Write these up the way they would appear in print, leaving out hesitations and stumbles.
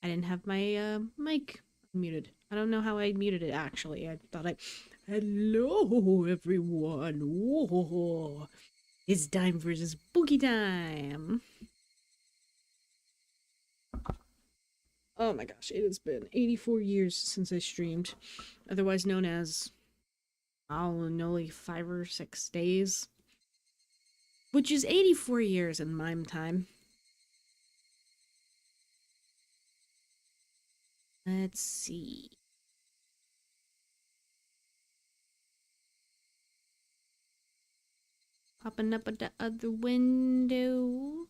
I didn't have my mic muted. I don't know how I muted it actually. I thought I. Hello, everyone. Whoa. It's time for the spooky time. Oh my gosh, it has been 84 years since I streamed, otherwise known as, I don't know, like 5 or 6 days, which is 84 years in mime time. Let's see. Popping up at the other window.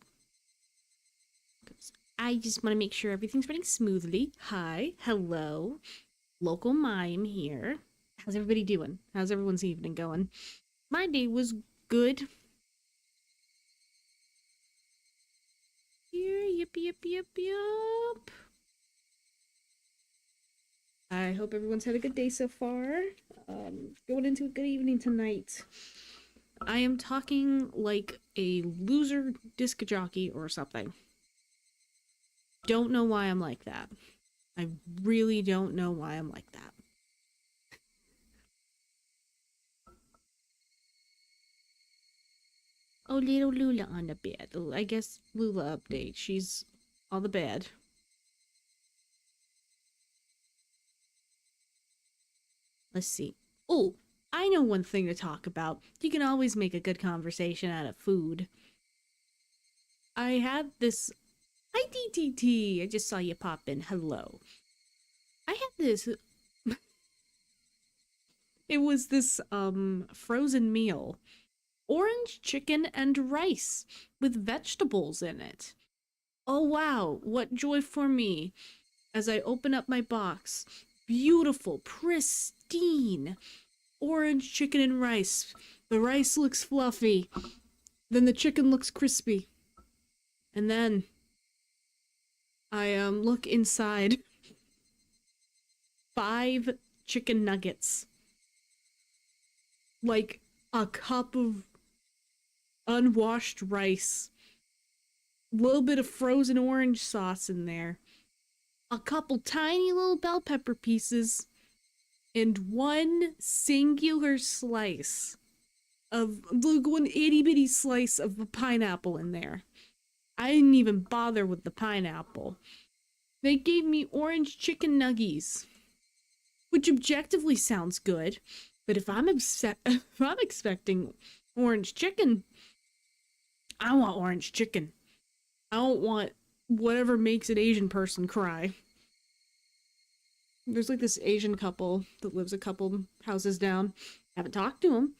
I just want to make sure everything's running smoothly. Hi, hello, local mime here. How's everybody doing? How's everyone's evening going? My day was good. Here, yip, yip, yip, yip. I hope everyone's had a good day so far. Going into a good evening tonight. I am talking like a loser disc jockey or something. Don't know why I'm like that. I really don't know why I'm like that. Oh, little Lula on the bed. I guess Lula update. She's on the bed. Let's see. Oh, I know one thing to talk about. You can always make a good conversation out of food. I had this. Hi, DTT. I just saw you pop in. Hello. I had this. It was this frozen meal, orange chicken and rice with vegetables in it. Oh wow, what joy for me as I open up my box. Beautiful, pristine orange chicken and rice. The rice looks fluffy, then the chicken looks crispy. And then I look inside. 5 chicken nuggets. Like a cup of unwashed rice. A little bit of frozen orange sauce in there. A couple tiny little bell pepper pieces. And one singular slice of, like, one itty bitty slice of a pineapple in there. I didn't even bother with the pineapple. They gave me orange chicken nuggies, which objectively sounds good, but if I'm if I'm expecting orange chicken, I want orange chicken. I don't want whatever makes an Asian person cry. There's like this Asian couple that lives a couple houses down. Haven't talked to them,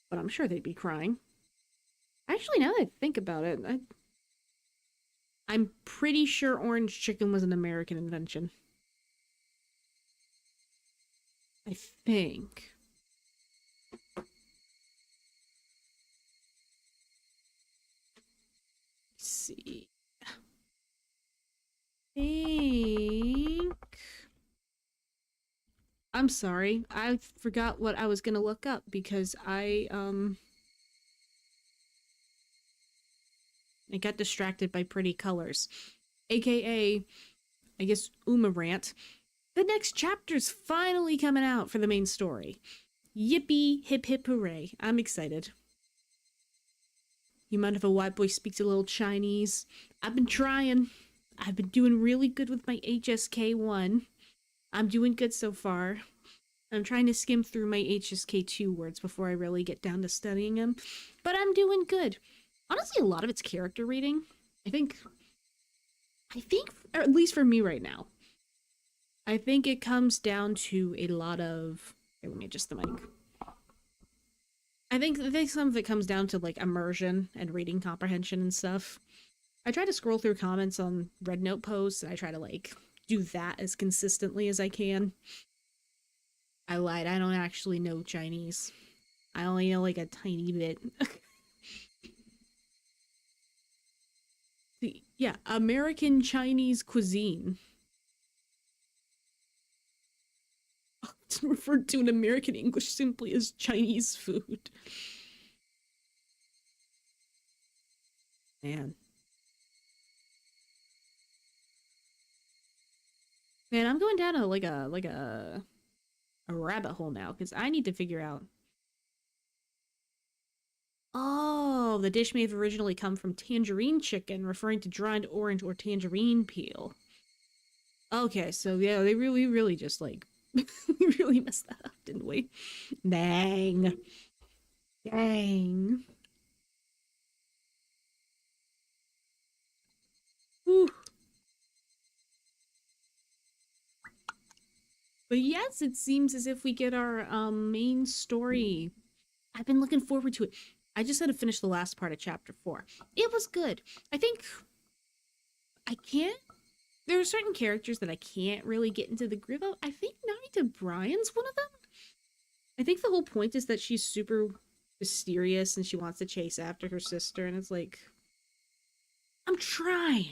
but I'm sure they'd be crying. Actually, now that I think about it, I'm pretty sure orange chicken was an American invention. I think. Let's see. Think. I'm sorry. I forgot what I was gonna look up because I got distracted by pretty colors. AKA, I guess, Rant. The next chapter's finally coming out for the main story. Yippee, hip hip hooray. I'm excited. You mind if a white boy speaks a little Chinese? I've been trying. I've been doing really good with my HSK1. I'm doing good so far. I'm trying to skim through my HSK2 words before I really get down to studying them. But I'm doing good. Honestly, a lot of it's character reading. I think, or at least for me right now, I think it comes down to a lot of. Here, let me adjust the mic. I think some of it comes down to like immersion and reading comprehension and stuff. I try to scroll through comments on Red Note posts, and I try to like do that as consistently as I can. I lied. I don't actually know Chinese. I only know like a tiny bit. Yeah, American Chinese cuisine. It's referred to in American English simply as Chinese food. Man. Man, I'm going down a rabbit hole now because I need to figure out. Oh, the dish may have originally come from tangerine chicken, referring to dried orange or tangerine peel. Okay, so yeah, they really just like we really messed that up, didn't we? Dang. Dang. Whew. But yes, it seems as if we get our main story. I've been looking forward to it. I just had to finish the last part of chapter 4. It was good. I think I can't. There are certain characters that I can't really get into the groove of. I think Narita Bryan's one of them. I think the whole point is that she's super mysterious and she wants to chase after her sister, and it's like, I'm trying.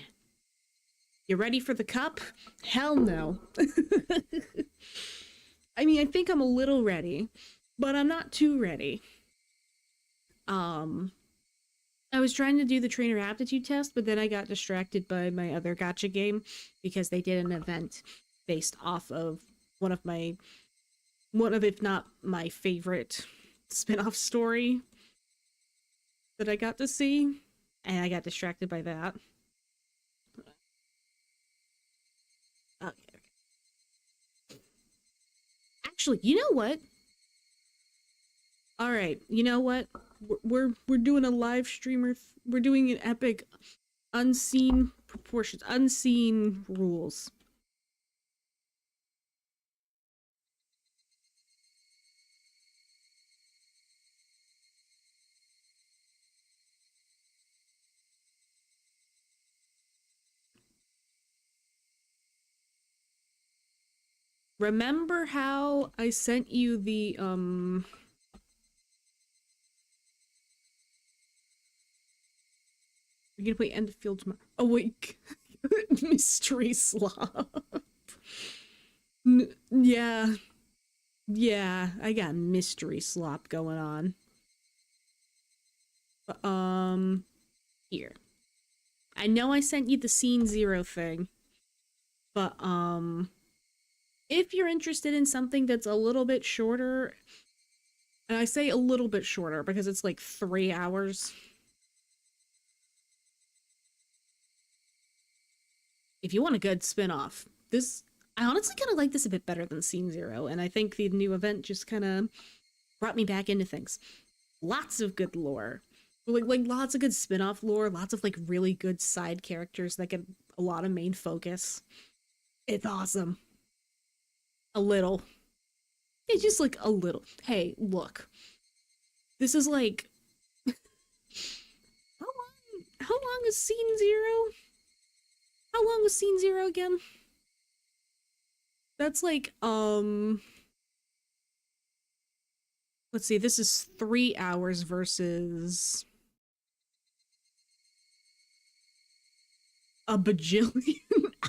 You ready for the cup? Hell no. I mean, I think I'm a little ready, but I'm not too ready. Um, I was trying to do the trainer aptitude test, but then I got distracted by my other gacha game because they did an event based off of one of my one of if not my favorite spin-off story that I got to see, and I got distracted by that. Okay. Actually, you know what? All right, you know what? We're doing a live streamer. We're doing an epic unseen proportions, unseen rules. Remember how I sent you the We're gonna play end of field tomorrow. Awake. Mystery slop. Yeah. Yeah, I got mystery slop going on. But, here. I know I sent you the scene 0 thing, but, if you're interested in something that's a little bit shorter, and I say a little bit shorter because it's like 3 hours. If you want a good spin-off, this I honestly kind of like this a bit better than Scene 0, and I think the new event just kind of brought me back into things. Lots of good lore. Like lots of good spin-off lore, lots of like really good side characters that get a lot of main focus. It's awesome. A little. It's just like a little. Hey, look. This is like how long is scene 0? How long was scene 0 again? That's like let's see, this is 3 hours versus a bajillion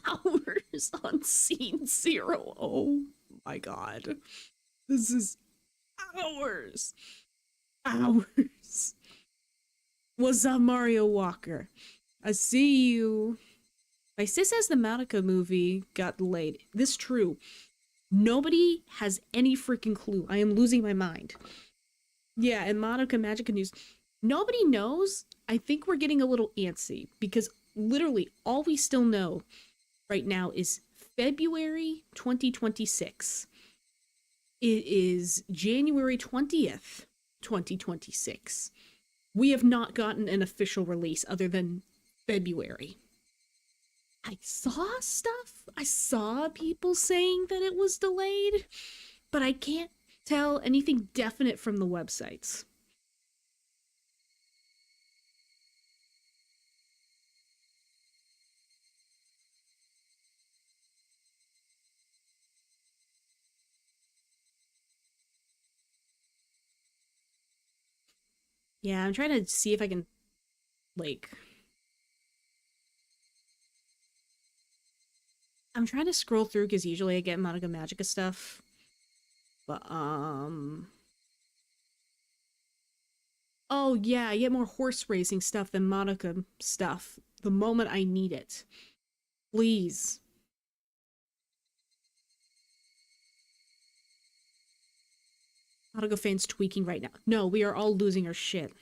hours on scene 0. Oh my god. This is hours. Hours. What's up, Mario Walker? I see you. My sis says the Madoka movie got delayed. This true. Nobody has any freaking clue. I am losing my mind. Yeah, and Madoka Magica News. Nobody knows. I think we're getting a little antsy because literally all we still know right now is February 2026. It is January 20th, 2026. We have not gotten an official release other than February. I saw stuff. I saw people saying that it was delayed, but I can't tell anything definite from the websites. Yeah, I'm trying to see if I can, like, I'm trying to scroll through because usually I get Monica Magica stuff. But, oh yeah, I get more horse racing stuff than Monica stuff the moment I need it. Please. Madoka fans tweaking right now. No, we are all losing our shit.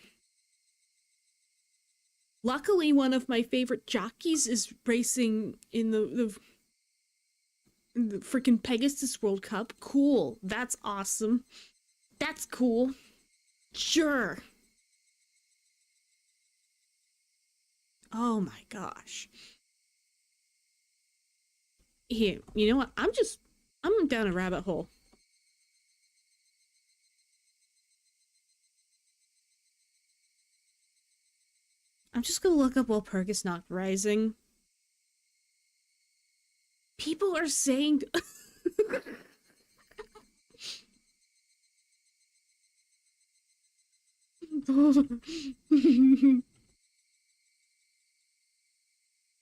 Luckily, one of my favorite jockeys is racing in the freaking Pegasus World Cup. Cool. That's awesome. That's cool. Sure. Oh my gosh. Here, you know what? I'm down a rabbit hole. I'm just gonna look up while Perk is not rising. People are saying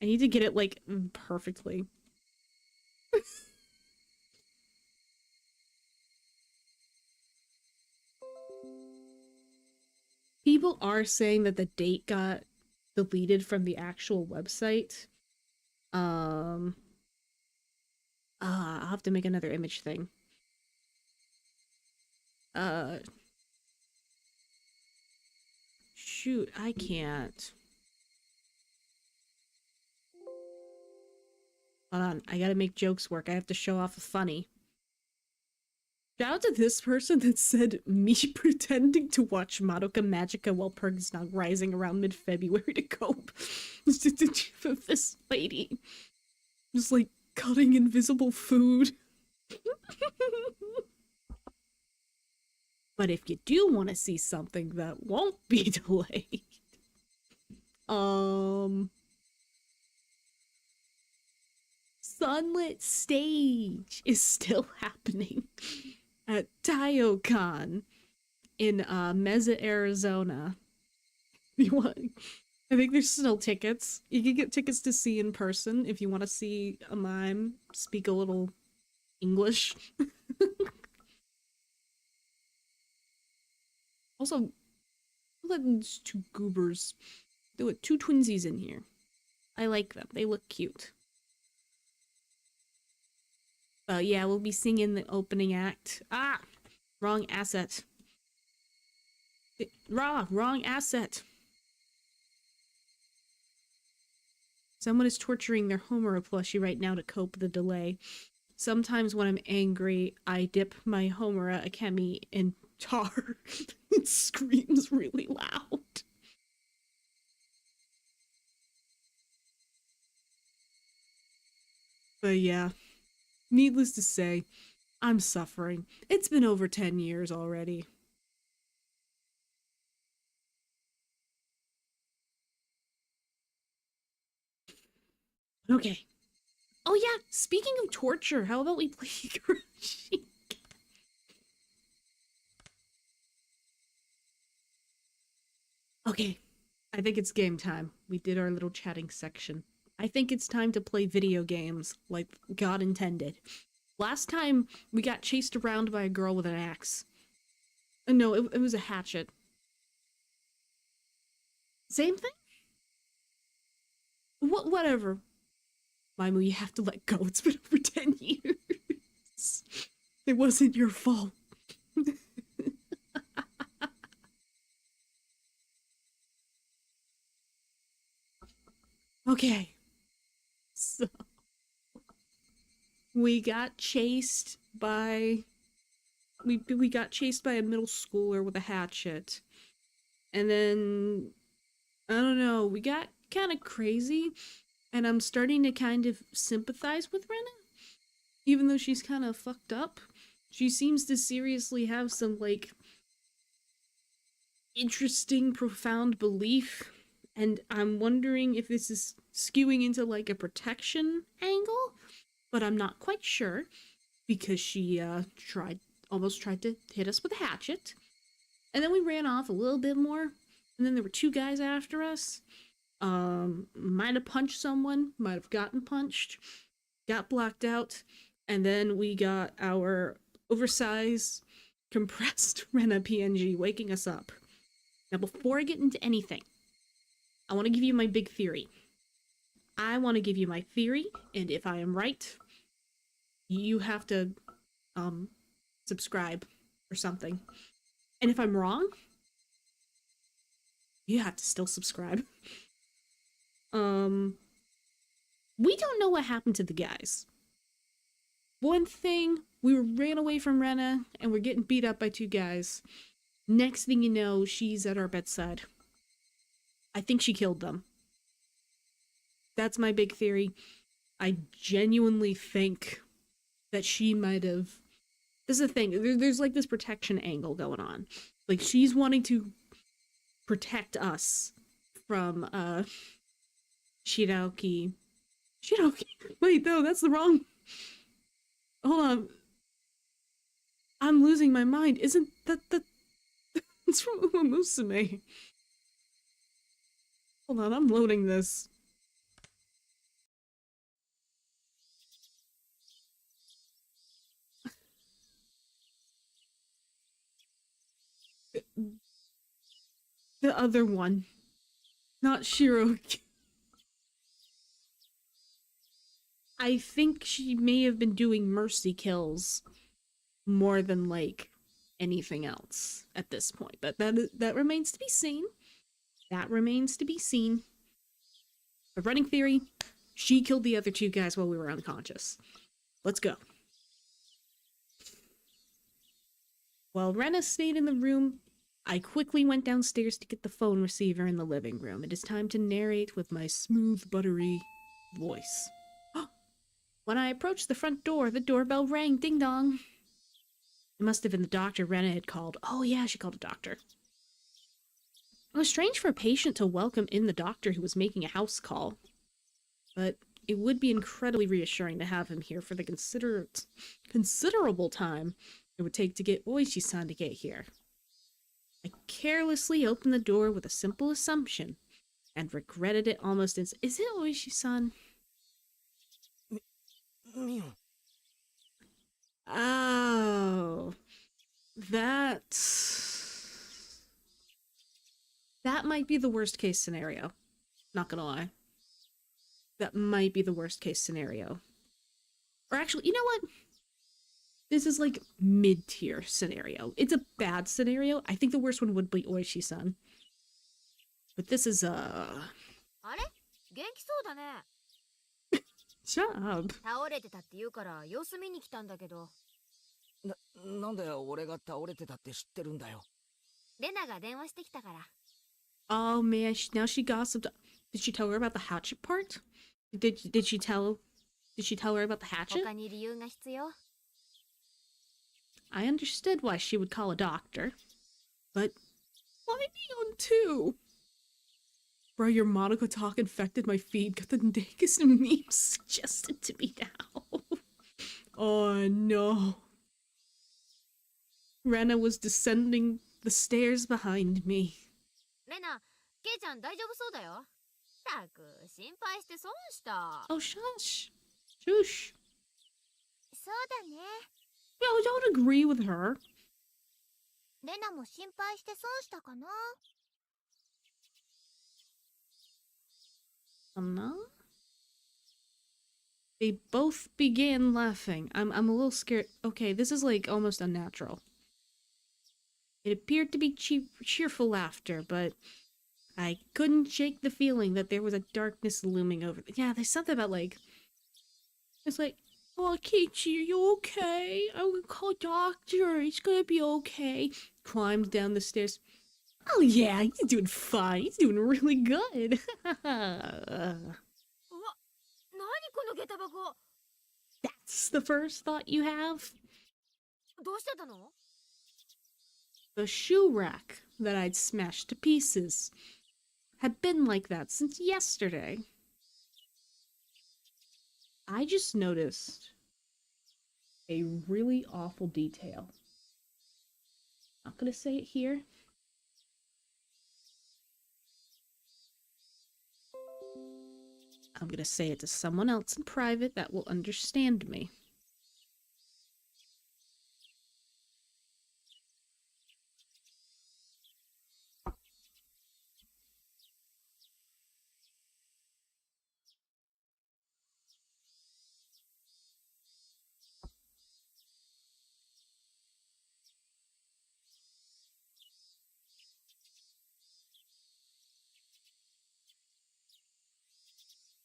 I need to get it like perfectly. People are saying that the date got deleted from the actual website. Um I'll have to make another image thing. Uh Shoot, I can't. Hold on, I gotta make jokes work. I have to show off a funny. Shout out to this person that said me pretending to watch Madoka Magica while Perk is not rising around mid-February to cope. This lady. Just like cutting invisible food. But if you do want to see something that won't be delayed, Sunlit Stage is still happening at Taiyocon in Mesa, Arizona. You want? I think there's still tickets. You can get tickets to see in person if you want to see a mime speak a little English. Also, these two goobers. There were two twinsies in here. I like them. They look cute. Yeah, we'll be singing the opening act. Ah! Wrong asset. Wrong asset. Someone is torturing their Homura plushie right now to cope with the delay. Sometimes when I'm angry, I dip my Homura Akemi in tar. It screams really loud. But yeah, needless to say, I'm suffering. It's been over 10 years already. Okay. Oh yeah, speaking of torture, how about we play Higurashi? Okay, I think it's game time. We did our little chatting section. I think it's time to play video games like God intended. Last time, we got chased around by a girl with an axe. No, it was a hatchet. Same thing? Whatever. Maimu, you have to let go. It's been over 10 years. It wasn't your fault. Okay. So, we got chased by... We got chased by a middle schooler with a hatchet. And then... I don't know, we got kind of crazy. And I'm starting to kind of sympathize with Rena. Even though she's kind of fucked up. She seems to seriously have some, like, interesting, profound belief. And I'm wondering if this is skewing into, like, a protection angle. But I'm not quite sure. Because she, almost tried to hit us with a hatchet. And then we ran off a little bit more. And then there were two guys after us. Might have punched someone, might have gotten punched, got blacked out, and then we got our oversized, compressed Rena PNG waking us up. Now, before I get into anything, I want to give you my big theory. I want to give you my theory, and if I am right, you have to, subscribe or something. And if I'm wrong, you have to still subscribe. We don't know what happened to the guys. One thing, we ran away from Rena and we're getting beat up by two guys. Next thing you know, she's at our bedside. I think she killed them. That's my big theory. I genuinely think that she might have... This is the thing, there's like this protection angle going on. Like, she's wanting to protect us from, Shiroki. Wait, no, that's the wrong... Hold on. I'm losing my mind. Isn't that... It's from Uma Musume. Hold on, I'm loading this. The other one. Not Shiroki. I think she may have been doing mercy kills more than, like, anything else at this point. But that remains to be seen. That remains to be seen. A running theory, she killed the other two guys while we were unconscious. Let's go. While Rena stayed in the room, I quickly went downstairs to get the phone receiver in the living room. It is time to narrate with my smooth, buttery voice. When I approached the front door, the doorbell rang. Ding dong. It must have been the doctor Rena had called. Oh yeah, she called a doctor. It was strange for a patient to welcome in the doctor who was making a house call. But it would be incredibly reassuring to have him here for the considerable time it would take to get Oishi-san to get here. I carelessly opened the door with a simple assumption, and regretted it almost instantly. Is it Oishi-san? Oh, that might be the worst case scenario. Not gonna lie. That might be the worst case scenario. Or actually, you know what? This is like mid-tier scenario. It's a bad scenario. I think the worst one would be Oishi-san. But this is Shut up. 倒れてたって言うから様子見に来たんだけど。なんで俺が倒れてたって知ってるんだよ。レナが電話してきたから。Oh man, now she gossiped. Did she tell her about the hatchet part? Did she tell her about the hatchet? 他に理由が必要。I understood why she would call a doctor. But why me on two? Bro, your Monaco talk infected my feed. Got the nakedest memes suggested to me now. Oh no. Rena was descending the stairs behind me. レナ、ケイちゃん大丈夫そうだよ。たく、心配して損した。Oh, shush. Shush. そうだね。No, don't agree with her. レナも心配して損したかな。No? They both began laughing. I'm a little scared. Okay, this is like almost unnatural. It appeared to be cheerful laughter, but I couldn't shake the feeling that there was a darkness looming over. Yeah, there's something about like... It's like, oh, Keiichi, are you okay? I will call a doctor. He's gonna be okay. Climbed down the stairs. Oh yeah, he's doing fine. He's doing really good. うわ、何この下駄箱。That's the first thought you have? どうしてたの？ The shoe rack that I'd smashed to pieces had been like that since yesterday. I just noticed a really awful detail. Not gonna say it here. I'm gonna say it to someone else in private that will understand me.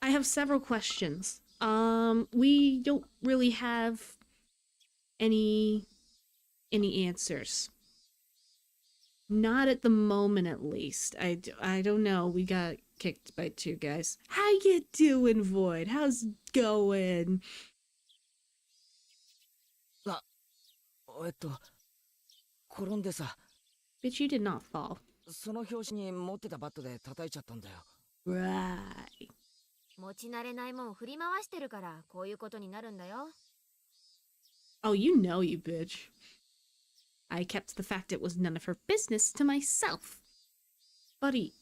I have several questions. We don't really have any answers. Not at the moment, at least. I don't know. We got kicked by 2 guys. How you doing, Void? How's it going? 転んでさ、 Bitch, you did not fall. その拍子に持ってたバットで叩いちゃったんだよ。 Right. 持ち慣れないもん振り回してるからこういうことになるんだよ。 Oh, you know, you bitch. I kept the fact it was none of her business to myself. Buddy,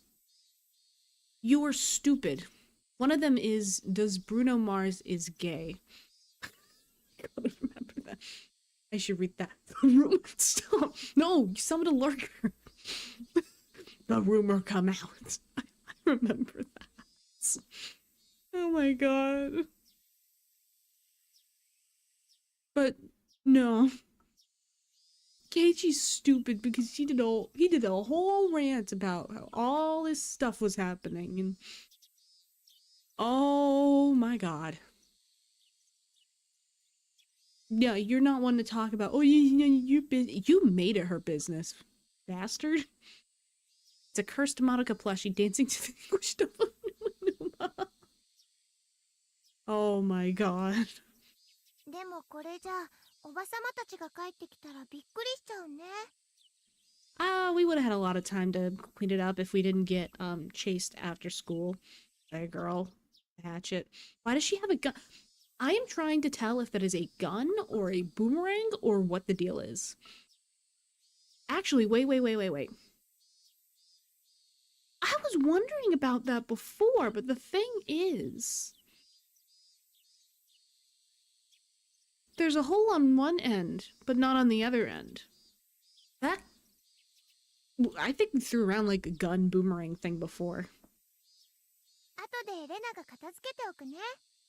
you are stupid. One of them is, does Bruno Mars is gay? I gotta remember that. I should read that. Stop. No, you summoned a lurker. The rumor come out. I remember that. Oh my god. But no. Keiichi's stupid because he did a whole rant about how all this stuff was happening, and oh my god. Yeah, you're not one to talk about, oh, you made it her business, bastard. It's a cursed Monica plushie dancing to the English dub. Oh my god. でもこれじゃおばさまたちが帰ってきたらびっくりしちゃうね。 We would have had a lot of time to clean it up if we didn't get chased after school by a girl. Hatchet. Why does she have a gun? I am trying to tell if that is a gun or a boomerang or what the deal is. Actually, wait. I was wondering about that before, but the thing is, there's a hole on one end, but not on the other end. That, I think we threw around like a gun boomerang thing before. 後でレナが片付けておくね。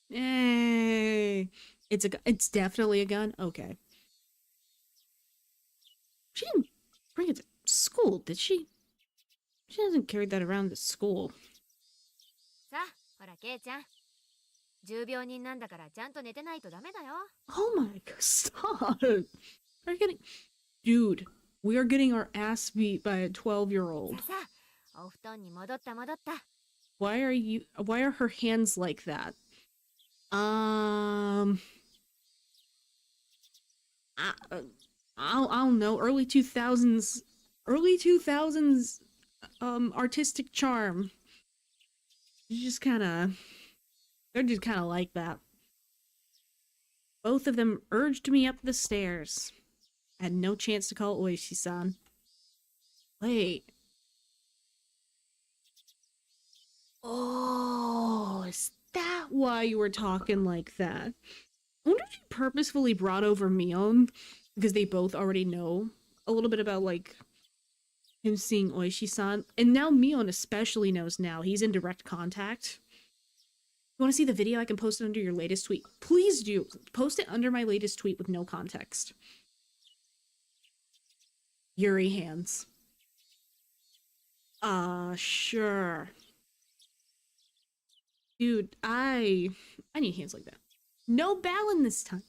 Hey, it's definitely a gun. Okay. She didn't bring it to school, did she? She hasn't carried that around to school. さあ、ほらケイちゃん。重病人なんだからちゃんと寝てないとダメだよ。 Oh my god, stop! Are you getting... Dude, we are getting our ass beat by a 12-year-old. さあ、お布団に戻った。Why are her hands like that? I don't know, early 2000s artistic charm. They're just kind of like that. Both of them urged me up the stairs. I had no chance to call Oishi-san. Wait. Oh, is that why you were talking like that? I wonder if you purposefully brought over Mion because they both already know a little bit about, like, him seeing Oishi-san. And now Mion especially knows now. He's in direct contact. You want to see the video? I can post it under your latest tweet. Please do. Post it under my latest tweet with no context. Yuri hands. Sure. Dude, I need hands like that. No Balin this time.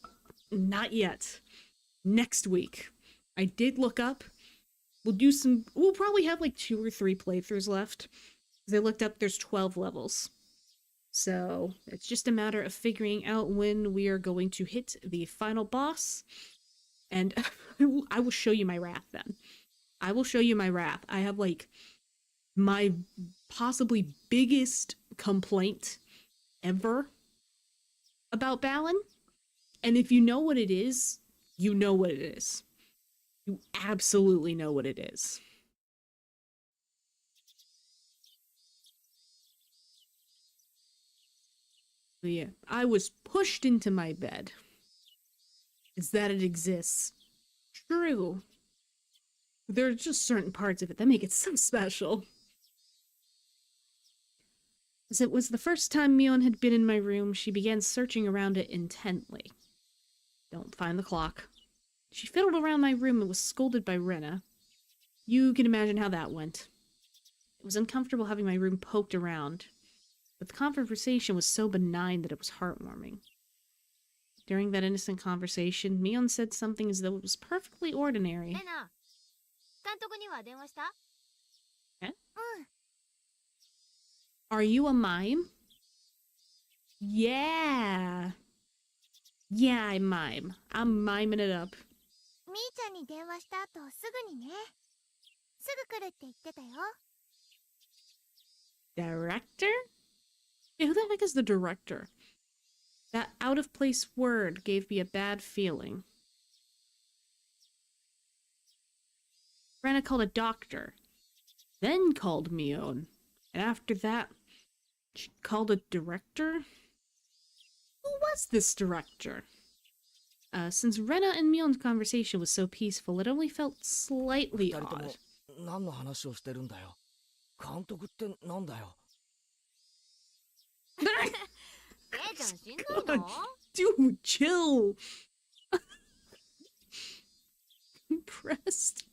Not yet. Next week. I did look up. We'll probably have like 2 or 3 playthroughs left. As I looked up, there's 12 levels. So it's just a matter of figuring out when we are going to hit the final boss. And I will show you my wrath then. I will show you my wrath. I have like my possibly biggest complaint ever about Balin. And if you know what it is, you know what it is. You absolutely know what it is. But yeah, I was pushed into my bed. It's that it exists. True. There are just certain parts of it that make it so special. As it was the first time Mion had been in my room, she began searching around it intently. Don't find the clock. She fiddled around my room and was scolded by Rena. You can imagine how that went. It was uncomfortable having my room poked around. but the conversation was so benign that it was heartwarming. During that innocent conversation, Mion said something as though it was perfectly ordinary. レナ、監督には電話した？ Are you a mime? Yeah. Yeah, I mime. I'm miming it up. みーちゃんに電話した後すぐにね。すぐ来るって言ってたよ。Director? Yeah, who the heck is the director? That out-of-place word gave me a bad feeling. Rana called a doctor, then called Mion, and after that, she called a director? Who was this director? Since Rena and Mion's conversation was so peaceful, it only felt slightly 二人とも odd. 何の話をしてるんだよ。監督ってなんだよ。レイちゃんしんどいの？ Dude, chill! Impressed.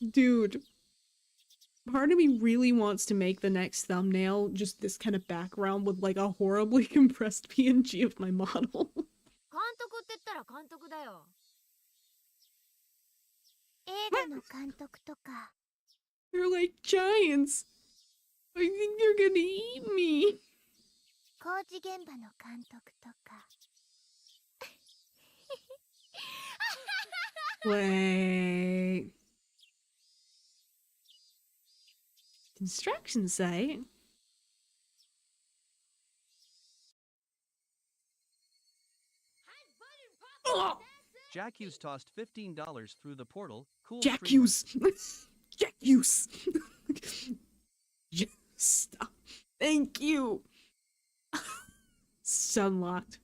Dude. Part of me really wants to make the next thumbnail just this kind of background with like a horribly compressed PNG of my model. 監督って言ったら監督だよ。映画の監督とか。They're like giants. I think they're gonna eat me. 工事現場の監督とか。Wait. Construction site? Oh! Jacques tossed $15 through the portal. Cool. Jacques! Jacques! Just stop. Thank you. Sunlocked.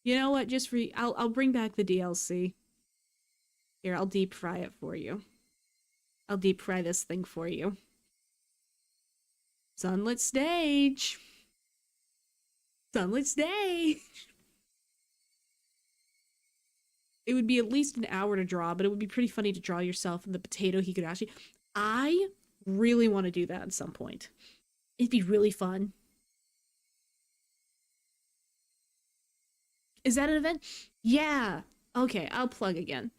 You know what? Just for I'll bring back the DLC. Here, I'll deep fry it for you. I'll deep fry this thing for you. Sunlit stage. Sunlit stage. It would be at least an hour to draw, but it would be pretty funny to draw yourself in the potato Higurashi. I really want to do that at some point. It'd be really fun. Is that an event? Yeah. Okay, I'll plug again.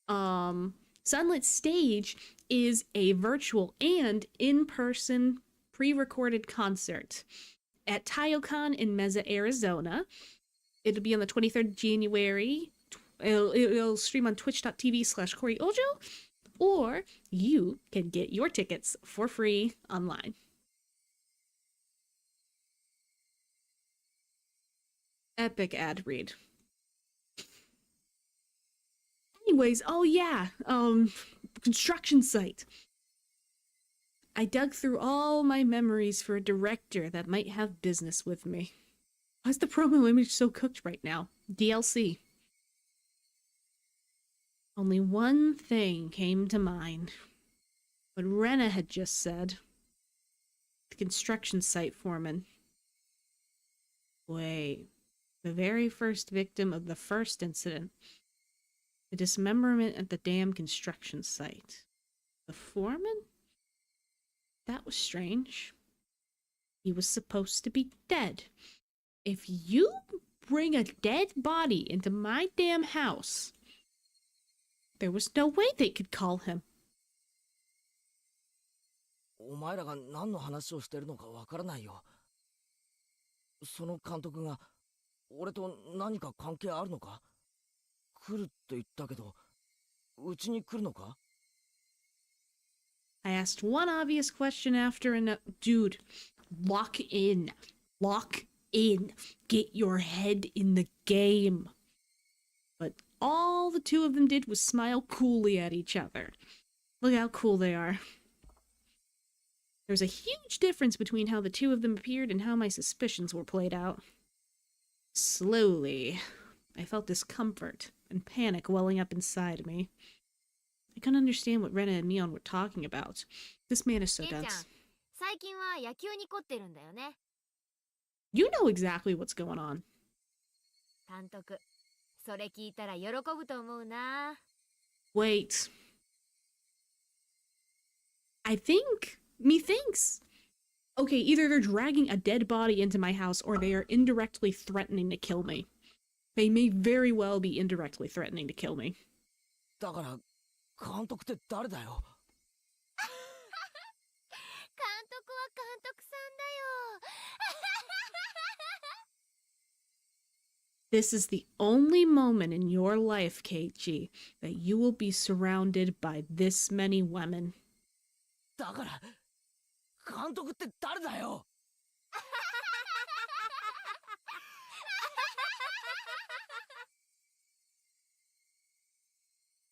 Sunlit Stage is a virtual and in-person pre-recorded concert at Taiyocon in Mesa, Arizona. It'll be on the 23rd of January. It'll stream on twitch.tv/KoriOjo, or you can get your tickets for free online. Epic ad read. Anyways, oh yeah, construction site. I dug through all my memories for a director that might have business with me. Why is the promo image so cooked right now? DLC. Only one thing came to mind. What Rena had just said. The construction site foreman. Wait. The very first victim of the first incident. The dismemberment at the damn construction site. The foreman? That was strange. He was supposed to be dead. If you bring a dead body into my damn house, there was no way they could call him. お前らが何の話をしてるのかわからないよ。その監督が俺と何か関係あるのか？来るって言ったけど、うちに来るのか？ I asked one obvious question after another. Dude, lock in. Lock in. Get your head in the game. But all the two of them did was smile coolly at each other. Look how cool they are. There's a huge difference between how the two of them appeared and how my suspicions were played out. Slowly, I felt discomfort and panic welling up inside me. I couldn't understand what Rena and Mion were talking about. This man is so ケイちゃん、 dense. 最近は野球に凝ってるんだよね。 You know exactly what's going on. 監督、それ聞いたら喜ぶと思うな。 Wait. I think. Methinks. Okay, either they're dragging a dead body into my house or they are indirectly threatening to kill me. They may very well be indirectly threatening to kill me. だから、監督って誰だよ。監督は監督さんだよ。This is the only moment in your life, Keiichi, that you will be surrounded by this many women. だから、監督って誰だよ。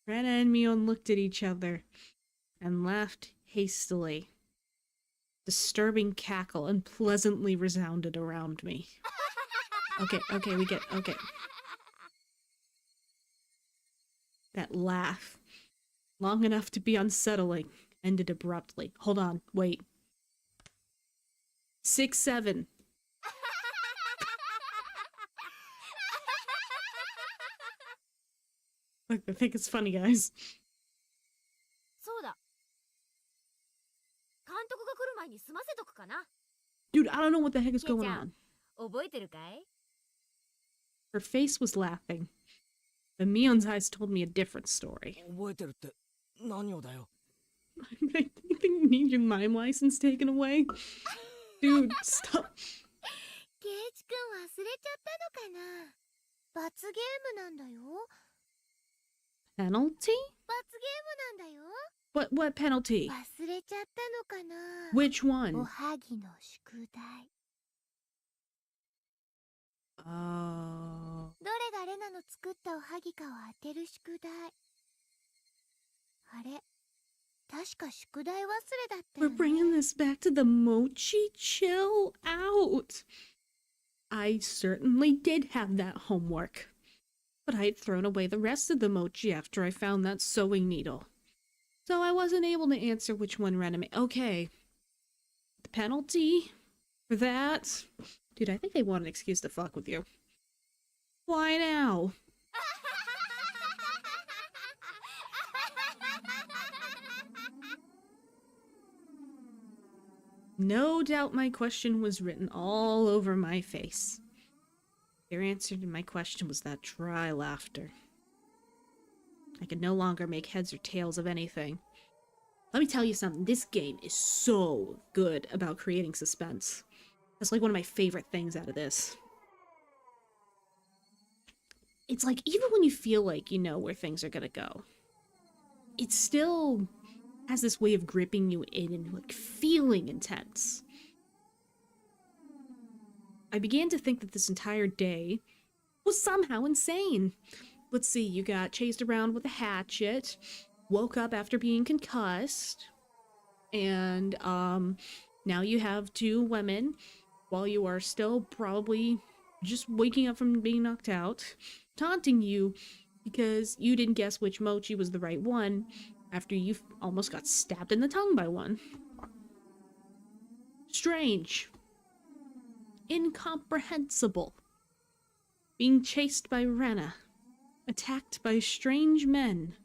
Rena and Mion looked at each other and laughed hastily. Disturbing cackle unpleasantly resounded around me. Okay, we get okay. That laugh, long enough to be unsettling, ended abruptly. Hold on, wait. 6, 7. Look, I think it's funny, guys. そうだ。監督が来る前に済ませとくかな。 Dude, I don't know what the heck is going Yeah. on. 覚えてるかい？ Her face was laughing, but Mion's eyes told me a different story. 覚えてるって何をだよ。I think you need your mime license taken away. Dude, stop. ケイチくん忘れちゃったのかな。罰ゲームなんだよ。 Penalty? 罰ゲームなんだよ。What penalty? 忘れちゃったのかな。 Which お one? はぎの宿題。 Oh. どれがレナの作ったおはぎかを当てる宿題。あれ、確か宿題忘れだったよ We're ね。 bringing this back to the mochi? Chill out. I certainly did have that homework. But I had thrown away the rest of the mochi after I found that sewing needle. So I wasn't able to answer which one Rena made. Okay. The penalty for that? Dude, I think they want an excuse to fuck with you. Why now? No doubt my question was written all over my face. Their answer to my question was that dry laughter. I could no longer make heads or tails of anything. Let me tell you something, this game is so good about creating suspense. That's like one of my favorite things out of this. It's like, even when you feel like you know where things are gonna go, it still has this way of gripping you in and like feeling intense. I began to think that this entire day was somehow insane. Let's see, you got chased around with a hatchet, woke up after being concussed, and now you have 2 women while you are still probably just waking up from being knocked out, taunting you because you didn't guess which mochi was the right one after you almost got stabbed in the tongue by one. Strange. Incomprehensible. Being chased by Rena. Attacked by strange men.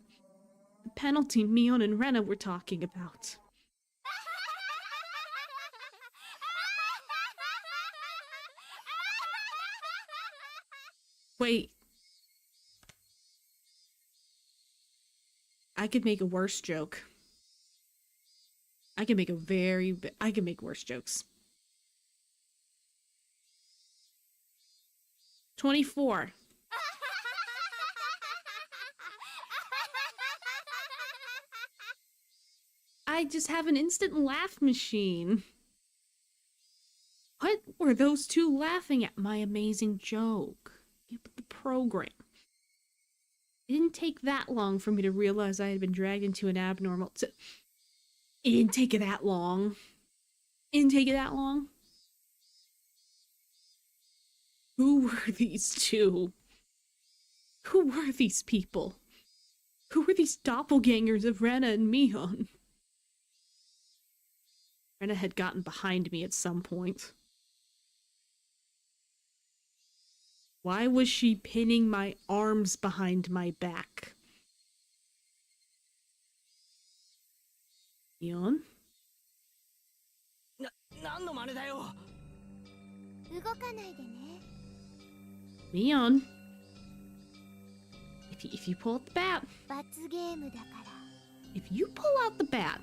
The penalty Mion and Rena were talking about. Wait. I could make a worse joke. I can make worse jokes. 24. I just have an instant laugh machine. What were those 2 laughing at? My amazing joke. The program. It didn't take that long for me to realize I had been dragged into an abnormal... It didn't take it that long. It didn't take it that long. Who were these 2? Who were these people? Who were these doppelgangers of Rena and Mion? Rena had gotten behind me at some point. Why was she pinning my arms behind my back? Mion? なん何の真似だよ。動かないでね。 Mion. If you pull out the bat. 罰ゲームだから。 If you pull out the bat.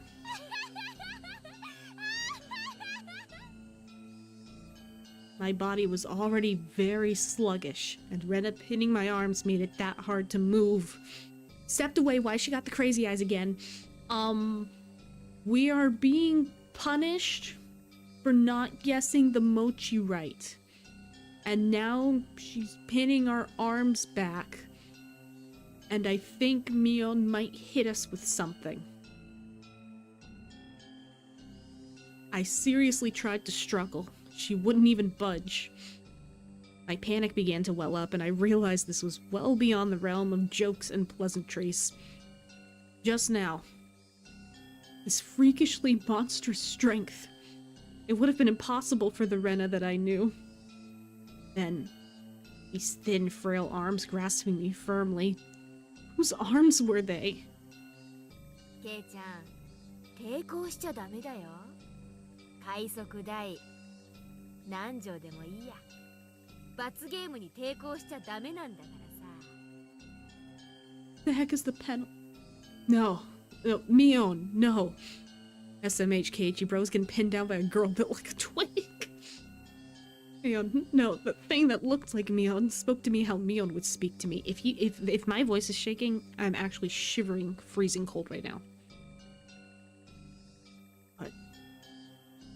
My body was already very sluggish, and Rena pinning my arms made it that hard to move. Stepped away. Why she got the crazy eyes again? We are being punished for not guessing the mochi right. And now she's pinning our arms back. And I think Mion might hit us with something. I seriously tried to struggle. She wouldn't even budge. My panic began to well up, and I realized this was well beyond the realm of jokes and pleasantries. Just now, this freakishly monstrous strength. It would have been impossible for the Rena that I knew. Then, these thin, frail arms grasping me firmly. Whose arms were they? ケイちゃん、抵抗しちゃダメだよ。海賊大何条でもいいや。罰ゲームに抵抗しちゃダメなんだからさ。 The heck is the penalty? No, Mion, no. SMH Keiichi bro's getting pinned down by a girl built like a twig. Mion, no, the thing that looked like Mion spoke to me how Mion would speak to me. If my voice is shaking, I'm actually shivering, freezing cold right now. But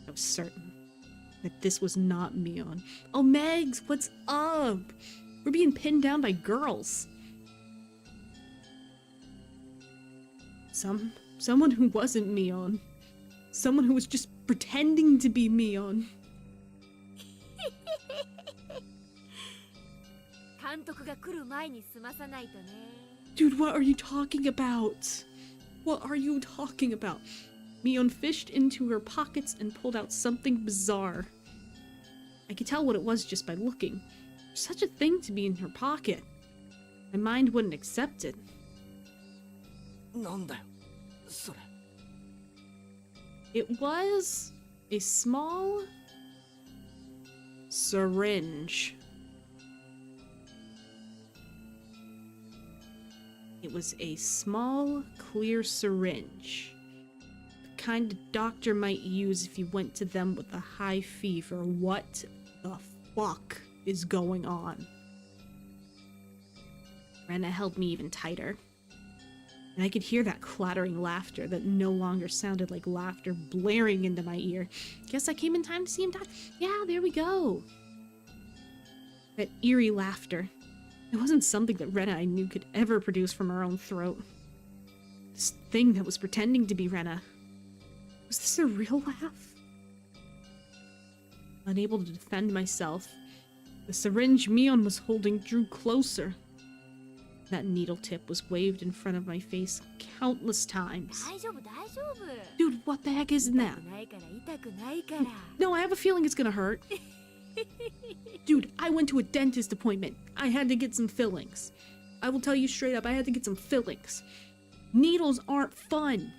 I was certain that this was not Mion. Oh, Megs, what's up? We're being pinned down by girls. Someone who wasn't Mion. Someone who was just pretending to be Mion. 監督が来る前に済まさないとね。 Dude, what are you talking about? What are you talking about? Mion fished into her pockets and pulled out something bizarre. I could tell what it was just by looking. There's such a thing to be in her pocket. My mind wouldn't accept it. なんだよ、それ。It was a small syringe. It was a small, clear syringe. The kind a doctor might use if you went to them with a high fever. What the fuck is going on? Rena held me even tighter. And I could hear that clattering laughter that no longer sounded like laughter blaring into my ear. Guess I came in time to see him die. Yeah, there we go. That eerie laughter. It wasn't something that Rena I knew could ever produce from her own throat. This thing that was pretending to be Rena. Was this a real laugh? Unable to defend myself, the syringe Mion was holding drew closer. That needle tip was waved in front of my face countless times. 大丈夫大丈夫。 Dude, what the heck isn't 痛 that? くないから痛くないから。 No, I have a feeling it's gonna hurt. Dude, I went to a dentist appointment. I had to get some fillings. I will tell you straight up, I had to get some fillings. Needles aren't fun.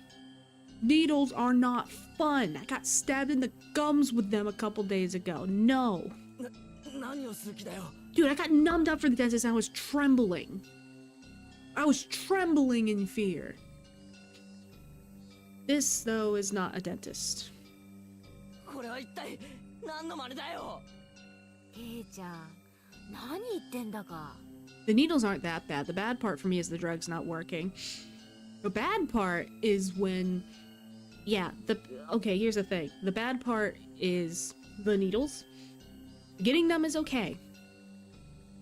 Needles are not fun. I got stabbed in the gums with them a couple days ago. No. 何をする気だよ。 Dude, I got numbed up for the dentist and I was trembling. I was trembling in fear. This, though, is not a dentist. これは一体何の真似だよ。ケイちゃん、何言ってんだか。 The needles aren't that bad. The bad part for me is the drug's not working. The bad part is when... Yeah, okay, here's the thing. The bad part is the needles. Getting them is okay.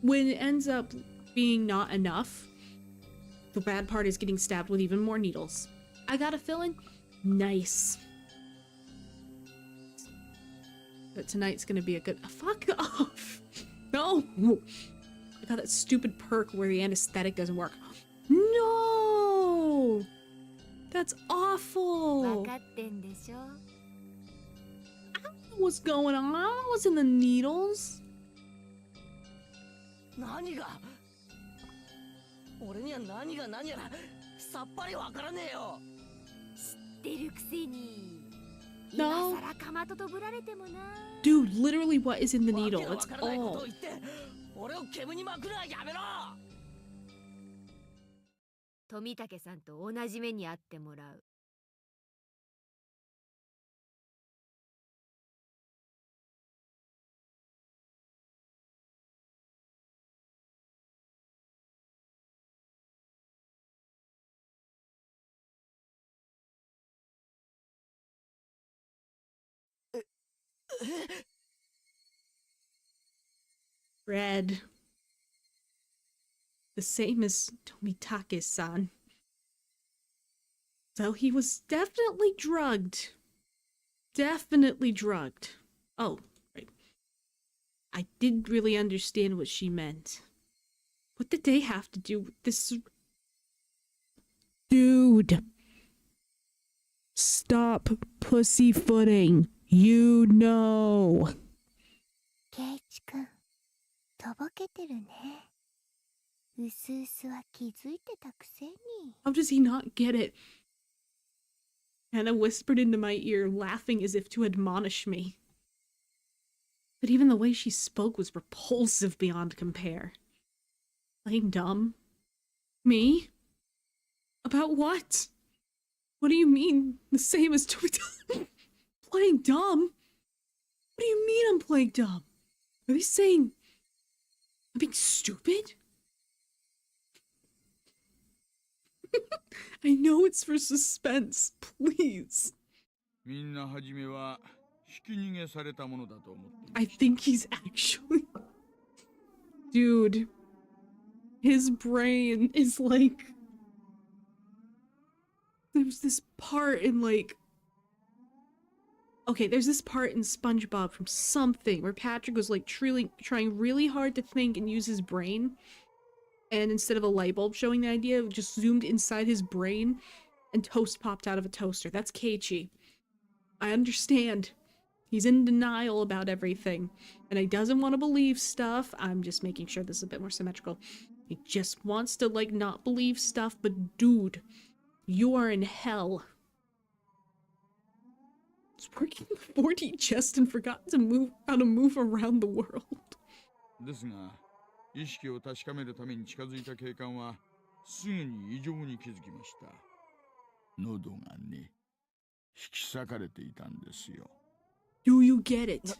When it ends up being not enough, the bad part is getting stabbed with even more needles. I got a fill-in? Nice. But tonight's gonna be a good... Fuck off! No! I got that stupid perk where the anesthetic doesn't work. No! That's awful! 分かってんでしょ。 I don't know what's going on. I don't know what's in the needles. 何が。俺には何が何やらさっぱりわからねえよ。知ってるくせに。No. 今さらかまととぶられてもな。 Dude, literally what is in the needle? わ That's けのわからないことを all. 言って俺を煙に巻くのはやめろ。富武さんと同じ目に遭ってもらう。Red. The same as Tomitake-san. So he was definitely drugged. Definitely drugged. Oh, right. I didn't really understand what she meant. What did they have to do with this? Dude. Stop pussyfooting. You know. ケイチくん、とぼけてるね。うすうすは気づいてたくせに。 How does he not get it? Hannah whispered into my ear, laughing as if to admonish me. But even the way she spoke was repulsive beyond compare. Playing dumb? Me? About what? What do you mean? The same as playing dumb? What do you mean I'm playing dumb? Are they saying I'm being stupid? I know it's for suspense, please. みんなはじめはひき逃げされたものだと思っていま I think he's actually... Dude. His brain is like... There's this part in like... Okay, there's this part in SpongeBob from something where Patrick was like trying really hard to think and use his brain. And instead of a light bulb showing the idea, it just zoomed inside his brain and toast popped out of a toaster. That's Keiichi. I understand. He's in denial about everything. And he doesn't want to believe stuff. I'm just making sure this is a bit more symmetrical. He just wants to, like, not believe stuff. But dude, you are in hell. He's working the 4D chest and forgot to how to move around the world. ですが、意識を確かめるために近づいた警官はすぐに異常に気づきました。喉がね、引き裂かれていたんですよ。Do you get it?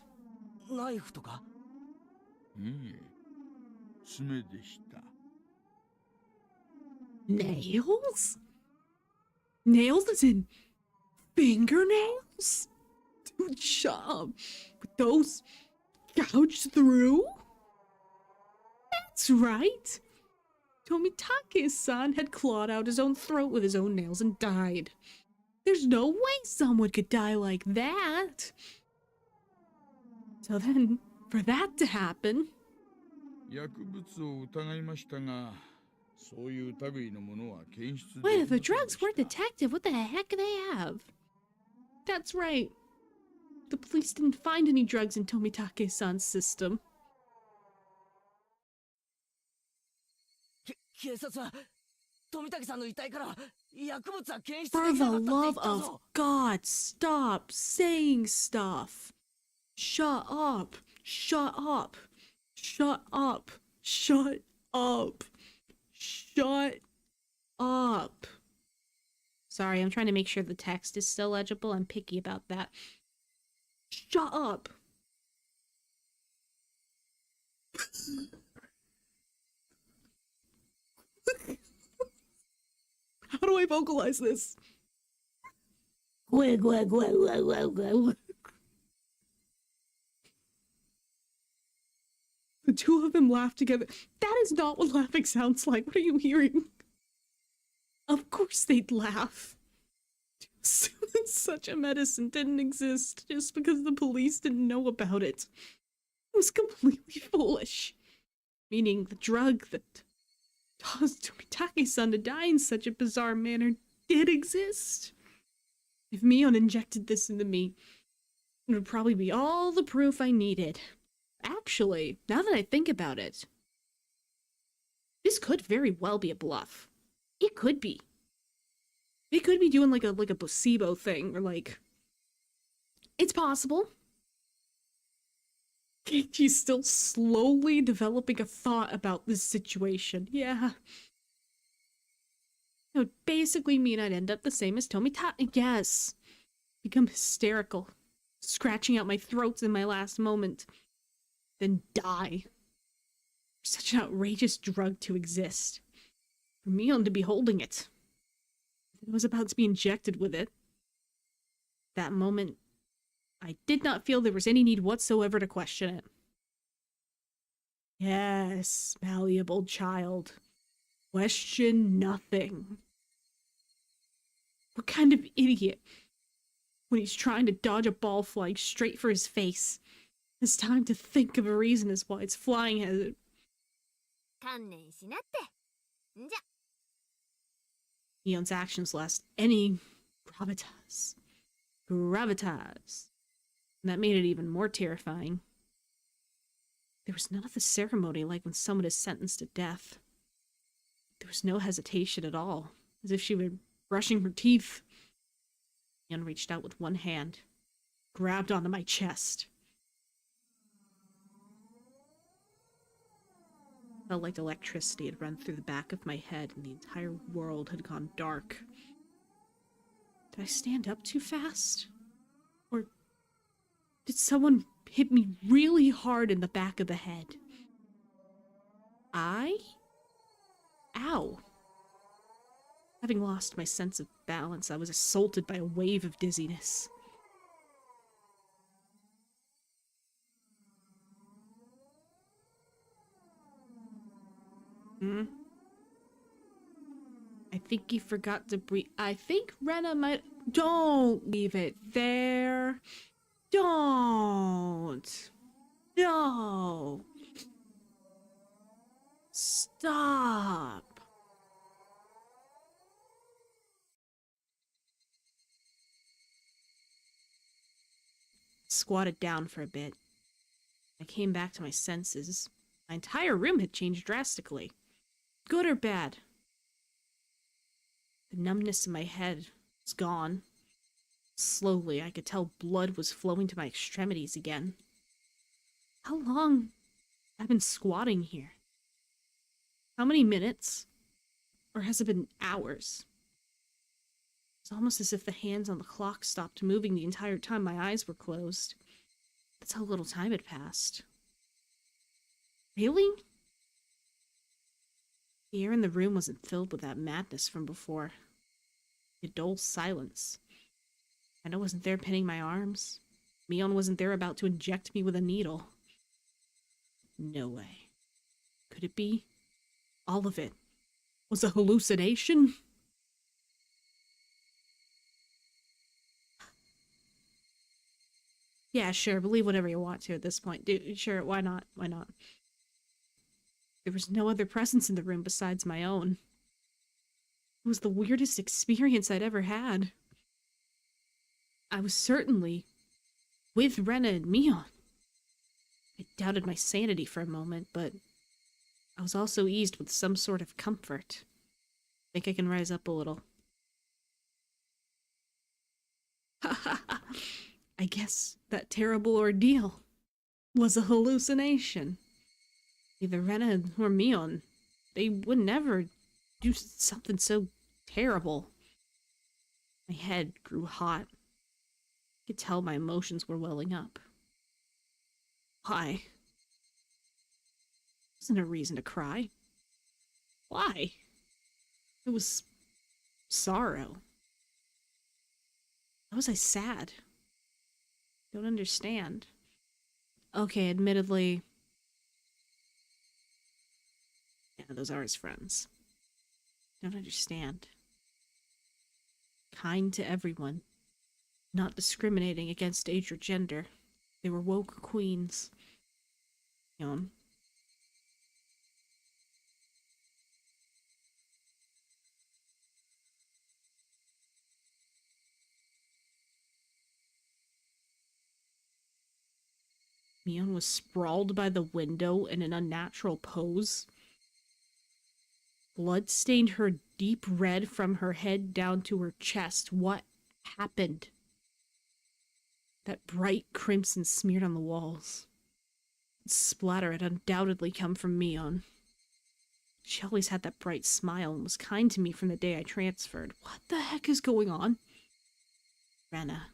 ナイフとか？爪でした。Nails? Nails as in fingernails? Dude, shut up. With those gouged through? That's right. Tomitake-san had clawed out his own throat with his own nails and died. There's no way someone could die like that. So then, for that to happen... 薬物を疑いましたが、そういう類のものは検出でき Wait, ま if せ the んでした。 drugs weren't detected, what the heck do they have? That's right. The police didn't find any drugs in Tomitake-san's system. 警察は富武さんの遺体から薬物は検出 For できな the かったって言 love った of ぞ。 God, stop saying stuff. Shut up. Shut up. Shut up. Shut up. Shut up. Sorry, I'm trying to make sure the text is still legible. I'm picky about that. Shut up. How do I vocalize this? The two of them laugh together. That is not what laughing sounds like. What are you hearing? Of course they'd laugh. Such a medicine didn't exist just because the police didn't know about it. It was completely foolish. Meaning the drug that caused Tomitake-san to die in such a bizarre manner did exist. If Mion injected this into me, it would probably be all the proof I needed. Actually, now that I think about it, this could very well be a bluff. It could be. They could be doing like a placebo thing, or like It's possible. She's still slowly developing a thought about this situation. Yeah. It would basically mean I'd end up the same as Tomitata. Yes. Become hysterical. Scratching out my throats in my last moment. Then die. Such an outrageous drug to exist. For Mion to be holding it. I was about to be injected with it. That moment, I did not feel there was any need whatsoever to question it. Yes, malleable child. Question nothing. What kind of idiot, when he's trying to dodge a ball flying straight for his face, has time to think of a reason as why it's flying at it? 観念しなってんじゃ Mion's actions lost any gravitas. Gravitas. And that made it even more terrifying. There was none of the ceremony like when someone is sentenced to death. There was no hesitation at all, as if she were brushing her teeth. Mion reached out with one hand, grabbed onto my chest. Felt like electricity had run through the back of my head and the entire world had gone dark. Did I stand up too fast? Or did someone hit me really hard in the back of the head? Ow. Having lost my sense of balance, I was assaulted by a wave of dizziness. I think you forgot to breathe. I think Rena might... Don't leave it there. Don't. No. Stop. Squatted down for a bit. I came back to my senses. My entire room had changed drastically. Good or bad? The numbness in my head was gone. Slowly, I could tell blood was flowing to my extremities again. How long have I been squatting here? How many minutes? Or has it been hours? It's almost as if the hands on the clock stopped moving the entire time my eyes were closed. That's how little time had passed. Really? The air in the room wasn't filled with that madness from before. A dull silence. Anna wasn't there pinning my arms. Mion wasn't there about to inject me with a needle. No way. Could it be? All of it was a hallucination? Yeah, sure, believe whatever you want to at this point. Sure, why not? Why not? There was no other presence in the room besides my own. It was the weirdest experience I'd ever had. I was certainly with Rena and Mion. I doubted my sanity for a moment, but I was also eased with some sort of comfort. Think I can rise up a little. Ha ha ha! I guess that terrible ordeal was a hallucination. Either Rena or Mion, they would never do something so terrible. My head grew hot. I could tell my emotions were welling up. Why? Wasn't a reason to cry. Why? It was sorrow. Why was I sad? Don't understand. Okay, admittedly, yeah, those are his friends. Don't understand. Kind to everyone. Not discriminating against age or gender. They were woke queens. Mion. Mion was sprawled by the window in an unnatural pose. Blood stained her deep red from her head down to her chest. What happened? That bright crimson smeared on the walls. The splatter had undoubtedly come from Mion. She always had that bright smile and was kind to me from the day I transferred. What the heck is going on? Rena.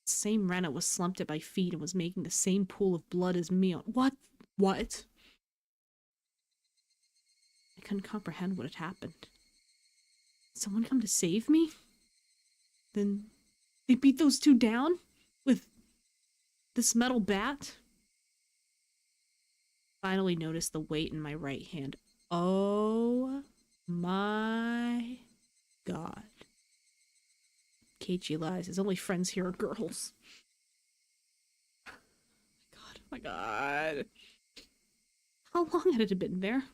Same Rena was slumped at my feet and was making the same pool of blood as Mion. What? What? I couldn't comprehend what had happened. Did someone come to save me? Then they beat those two down? With this metal bat? Finally noticed the weight in my right hand. Oh my god. Keiichi lies. His only friends here are girls. God, oh my god. How long had it been there?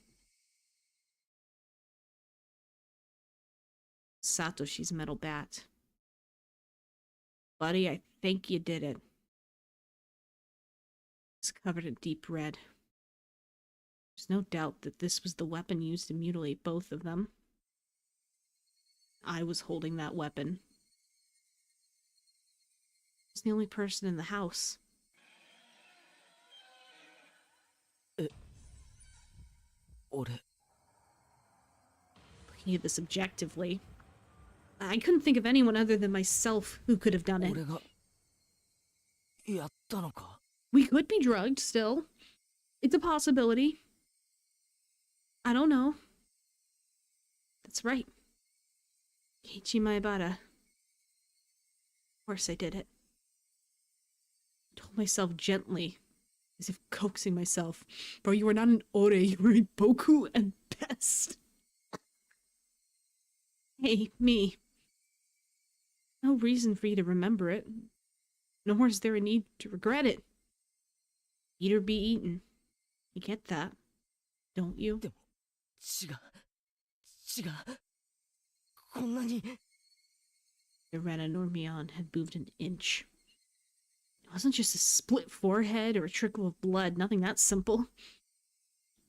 Satoshi's metal bat. Buddy, I think you did it. It's covered in deep red. There's no doubt that this was the weapon used to mutilate both of them. I was holding that weapon. I was the only person in the house. Looking at this objectively, I couldn't think of anyone other than myself who could have done it. We could be drugged still. It's a possibility. I don't know. That's right. Keiichi Maibara. Of course I did it. I told myself gently, as if coaxing myself. Bro, you are not an ore, you are a boku and best. Hey, me. No reason for you to remember it. Nor is there a need to regret it. Eat or be eaten. You get that, don't you? The Rena nor Mion had moved an inch. It wasn't just a split forehead or a trickle of blood, nothing that simple.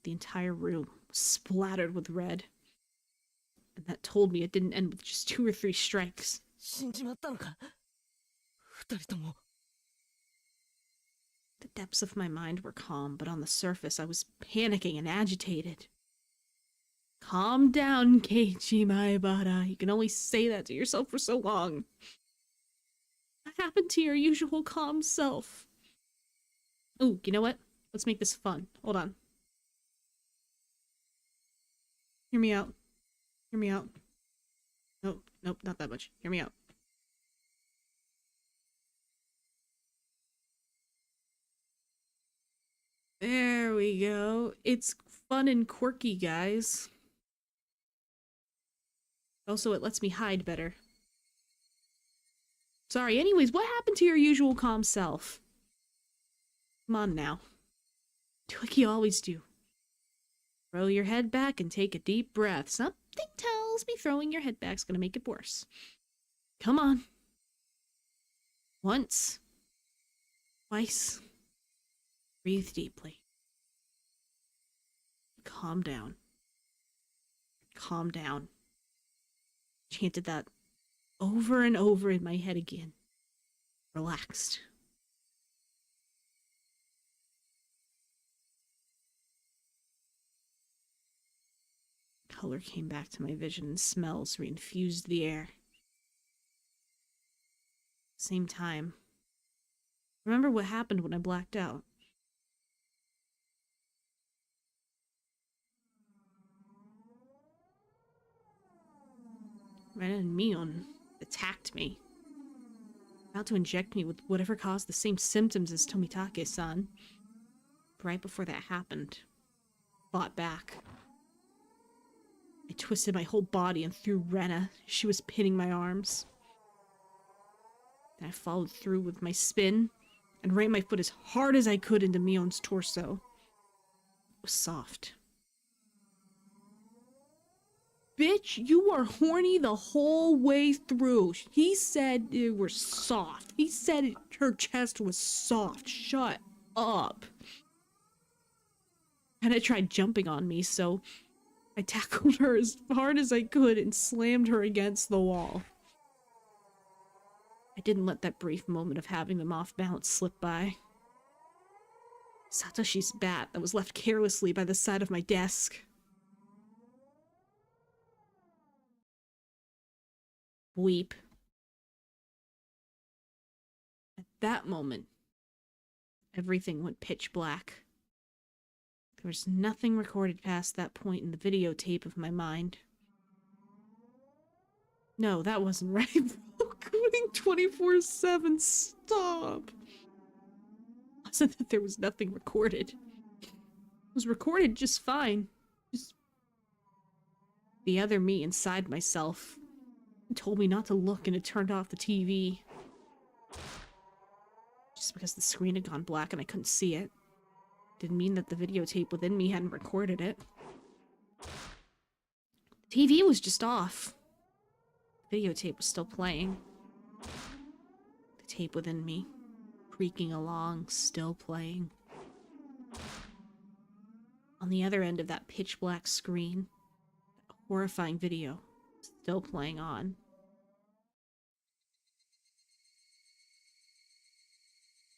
The entire room was splattered with red. And that told me it didn't end with just 2 or 3 strikes. The depths of my mind were calm, but on the surface I was panicking and agitated. Calm down, Keiichi Maibara. You can only say that to yourself for so long. What happened to your usual calm self? Ooh, you know what? Let's make this fun. Hold on. Hear me out. Hear me out. Nope, nope, not that much. Hear me out. There we go. It's fun and quirky, guys. Also, it lets me hide better. Sorry, anyways, what happened to your usual calm self? Come on now. Do like you always do. Throw your head back and take a deep breath. Something tells me throwing your head back's gonna make it worse. Come on. Once. Twice. Breathe deeply. Calm down. Calm down. Chanted that over and over in my head again. Relaxed. Color came back to my vision and smells reinfused the air. Same time. Remember what happened when I blacked out. Ren and Mion attacked me. About to inject me with whatever caused the same symptoms as Tomitake-san. Right before that happened, fought back. I twisted my whole body and threw Rena. She was pinning my arms. Then I followed through with my spin and ran my foot as hard as I could into Mion's torso. It was soft. Bitch, you were horny the whole way through. He said it was soft. He said her chest was soft. Shut up. And I tried jumping on me, so I tackled her as hard as I could and slammed her against the wall. I didn't let that brief moment of having them off balance slip by. Satoshi's bat that was left carelessly by the side of my desk. Weep. At that moment, everything went pitch black. There was nothing recorded past that point in the videotape of my mind. No, that wasn't right. Going 24/7, stop. It wasn't that there was nothing recorded. It was recorded just fine. Just the other me inside myself told me not to look, and it turned off the TV. Just because the screen had gone black and I couldn't see it didn't mean that the videotape within me hadn't recorded it. The TV was just off. The videotape was still playing. The tape within me, creaking along, still playing. On the other end of that pitch black screen, that horrifying video still playing on.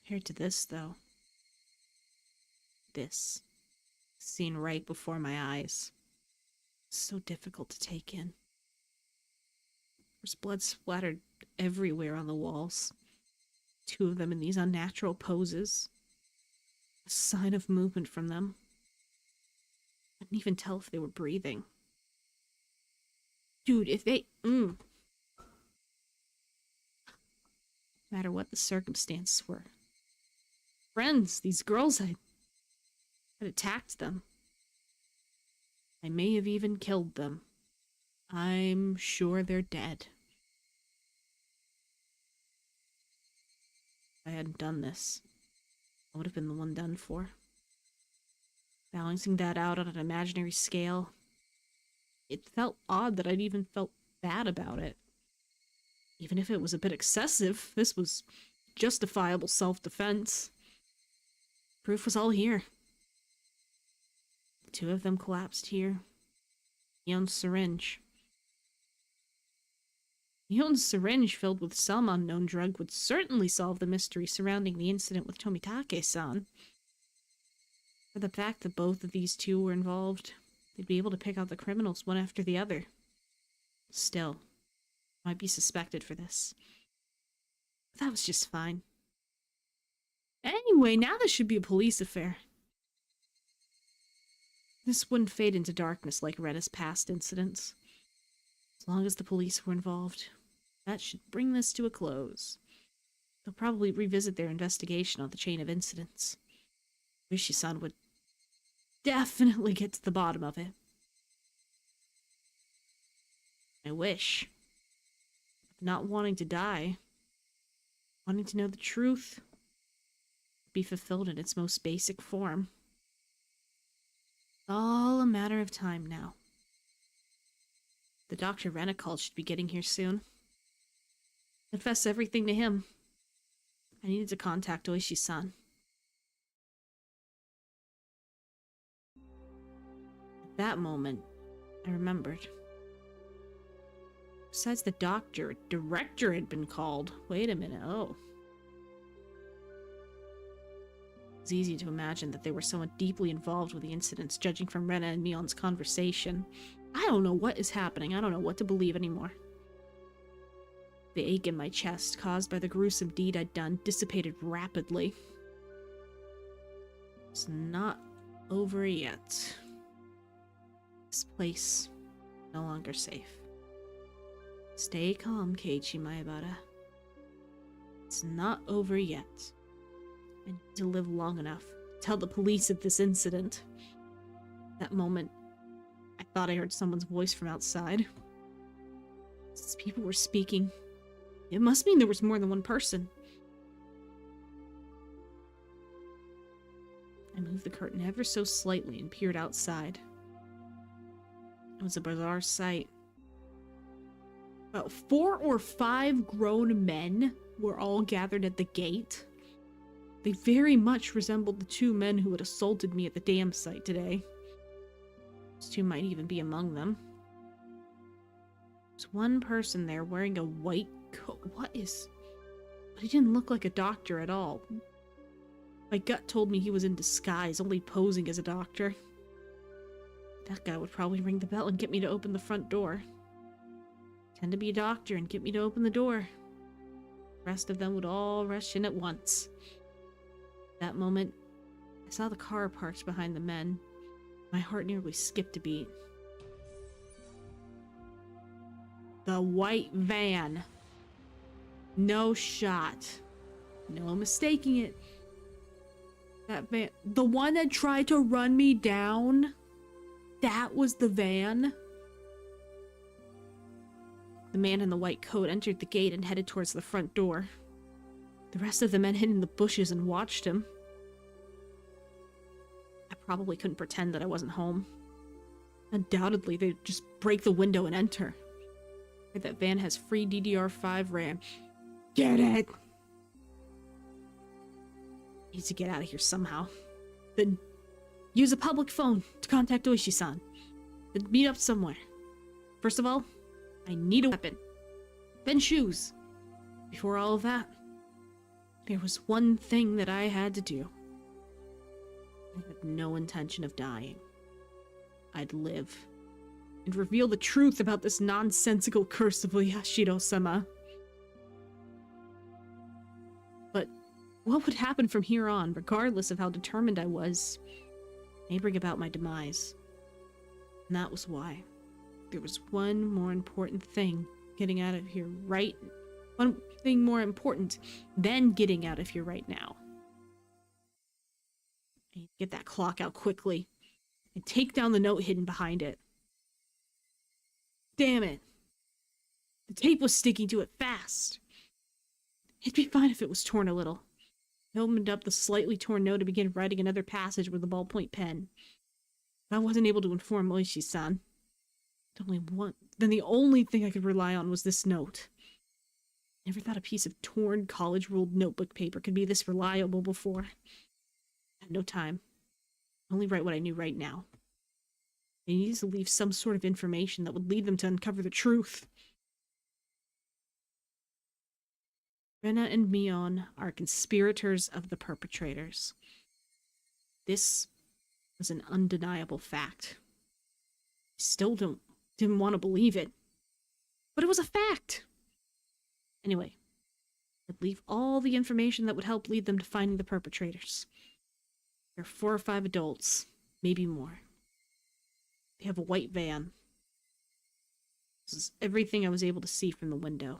Compared to this, though, this scene right before my eyes, so difficult to take in. There's blood splattered everywhere on the walls. 2 of them in these unnatural poses. A sign of movement from them. I couldn't even tell if they were breathing. Dude, if they... No matter what the circumstances were. Friends, these girls had attacked them. I may have even killed them. I'm sure they're dead. If I hadn't done this, I would have been the one done for. Balancing that out on an imaginary scale, it felt odd that I'd even felt bad about it. Even if it was a bit excessive, this was justifiable self-defense. Proof was all here. 2 of them collapsed here. Neon's syringe. Neon's syringe filled with some unknown drug would certainly solve the mystery surrounding the incident with Tomitake-san. For the fact that both of these 2 were involved, they'd be able to pick out the criminals one after the other. Still, might be suspected for this. But that was just fine. Anyway, now this should be a police affair. This wouldn't fade into darkness like Rena's past incidents. As long as the police were involved, that should bring this to a close. They'll probably revisit their investigation on the chain of incidents. Rishi-san would definitely get to the bottom of it. I wish. Not wanting to die, wanting to know the truth, be fulfilled in its most basic form. It's all a matter of time now. The Dr. Rena called should be getting here soon. Confess everything to him. I needed to contact Oshi-san. At that moment, I remembered. Besides the doctor, a director had been called. Wait a minute, oh. It's easy to imagine that they were somewhat deeply involved with the incidents, judging from Rena and Mion's conversation. I don't know what is happening. I don't know what to believe anymore. The ache in my chest, caused by the gruesome deed I'd done, dissipated rapidly. It's not over yet. This place, no longer safe. Stay calm, Keiichi Maebara. It's not over yet. I need to live long enough to tell the police of this incident. That moment, I thought I heard someone's voice from outside. Since people were speaking, it must mean there was more than one person. I moved the curtain ever so slightly and peered outside. It was a bizarre sight. About 4 or 5 grown men were all gathered at the gate. They very much resembled the 2 men who had assaulted me at the dam site today. These 2 might even be among them. There's one person there wearing a white coat. What is... But he didn't look like a doctor at all. My gut told me he was in disguise, only posing as a doctor. That guy would probably ring the bell and get me to open the front door. Pretend to be a doctor and get me to open the door. The rest of them would all rush in at once. That moment, I saw the car parked behind the men. My heart nearly skipped a beat. The white van. No shot. No mistaking it. That van. The one that tried to run me down. That was the van. The man in the white coat entered the gate and headed towards the front door. The rest of the men hid in the bushes and watched him. I probably couldn't pretend that I wasn't home. Undoubtedly, they'd just break the window and enter. That van has free DDR5 RAM. Get it! Need to get out of here somehow. Then use a public phone to contact Oshi-san. Then meet up somewhere. First of all, I need a weapon. Then shoes. Before all of that, there was one thing that I had to do. I had no intention of dying. I'd live. And reveal the truth about this nonsensical curse of Yashiro-sama. But what would happen from here on, regardless of how determined I was, may bring about my demise. And that was why. There was one more important thing getting out of here right... One thing more important than getting out of here right now. I need to get that clock out quickly and take down the note hidden behind it. Damn it. The tape was sticking to it fast. It'd be fine if it was torn a little. I opened up the slightly torn note and began writing another passage with a ballpoint pen. But I wasn't able to inform Oishi-san. Then the only thing I could rely on was this note. Never thought a piece of torn, college-ruled notebook paper could be this reliable before. I had no time. Only write what I knew right now. I needed to leave some sort of information that would lead them to uncover the truth. Rena and Mion are conspirators of the perpetrators. This was an undeniable fact. I still didn't want to believe it. But it was a fact! Anyway, I'd leave all the information that would help lead them to finding the perpetrators. There are 4 or 5 adults, maybe more. They have a white van. This is everything I was able to see from the window.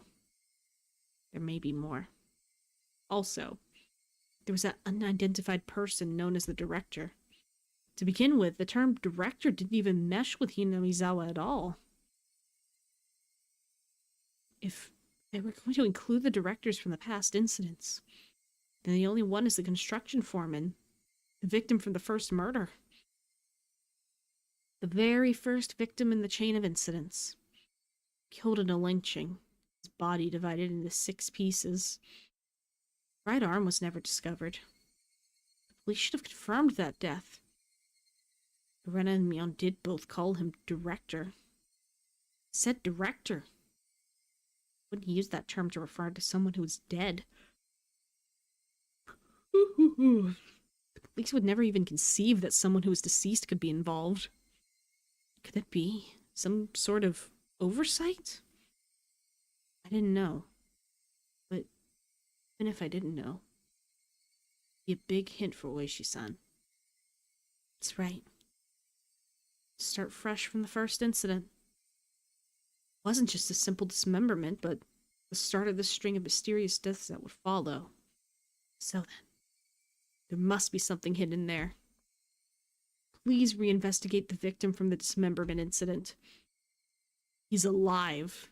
There may be more. Also, there was that unidentified person known as the director. To begin with, the term director didn't even mesh with Hinamizawa at all. If they were going to include the directors from the past incidents, then the only one is the construction foreman, the victim from the first murder. The very first victim in the chain of incidents. Killed in a lynching, his body divided into 6 pieces. Right arm was never discovered. The police should have confirmed that death. Rena and Mion did both call him director. Said director. Wouldn't use that term to refer to someone who was dead. The police would never even conceive that someone who was deceased could be involved. Could it be some sort of oversight? I didn't know. But even if I didn't know, it'd be a big hint for Oishi-san. That's right. Start fresh from the first incident. It wasn't just a simple dismemberment, but the start of the string of mysterious deaths that would follow. So then, there must be something hidden there. Please reinvestigate the victim from the dismemberment incident. He's alive.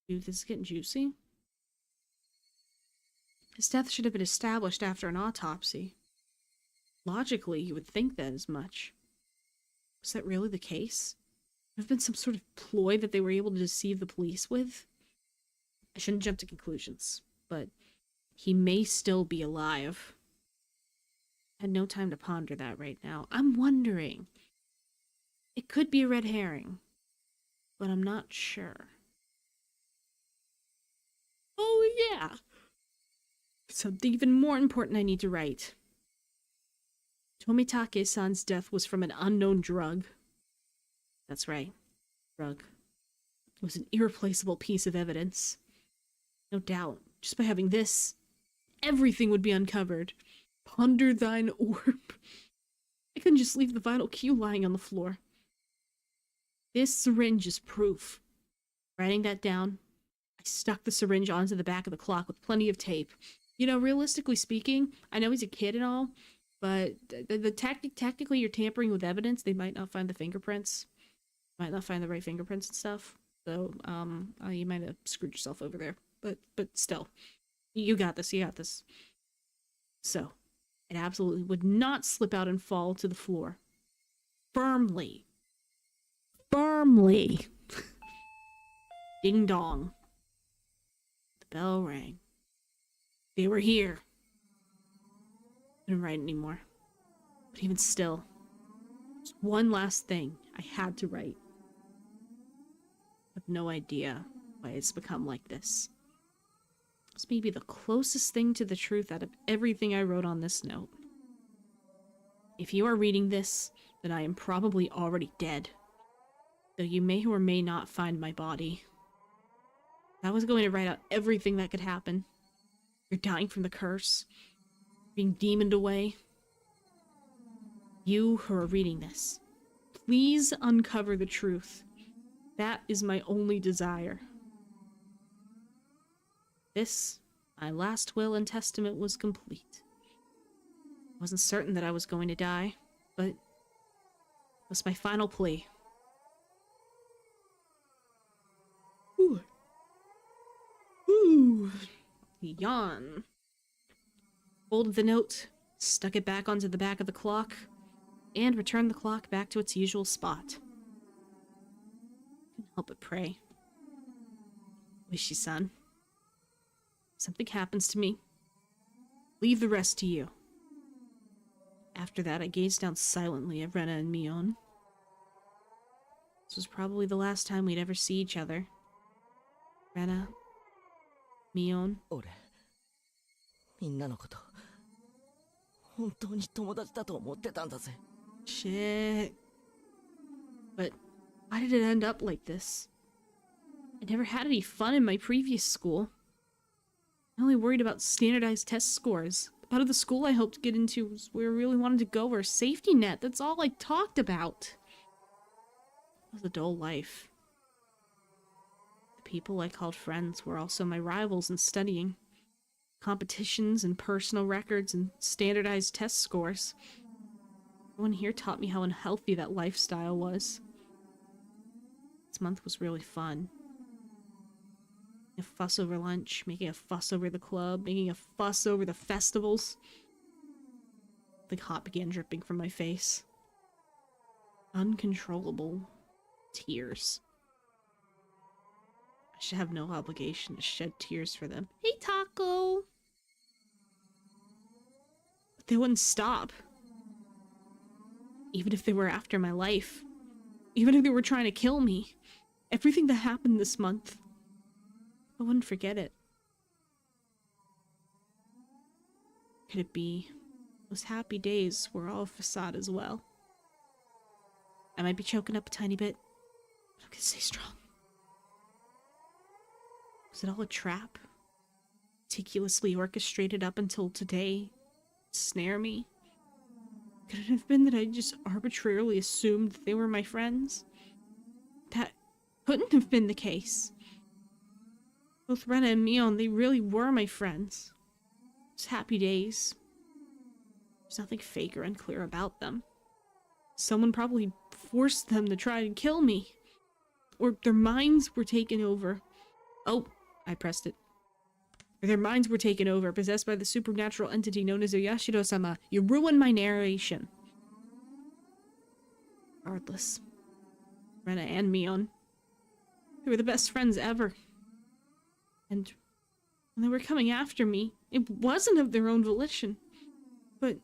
Dude, this is getting juicy. His death should have been established after an autopsy. Logically, you would think that as much. Was that really the case? Would have been some sort of ploy that they were able to deceive the police with? I shouldn't jump to conclusions, but he may still be alive. I had no time to ponder that right now. I'm wondering. It could be a red herring, but I'm not sure. yeah. Something even more important I need to write. Tomitake-san's death was from an unknown drug. That's right. Drug. It was an irreplaceable piece of evidence. No doubt, just by having this, everything would be uncovered. Ponder thine orb. I couldn't just leave the vital cue lying on the floor. This syringe is proof. Writing that down, I stuck the syringe onto the back of the clock with plenty of tape. You know, realistically speaking, I know he's a kid and all, but technically you're tampering with evidence. They might not find the fingerprints. Might not find the right fingerprints and stuff. So, you might have screwed yourself over there. But still, you got this, you got this. So, it absolutely would not slip out and fall to the floor. Firmly. Firmly. Ding dong. The bell rang. They were here. Couldn't write anymore. But even still, there's one last thing I had to write. I have no idea why it's become like this. It's maybe the closest thing to the truth out of everything I wrote on this note. If you are reading this, then I am probably already dead. Though you may or may not find my body. I was going to write out everything that could happen. You're dying from the curse. Being demoned away. You who are reading this, please uncover the truth. That is my only desire. This, my last will and testament, was complete. I wasn't certain that I was going to die, but it was my final plea. Ooh. Ooh. Yawn. Folded the note, stuck it back onto the back of the clock, and returned the clock back to its usual spot. Couldn't help but pray. Oshi-san. Something happens to me. Leave the rest to you. After that, I gazed down silently at Rena and Mion. This was probably the last time we'd ever see each other. Rena, Mion. 俺、みんなのこと、本当に友達だと思ってたんだぜ。Shit. But why did it end up like this? I never had any fun in my previous school. I only worried about standardized test scores. Out of the school I hoped to get into was where I really wanted to go, or a safety net. That's all I talked about. It was a dull life. The people I called friends were also my rivals in studying. Competitions and personal records and standardized test scores. Everyone here taught me how unhealthy that lifestyle was. This month was really fun. Making a fuss over lunch, making a fuss over the club, making a fuss over the festivals. The hot began dripping from my face. Uncontrollable tears. I should have no obligation to shed tears for them. Hey, Taco! But they wouldn't stop. Even if they were after my life. Even if they were trying to kill me. Everything that happened this month, I wouldn't forget it. Could it be those happy days were all a facade as well? I might be choking up a tiny bit, but I'm gonna stay strong. Was it all a trap? Meticulously orchestrated up until today to snare me? Could it have been that I just arbitrarily assumed that they were my friends? That couldn't have been the case. Both Rena and Mion, they really were my friends. It was happy days. There's nothing fake or unclear about them. Someone probably forced them to try and kill me. Or their minds were taken over. Oh, I pressed it. Or their minds were taken over, possessed by the supernatural entity known as Oyashiro-sama. You ruined my narration. Regardless. Rena and Mion. They were the best friends ever. And when they were coming after me, it wasn't of their own volition. But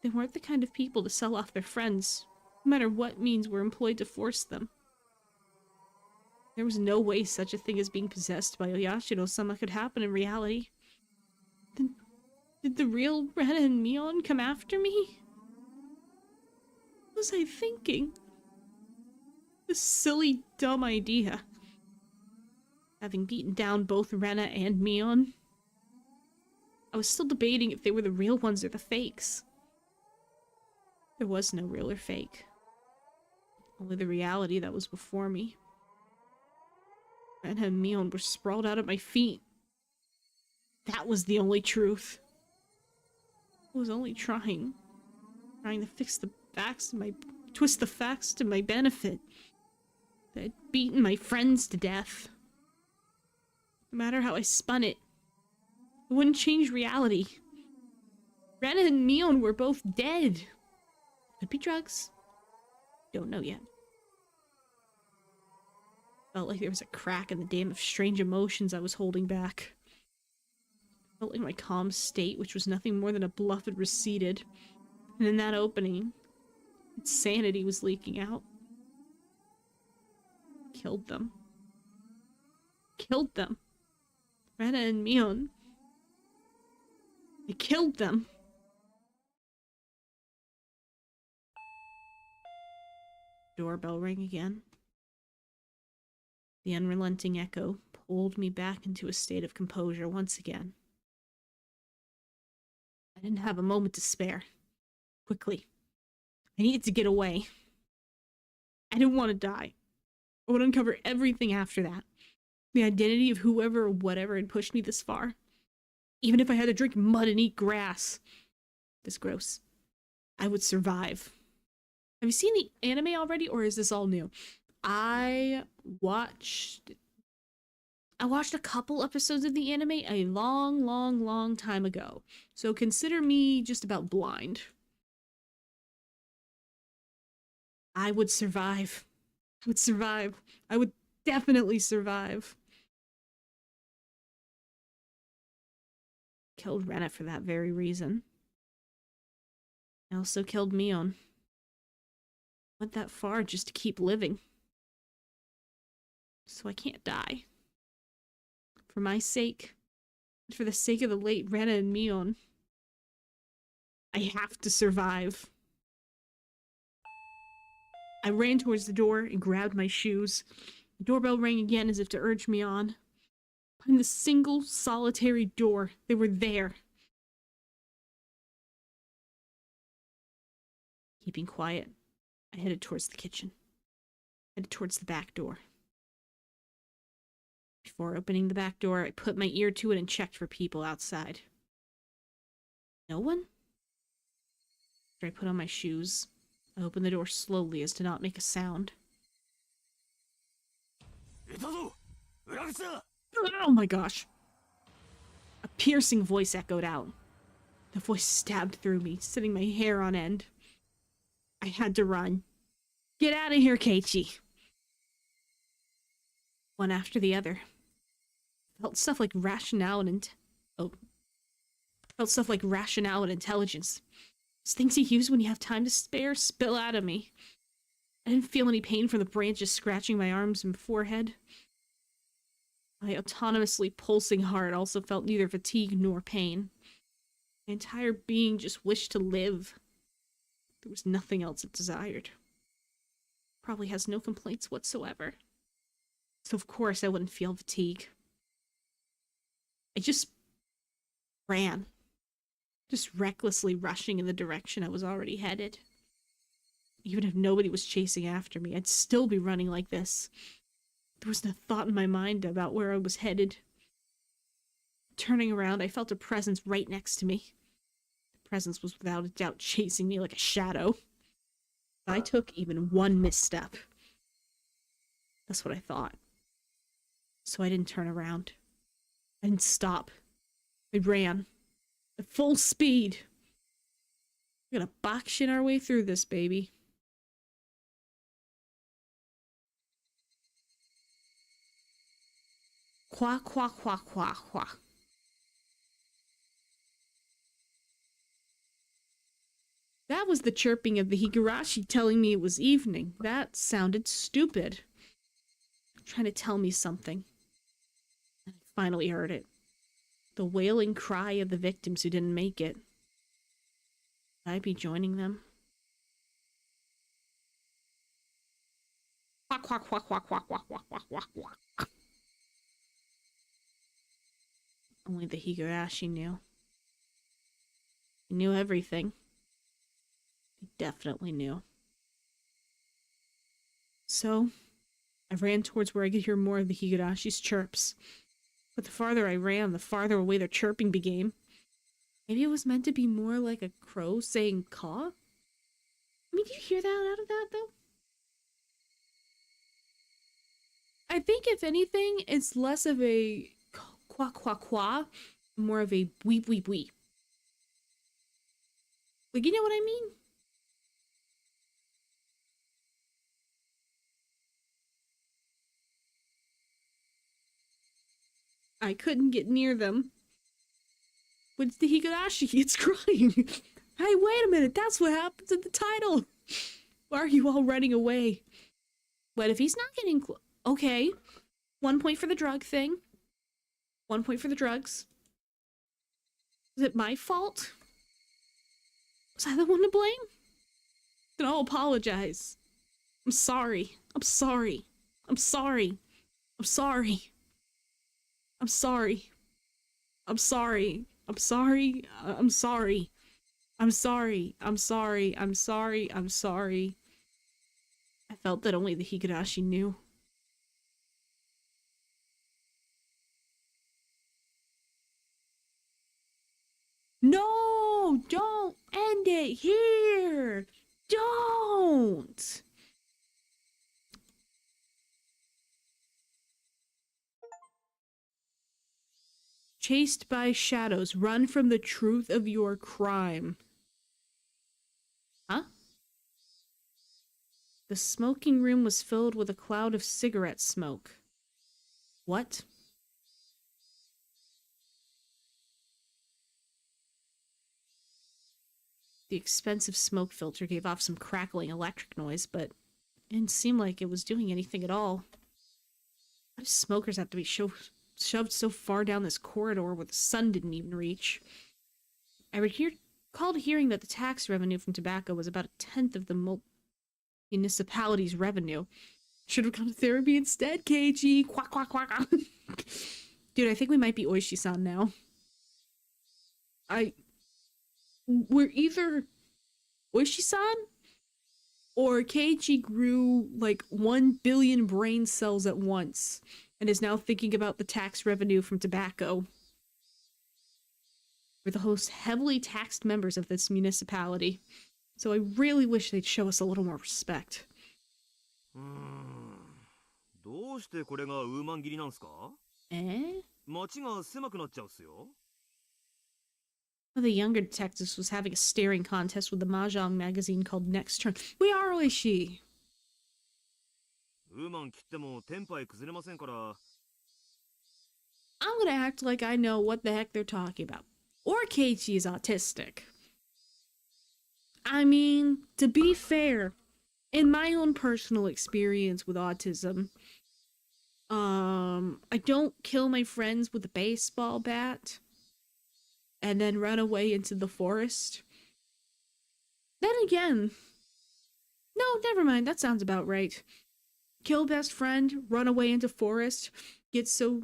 they weren't the kind of people to sell off their friends, no matter what means were employed to force them. There was no way such a thing as being possessed by Oyashiro-sama could happen in reality. Then, did the real Rena and Mion come after me? What was I thinking? This silly, dumb idea. Having beaten down both Rena and Mion, I was still debating if they were the real ones or the fakes. There was no real or fake. Only the reality that was before me. Rena and Mion were sprawled out at my feet. That was the only truth. I was only trying to fix the facts to twist the facts to my benefit. That I'd beaten my friends to death. No matter how I spun it, it wouldn't change reality. Rena and Mion were both dead. Could be drugs. Don't know yet. Felt like there was a crack in the dam of strange emotions I was holding back. Felt like my calm state, which was nothing more than a bluff, had receded. And in that opening, insanity was leaking out. Killed them. Killed them. Rena and Mion. I killed them. Doorbell rang again. The unrelenting echo pulled me back into a state of composure once again. I didn't have a moment to spare. Quickly. I needed to get away. I didn't want to die. I would uncover everything after that. The identity of whoever or whatever had pushed me this far. Even if I had to drink mud and eat grass. This gross. I would survive. Have you seen the anime already, or is this all new? I watched a couple episodes of the anime a long time ago. So consider me just about blind. I would survive. I would survive. I would definitely survive. Killed Rena for that very reason. I also killed Mion. Went that far just to keep living. So I can't die. For my sake, and for the sake of the late Rena and Mion, I have to survive. I ran towards the door and grabbed my shoes. The doorbell rang again as if to urge me on. Behind the single, solitary door, they were there. Keeping quiet, I headed towards the kitchen. Headed towards the back door. Before opening the back door, I put my ear to it and checked for people outside. No one? After I put on my shoes, I opened the door slowly as to not make a sound. Oh my gosh! A piercing voice echoed out. The voice stabbed through me, setting my hair on end. I had to run. Get out of here, Keiichi! One after the other. Felt stuff like rationale and intelligence. Those things you use when you have time to spare spill out of me. I didn't feel any pain from the branches scratching my arms and forehead. My autonomously pulsing heart also felt neither fatigue nor pain. My entire being just wished to live. There was nothing else it desired. Probably has no complaints whatsoever. So of course I wouldn't feel fatigue. I just ran. Just recklessly rushing in the direction I was already headed. Even if nobody was chasing after me, I'd still be running like this. There was no thought in my mind about where I was headed. Turning around, I felt a presence right next to me. The presence was without a doubt chasing me like a shadow. I took even one misstep. That's what I thought. So I didn't turn around. I didn't stop. I ran. At full speed. We're gonna box shit our way through this, baby. Qua, qua, qua, qua, qua. That was the chirping of the Higurashi telling me it was evening. That sounded stupid. trying to tell me something. And I finally heard it. The wailing cry of the victims who didn't make it. Should I be joining them? Quack, quack, quack, quack, quack, quack, quack, quack, quack, quack. Only the Higurashi knew. He knew everything. He definitely knew. So, I ran towards where I could hear more of the Higurashi's chirps. But the farther I ran, the farther away their chirping became. Maybe it was meant to be more like a crow saying caw? I mean, do you hear that out of that, though? I think, if anything, it's less of a qua qua qua, more of a weep weep weep. Like, you know what I mean? I couldn't get near them. But it's the Higurashi, it's crying. Hey, wait a minute, that's what happens in the title. Why are you all running away? But if he's not getting okay. 1 point for the drug thing. 1 point for the drugs. Is it my fault? Was I the one to blame? Then I'll apologize. I'm sorry. I'm sorry. I'm sorry. I'm sorry. I'm sorry. I'm sorry. I'm sorry. I'm sorry. I'm sorry. I'm sorry. I'm sorry. I'm sorry. I felt that only the Higurashi knew. No! Don't end it here! Don't! Chased by shadows, run from the truth of your crime. Huh? The smoking room was filled with a cloud of cigarette smoke. What? The expensive smoke filter gave off some crackling electric noise, but it didn't seem like it was doing anything at all. Why do smokers have to be shoved so far down this corridor where the sun didn't even reach? I recalled hearing that the tax revenue from tobacco was about 1/10 of the municipality's revenue. Should have gone to therapy instead, KG. Quack, quack, quack. Dude, I think we might be Oshi-san now. We're either Oshi-san or KG grew like 1 billion brain cells at once and is now thinking about the tax revenue from tobacco. We're the most heavily taxed members of this municipality, so I really wish they'd show us a little more respect. どうしてこれがウーマン切りなんすか？街が狭くなっちゃうっすよ。 One of the younger detectives was having a staring contest with the mahjong magazine called Next Turn. We are Oshi! ウーマン切ってもテンパイ崩れませんから。 I'm gonna act like I know what the heck they're talking about. Or Keiichi is autistic. I mean, to be fair, in my own personal experience with autism, I don't kill my friends with a baseball bat and then run away into the forest. Then again, no, never mind, that sounds about right. Kill best friend, run away into forest, get so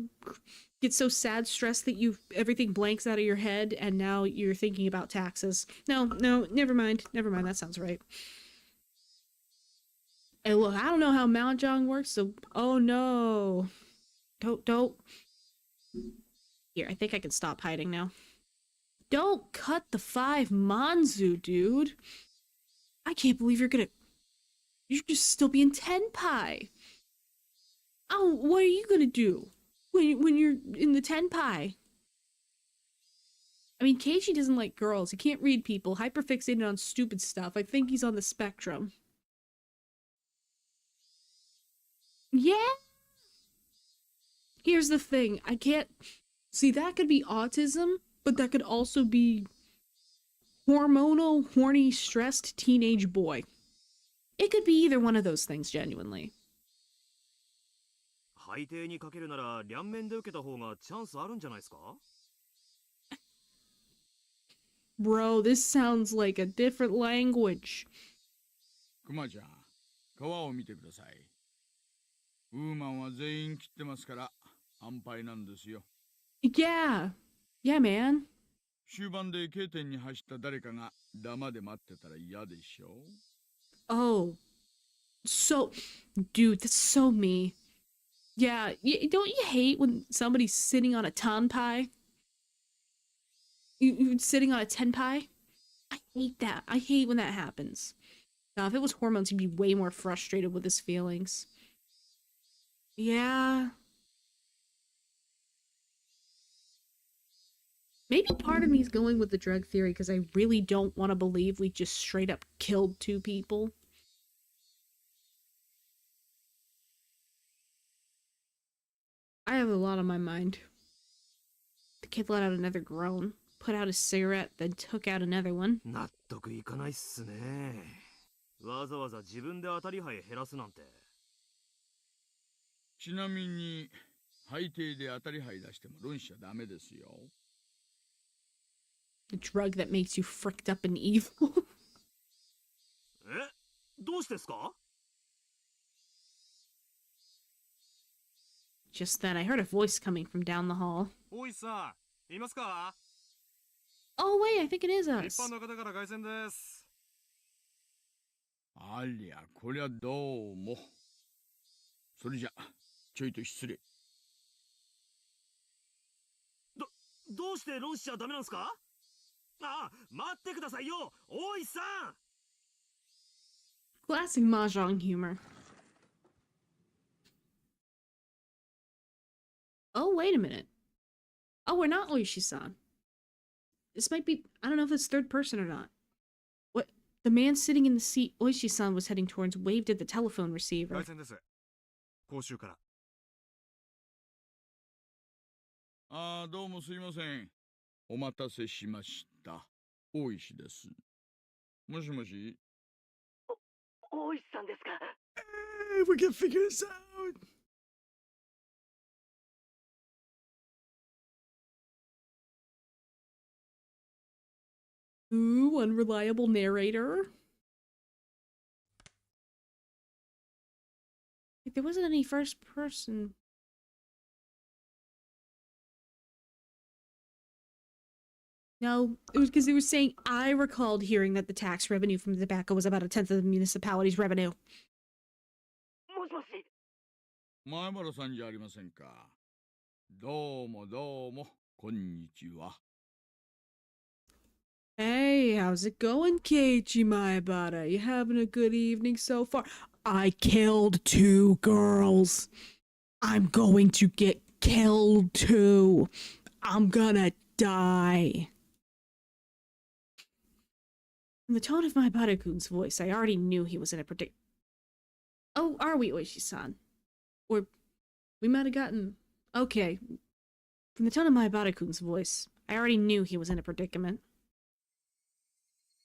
sad, stressed that everything blanks out of your head, and now you're thinking about taxes. No, never mind, that sounds right. And look, I don't know how mahjong works, so oh no. Don't. Here, I think I can stop hiding now. Don't cut the 5 manzu, dude. I can't believe you're just still being tenpai. Oh, what are you gonna do when you're in the tenpai? I mean, Keiichi doesn't like girls. He can't read people. Hyperfixated on stupid stuff. I think he's on the spectrum. Yeah. Here's the thing. I can't see, that could be autism, but that could also be hormonal, horny, stressed teenage boy. It could be either one of those things, genuinely. 海底にかけるなら両面で受けた方がチャンスあるんじゃないですか？ Bro, this sounds like a different language. クマちゃん、川を見てください。ウーマンは全員切ってますから安牌なんですよ。Yeah. Yeah, man. 終盤で K 点に走った誰かがダマで待ってたら嫌でしょ。 Oh. So, dude, that's so me. Yeah, don't you hate when somebody's sitting on a tanpai? You sitting on a tenpai? I hate that. I hate when that happens. Now, if it was hormones, he'd be way more frustrated with his feelings. Yeah. Maybe part of me is going with the drug theory because I really don't want to believe we just straight up killed 2 people. I have a lot on my mind. The kid let out another groan, put out a cigarette, then took out another one. 納得いかないっすね。わざわざ自分で当たり牌減らすなんて。ちなみに海底で当たり牌出しても論しちゃダメですよ。 The drug that makes you fricked up and evil. え、どうしてですか？ Just then, I heard a voice coming from down the hall. おいさん、いますか？ Oh, wait, I think it is 一 us. 般の方から凱旋です。ありゃ、こりゃどうも。それじゃ、ちょいと失礼。どうして論しちゃダメなんすか？あ、待ってくださいよ、大石さん。 Classic mahjong humor. Oh, wait a minute. Oh, we're not Oishi-san. This might be... I don't know if it's third person or not. What? The man sitting in the seat Oishi-san was heading towards waved at the telephone receiver. 凱旋です。講習から。ああ、どうもすいません。お待たせしました。大石です。もしもし。大石さんですか？ We can figure this out. Ooh, unreliable narrator. Like, there wasn't any first person. No, it was because they were saying I recalled hearing that the tax revenue from tobacco was about 1/10 of the municipality's revenue. もしもし。前原さんじゃありませんか。どうもどうも、こんにちは。Hey, how's it going, Keiichi Maebara? You having a good evening so far? I killed 2 girls. I'm going to get killed too. I'm gonna die. From the tone of Maebara-kun's voice, I already knew he was in a Oh, are we, Oishi-san? Or we might have gotten... Okay. From the tone of Maebara-kun's voice, I already knew he was in a predicament.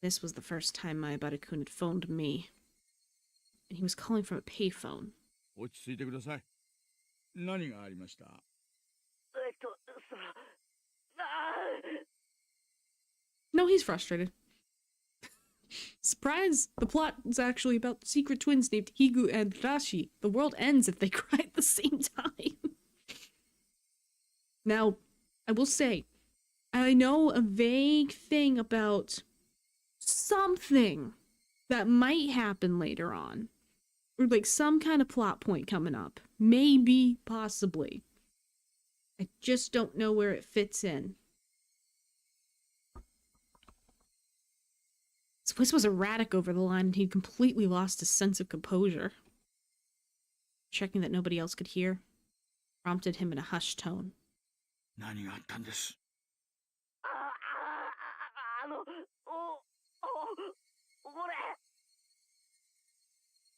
This was the first time Maebara-kun had phoned me. And he was calling from a payphone. 落ち着いてください。何がありました？その、No, he's frustrated. Surprise! The plot is actually about secret twins named Higu and Rashi. The world ends if they cry at the same time. Now, I will say, I know a vague thing about something that might happen later on. Or like some kind of plot point coming up. Maybe, possibly. I just don't know where it fits in. His voice was erratic over the line, and he'd completely lost his sense of composure. Checking that nobody else could hear, prompted him in a hushed tone. 何があったんです？俺。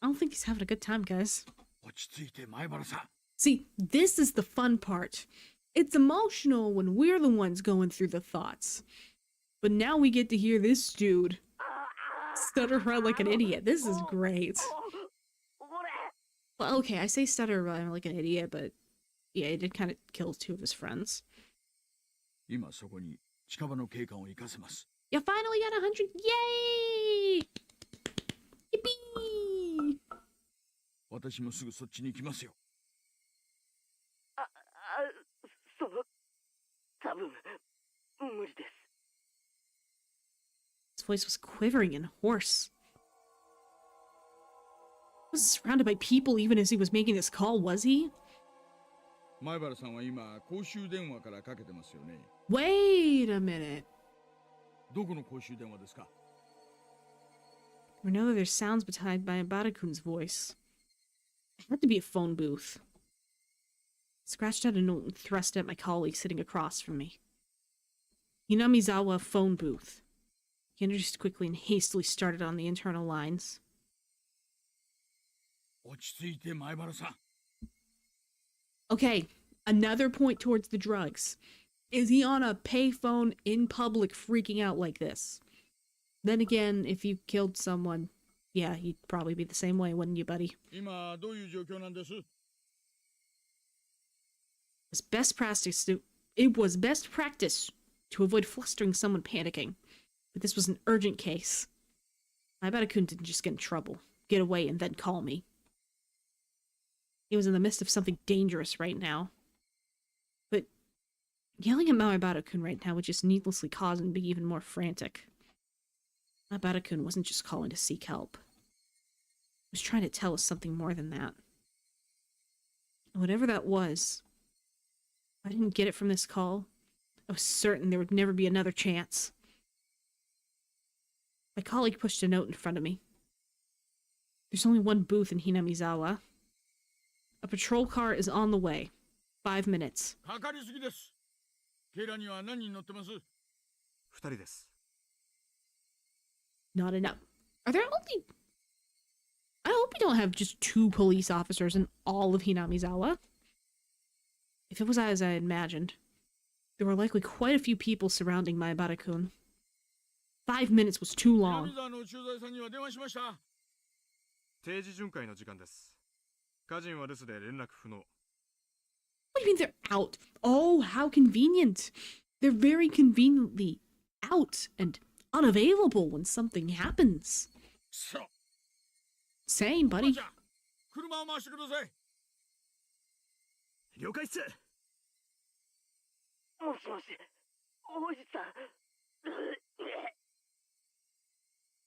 I don't think he's having a good time, guys. 落ち着いて、前原さん。 See, this is the fun part. It's emotional when we're the ones going through the thoughts. But now we get to hear this dude stutter around like an idiot. This is great. Well, okay, I say stutter I'm like an idiot, but yeah, he did kind of kill two of his friends. 今そこに近場の警官を行かせます。 You finally got 100! Yay! Yippee! 私もすぐそっちに行きますよ。多分無理です。 His voice was quivering and hoarse. He wasn't surrounded by people even as he was making this call, was he? 前原さんは今公衆電話からかけてますよね。 Wait a minute. どこの公衆電話ですか？ I know that there's sounds behind my Barakun's voice. It had to be a phone booth. I scratched out a note and thrust it at my colleague sitting across from me. Hinamizawa phone booth. He introduced quickly and hastily started on the internal lines. 落ち着いて前原さん。 Okay, another point towards the drugs. Is he on a payphone in public freaking out like this? Then again, if you killed someone, yeah, you'd probably be the same way, wouldn't you, buddy? 今どういう状況なんです？ It was best practice to avoid flustering someone panicking. But this was an urgent case. I bet I couldn't just get in trouble, get away, and then call me. He was in the midst of something dangerous right now. But yelling at Maimemories right now would just needlessly cause him to be even more frantic. Maimemories wasn't just calling to seek help. He was trying to tell us something more than that. And whatever that was, if I didn't get it from this call, I was certain there would never be another chance. My colleague pushed a note in front of me. There's only one booth in Hinamizawa. A patrol car is on the way. 5 minutes. かかりすぎです。警らには何人乗ってます？ 2人です。 Not enough. Are there only... I hope we don't have just 2 police officers in all of Hinamizawa. If it was as I imagined, there were likely quite a few people surrounding Maimemories. 5 minutes was too long. 南沢の駐在さんには電話しました。定時巡回の時間です。家人は留守で連絡不能。 What do you mean they're out? Oh, how convenient. They're very conveniently out and unavailable when something happens. そう。 Same, buddy. じゃあ車を回してください。了解っす。もしもし、おじさん。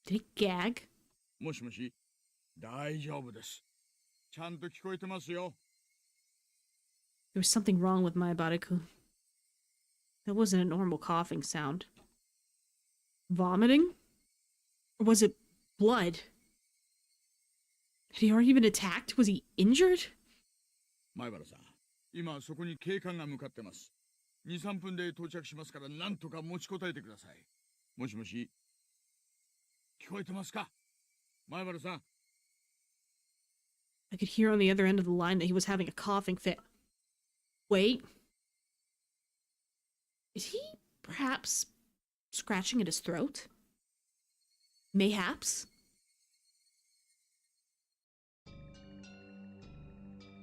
Did he gag? もしもし、大丈夫です。ちゃんと聞こえてますよ。 There was something wrong with Maimemories. That wasn't a normal coughing sound. Vomiting? Or was it blood? Had he already been attacked? Was he injured? 前原さん、今そこに警官が向かってます。2、3分で到着しますからなんとか持ちこたえてください。もしもし、聞こえてますか？前原さん。 I could hear on the other end of the line that he was having a coughing fit. Wait. Is he perhaps scratching at his throat? Mayhaps?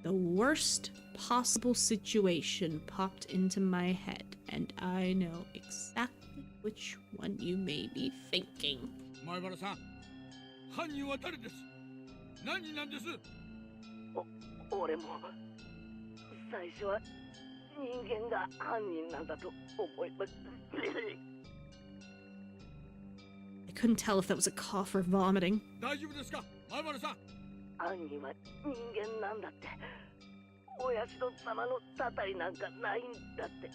The worst possible situation popped into my head, and I know exactly which one you may be thinking. 前原さん、犯人は誰です？何人なんです？ 俺も最初は人間が犯人なんだと思います。 I couldn't tell if that was a cough or vomiting. 大丈夫ですか？前原さん。 犯人は人間なんだって。お社様のたたりなんかないんだって。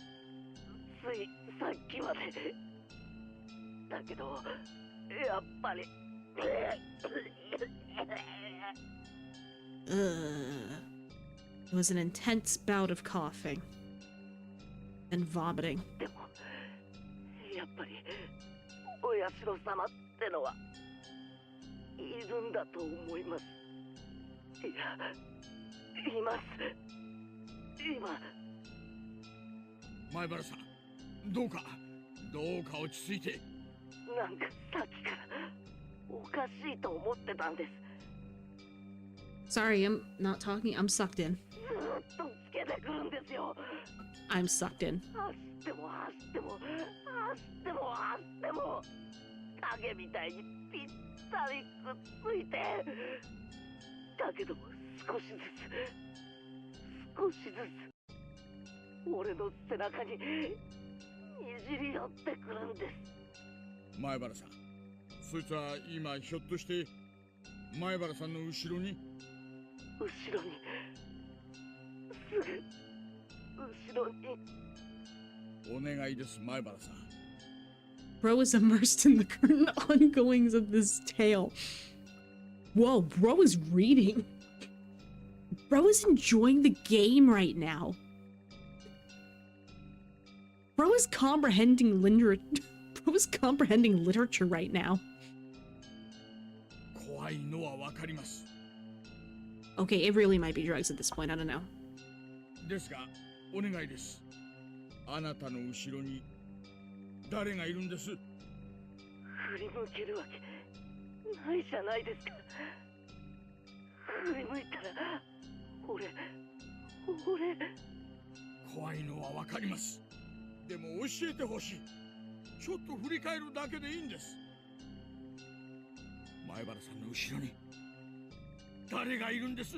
ついさっきまで。だけどやっぱり。It was an intense bout of coughing and vomiting. でもやっぱりお社様ってのはいるんだと思います。いや、います。今。前原さん、どうか落ち着いて。なんかさっきからおかしいと思ってたんです。Sorry, I'm not talking. I'm sucked in. ずーっとつけてくるんですよ。 I'm sucked in. 走っても走っても走っても走っても影みたいにぴったりくっついて、だけど少しずつ少しずつ俺の背中ににじり寄ってくるんです。前原さん、そいつは今ひょっとして前原さんの後ろに後ろにすぐ後ろにお願いです、前原さん。 Bro is immersed in the current ongoings of this tale. Whoa, bro is reading. Bro is enjoying the game right now. Bro is comprehending Bro is comprehending literature right now. 怖いのはわかります。 Okay, it really might be drugs at this point. I don't know. ですが、お願いです。あなたの後ろに誰がいるんです？振り向けるわけないじゃないですか。振り向いたら俺怖いのはわかります。でも教えてほしい。ちょっと振り返るだけでいいんです。前原さんの後ろに誰がいるんです？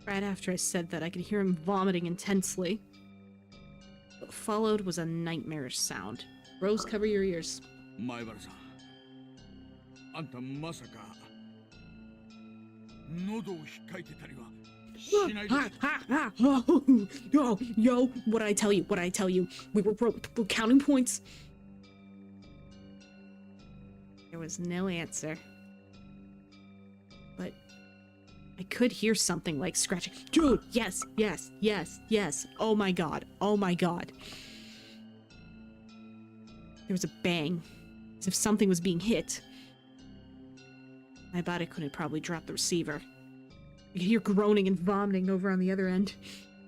Right after I said that, I could hear him vomiting intensely. What followed was a nightmarish sound. Rose, cover your ears. 前原さん、あんたまさか喉を引っかいてたりはしないですか？ Yo, yo, what I tell you, we were counting points. There was no answer. But I could hear something like scratching. Dude, yes, yes, yes, yes. Oh my god, oh my god. There was a bang, as if something was being hit. My body couldn't probably drop the receiver. You could hear groaning and vomiting over on the other end,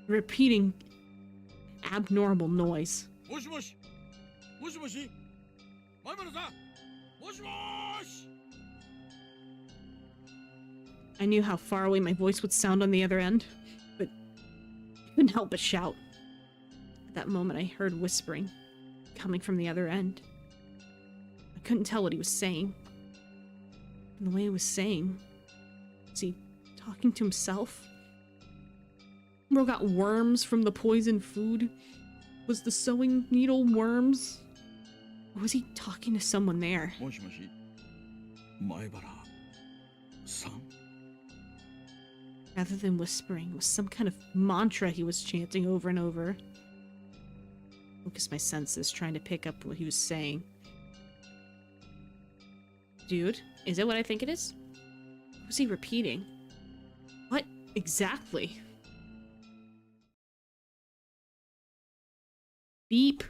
repeating abnormal noise. もしもし、もしもし、前原さん、もしもーし。 I knew how far away my voice would sound on the other end, but I couldn't help but shout. At that moment, I heard whispering coming from the other end. I couldn't tell what he was saying. And the way he was saying, was he talking to himself? Bro got worms from the poisoned food? Was the sewing needle worms? Or was he talking to someone there? もしもし、前原さん。 Rather than whispering, it was some kind of mantra he was chanting over and over. Focused my senses, trying to pick up what he was saying. Dude, is it what I think it is? What was he repeating? What exactly? Beep.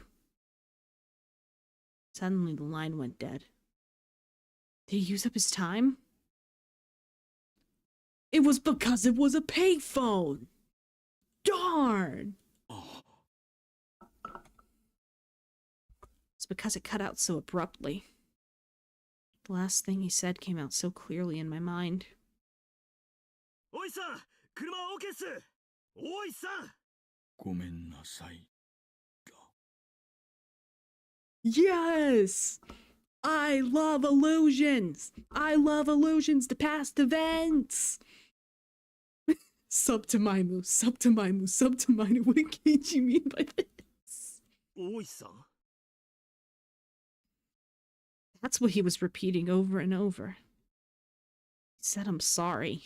Suddenly the line went dead. Did he use up his time? It was because it was a payphone! Darn! It's because it cut out so abruptly. The last thing he said came out so clearly in my mind. おいさん、車 OK っす。おいさん。ごめんなさい。 Yes! I love illusions! I love illusions to past events! Sub to Maimu, sub to Maimu, sub to Maimu. What did you mean by this? おいさん。 That's what he was repeating over and over. He said, I'm sorry.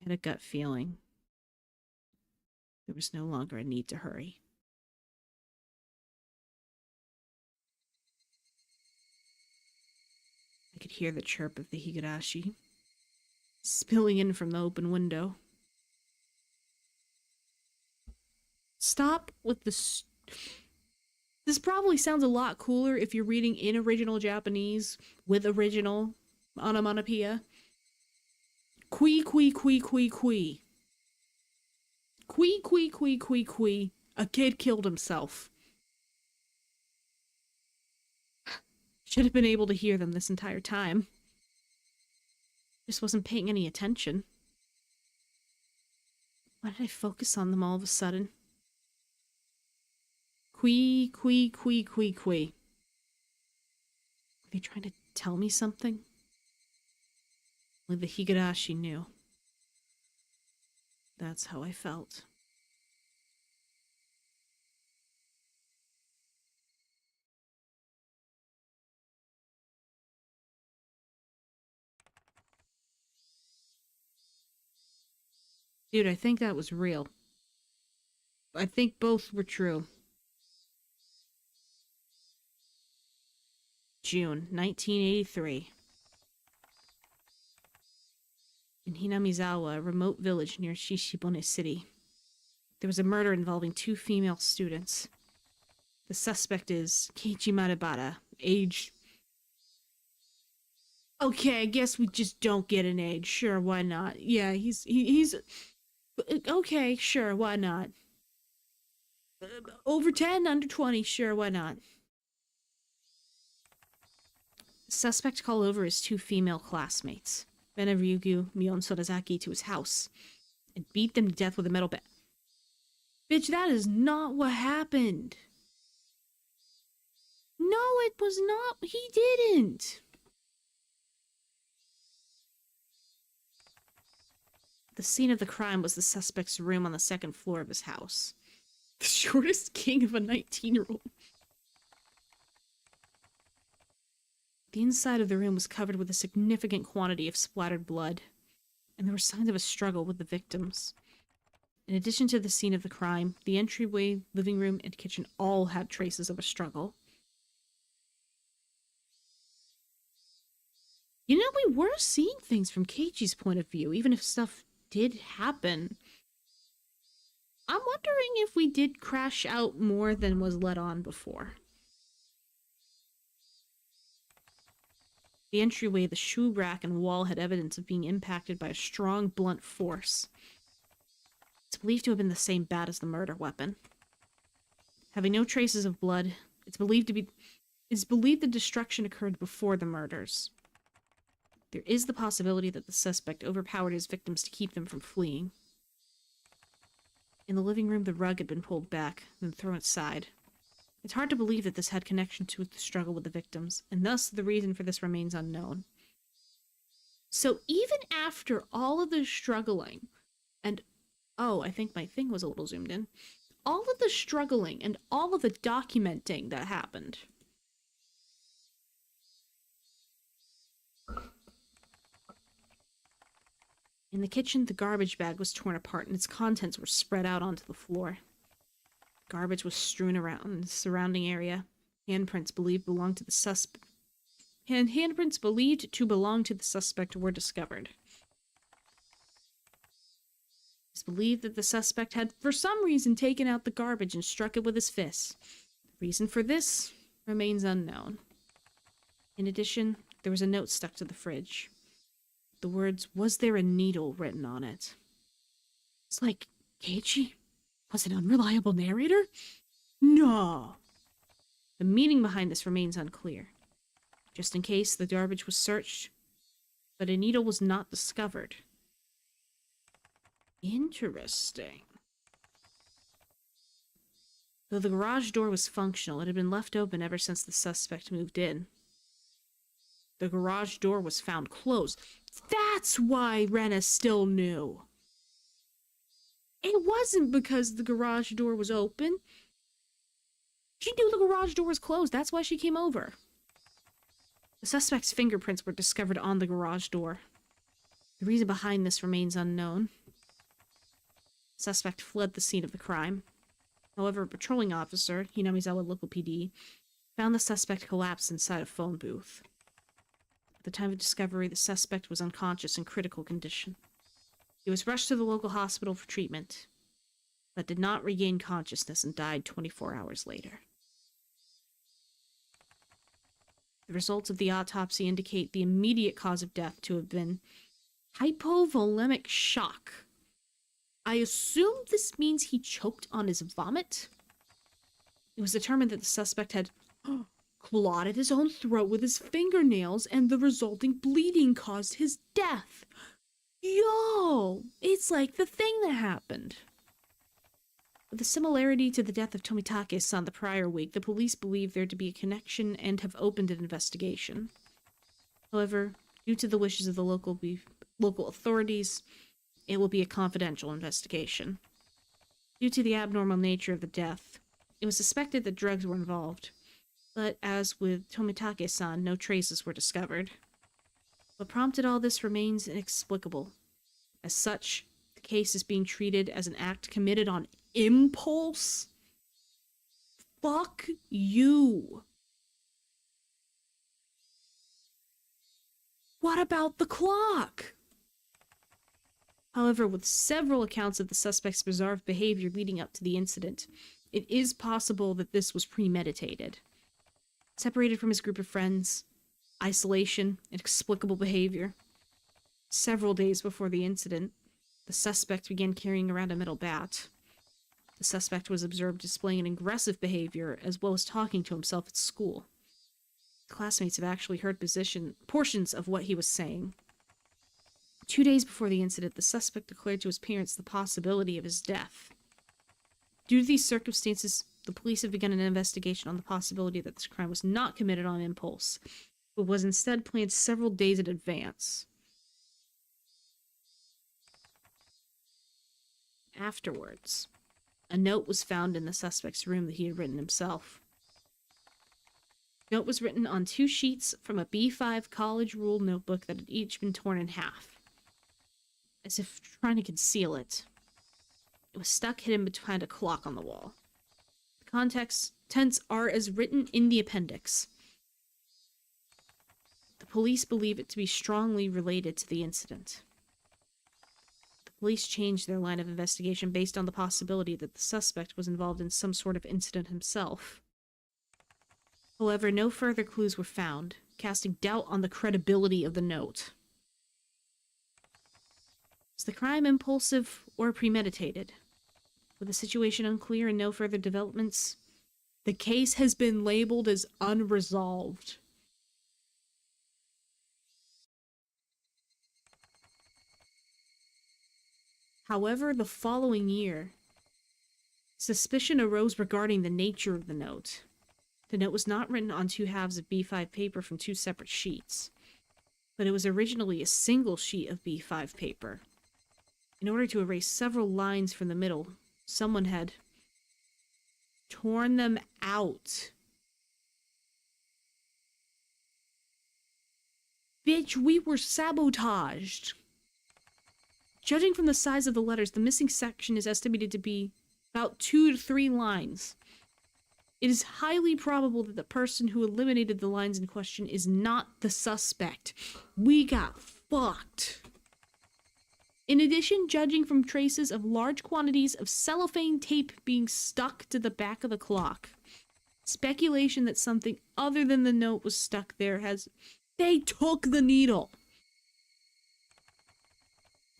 I had a gut feeling. There was no longer a need to hurry. I could hear the chirp of the Higurashi spilling in from the open window. Stop with the... This probably sounds a lot cooler if you're reading in original Japanese with original onomatopoeia. Kui, kui, kui, kui, kui. Kui, kui, kui, kui, kui. A kid killed himself. Should have been able to hear them this entire time. Just wasn't paying any attention. Why did I focus on them all of a sudden? Qui. Were they trying to tell me something? Only the Higurashi knew. That's how I felt. Dude, I think that was real. I think both were true. June 1983. In Hinamizawa, a remote village near Shishibone City, there was a murder involving 2 female students. The suspect is Keiichi Maribara, age... Okay, I guess we just don't get an age. Sure, why not? Yeah, he's... Okay, sure, why not? Over 10, under 20, sure, why not? The suspect called over his 2 female classmates, Rena Ryugu, Mion Sorazaki, to his house and beat them to death with a metal bat. Bitch, that is not what happened. No, it was not. He didn't. The scene of the crime was the suspect's room on the 2nd floor of his house. The shortest king of a 19-year-old. The inside of the room was covered with a significant quantity of splattered blood, and there were signs of a struggle with the victims. In addition to the scene of the crime, the entryway, living room, and kitchen all had traces of a struggle. You know, we were seeing things from Keiichi's point of view, even if stuff did happen. I'm wondering if we did crash out more than was let on before. The entryway, the shoe rack, and wall had evidence of being impacted by a strong, blunt force. It's believed to have been the same bat as the murder weapon. Having no traces of blood, it's believed the destruction occurred before the murders. There is the possibility that the suspect overpowered his victims to keep them from fleeing. In the living room, the rug had been pulled back, then thrown aside. It's hard to believe that this had connection to the struggle with the victims, and thus the reason for this remains unknown. So even after all of the struggling, and oh, I think my thing was a little zoomed in, all of the struggling and all of the documenting that happened, in the kitchen, the garbage bag was torn apart and its contents were spread out onto the floor. Garbage was strewn around the surrounding area. Handprints believed to belong to the suspect were discovered. It's believed that the suspect had, for some reason, taken out the garbage and struck it with his fists. The reason for this remains unknown. In addition, there was a note stuck to the fridge. The words, "Was there a needle?" written on it. It's like, Keiichi was an unreliable narrator? No. The meaning behind this remains unclear. Just in case, the garbage was searched, but a needle was not discovered. Interesting. Though the garage door was functional, it had been left open ever since the suspect moved in. The garage door was found closed. That's why Rena still knew. It wasn't because the garage door was open. She knew the garage door was closed. That's why she came over. The suspect's fingerprints were discovered on the garage door. The reason behind this remains unknown. The suspect fled the scene of the crime. However, a patrolling officer, Hinamizawa Local PD, found the suspect collapsed inside a phone booth. At the time of discovery, the suspect was unconscious in critical condition. He was rushed to the local hospital for treatment, but did not regain consciousness and died 24 hours later. The results of the autopsy indicate the immediate cause of death to have been hypovolemic shock. I assume this means he choked on his vomit. It was determined that the suspect had clawed at his own throat with his fingernails, and the resulting bleeding caused his death. Yo! It's like the thing that happened. With a similarity to the death of Tomitake's son the prior week, the police believe there to be a connection and have opened an investigation. However, due to the wishes of the local authorities, it will be a confidential investigation. Due to the abnormal nature of the death, it was suspected that drugs were involved, but as with Tomitake's-san, no traces were discovered. What prompted all this remains inexplicable. As such, the case is being treated as an act committed on impulse? Fuck you. What about the clock? However, with several accounts of the suspect's bizarre behavior leading up to the incident, it is possible that this was premeditated. Separated from his group of friends, isolation, inexplicable behavior. Several days before the incident, the suspect began carrying around a metal bat. The suspect was observed displaying an aggressive behavior as well as talking to himself at school. Classmates have actually heard portions of what he was saying. 2 days before the incident, the suspect declared to his parents the possibility of his death. Due to these circumstances, the police have begun an investigation on the possibility that this crime was not committed on impulse, but was instead planned several days in advance. Afterwards, a note was found in the suspect's room that he had written himself. The note was written on 2 sheets from a B5 college rule notebook that had each been torn in half, as if trying to conceal it. It was stuck hidden behind a clock on the wall. The contents are as written in the appendix. The police believe it to be strongly related to the incident. The police changed their line of investigation based on the possibility that the suspect was involved in some sort of incident himself. However, no further clues were found, casting doubt on the credibility of the note. Is the crime impulsive or premeditated? With the situation unclear and no further developments, the case has been labeled as unresolved. However, the following year, suspicion arose regarding the nature of the note. The note was not written on 2 halves of B5 paper from 2 separate sheets, but it was originally a single sheet of B5 paper. In order to erase several lines from the middle, someone had torn them out. Bitch, we were sabotaged. Judging from the size of the letters, the missing section is estimated to be about 2 to 3 lines. It is highly probable that the person who eliminated the lines in question is not the suspect. We got fucked. In addition, judging from traces of large quantities of cellophane tape being stuck to the back of the clock, speculation that something other than the note was stuck there they took the needle.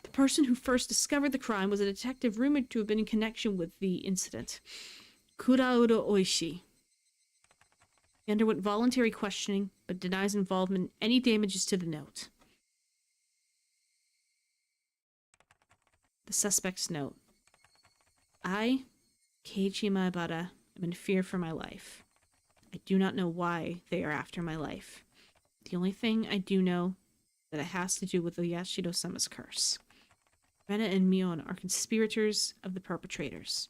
The person who first discovered the crime was a detective rumored to have been in connection with the incident, Kuraura Oshi. He underwent voluntary questioning, but denies involvement in any damages to the note. The suspect's note. I, Keiichi Maibara, am in fear for my life. I do not know why they are after my life. The only thing I do know that it has to do with the Yashido-sama's curse. Rena and Mion are conspirators of the perpetrators.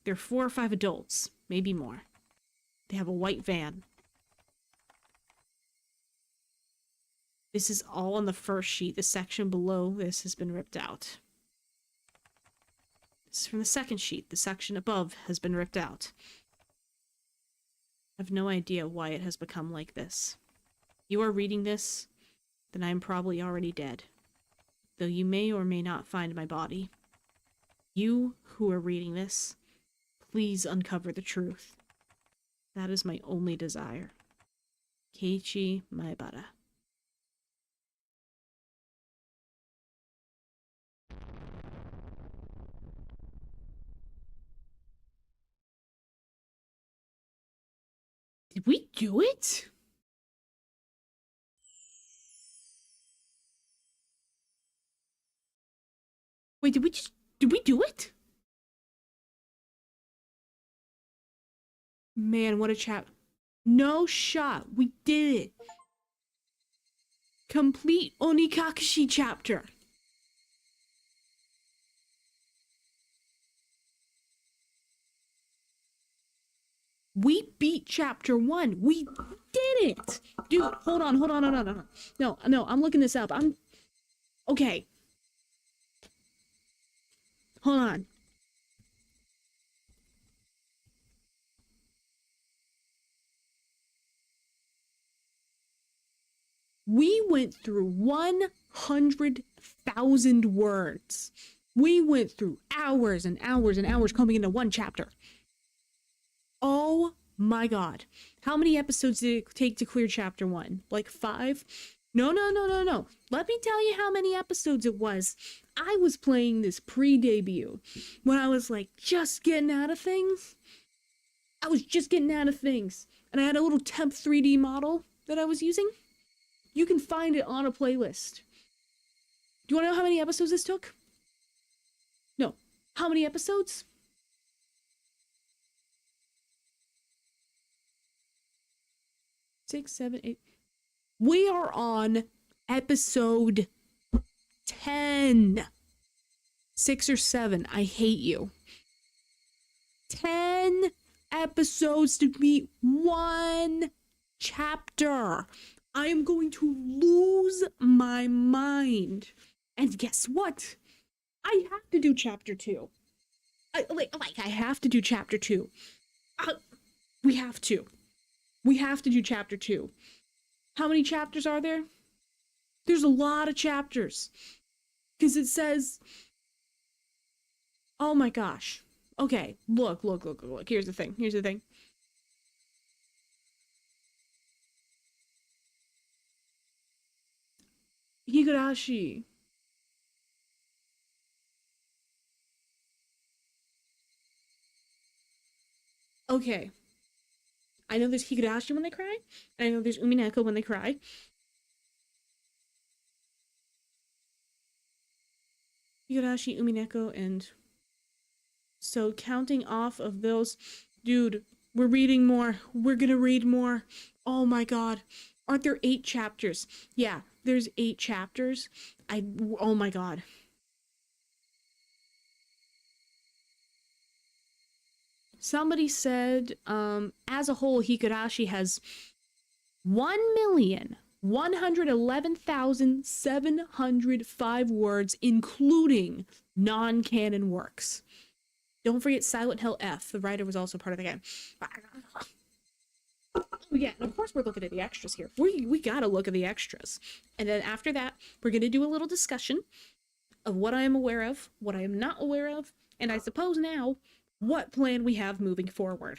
There are 4 or 5 adults, maybe more. They have a white van. This is all on the first sheet. The section below this has been ripped out. This is from the second sheet. The section above has been ripped out. I have no idea why it has become like this. If you are reading this, then I am probably already dead. Though you may or may not find my body. You who are reading this, please uncover the truth. That is my only desire. Keiichi Maibara. Did we do it? Wait, did we do it? Man, what a chap. No shot. We did it. Complete Onikakashi chapter. We beat chapter 1. We did it. Dude, hold on. No, I'm looking this up. Okay. Hold on. We went through 100,000 words. We went through hours and hours and hours coming into one chapter. Oh my god. How many episodes did it take to clear chapter 1? Like 5? No. Let me tell you how many episodes it was. I was playing this pre-debut when I was like just getting out of things. And I had a little temp 3D model that I was using. You can find it on a playlist. Do you want to know how many episodes this took? No. How many episodes? 6, 7, 8. We are on episode 10. 6 or 7. I hate you. 10 episodes to beat 1 chapter. I am going to lose my mind. And guess what? I have to do chapter 2. I have to do chapter 2. We have to. We have to do chapter 2. How many chapters are there? There's a lot of chapters. Because it says... Oh my gosh. Okay, look. Here's the thing. Higurashi. Okay. I know there's Higurashi when they cry, and I know there's Umineko when they cry. Higurashi, Umineko, and... So counting off of those... Dude, we're reading more. We're gonna read more. Oh my god. Aren't there 8 chapters? Yeah, there's 8 chapters. Oh my god. Somebody said, as a whole, Higurashi has 1,111,705 words, including non-canon works. Don't forget Silent Hill F. The writer was also part of the game. Oh yeah, and of course we're looking at the extras here. We gotta look at the extras. And then after that, we're gonna do a little discussion of what I am aware of, what I am not aware of, and I suppose now, what plan we have moving forward.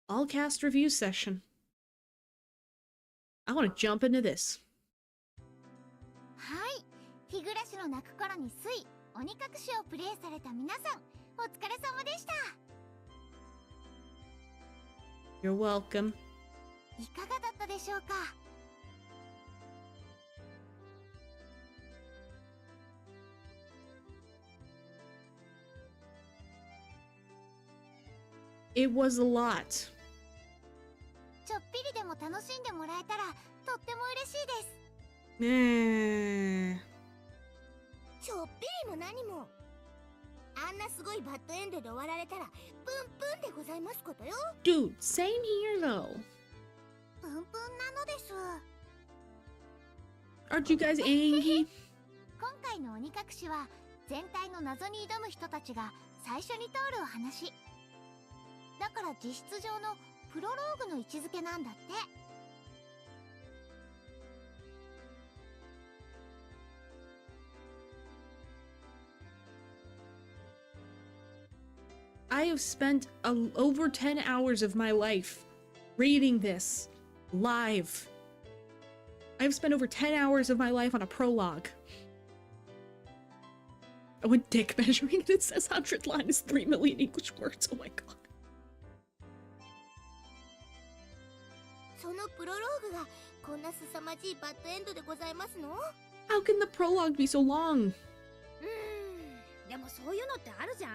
All cast review session. I want to jump into this. はい、日暮らしの泣く頃につい鬼隠しをプレイされた皆さん、お疲れ様でした。 You're welcome. いかがだったでしょうか。 It was a lot. ちょっぴりでも楽しんでもらえたらとっても嬉しいです。 ちょっぴりも何も。あんなすごいバッドエンドで終わられたらプンプンでございますことよ。 Dude, same here though. プンプンなのです。 Aren't you guys angry? 今回の鬼隠しは全体の謎に挑む人たちが最初に通るお話。 だから実質上のプロローグの位置づけなんだって。 I have spent over 10 hours of my life reading this live. I've spent over 10 hours of my life on a prologue. I went dick measuring and it says 100 line is 3 million English words. Oh my god. こんな凄まじいバッドエンドでございますの？ How can the prologue be so long? でもそういうのってあるじゃん。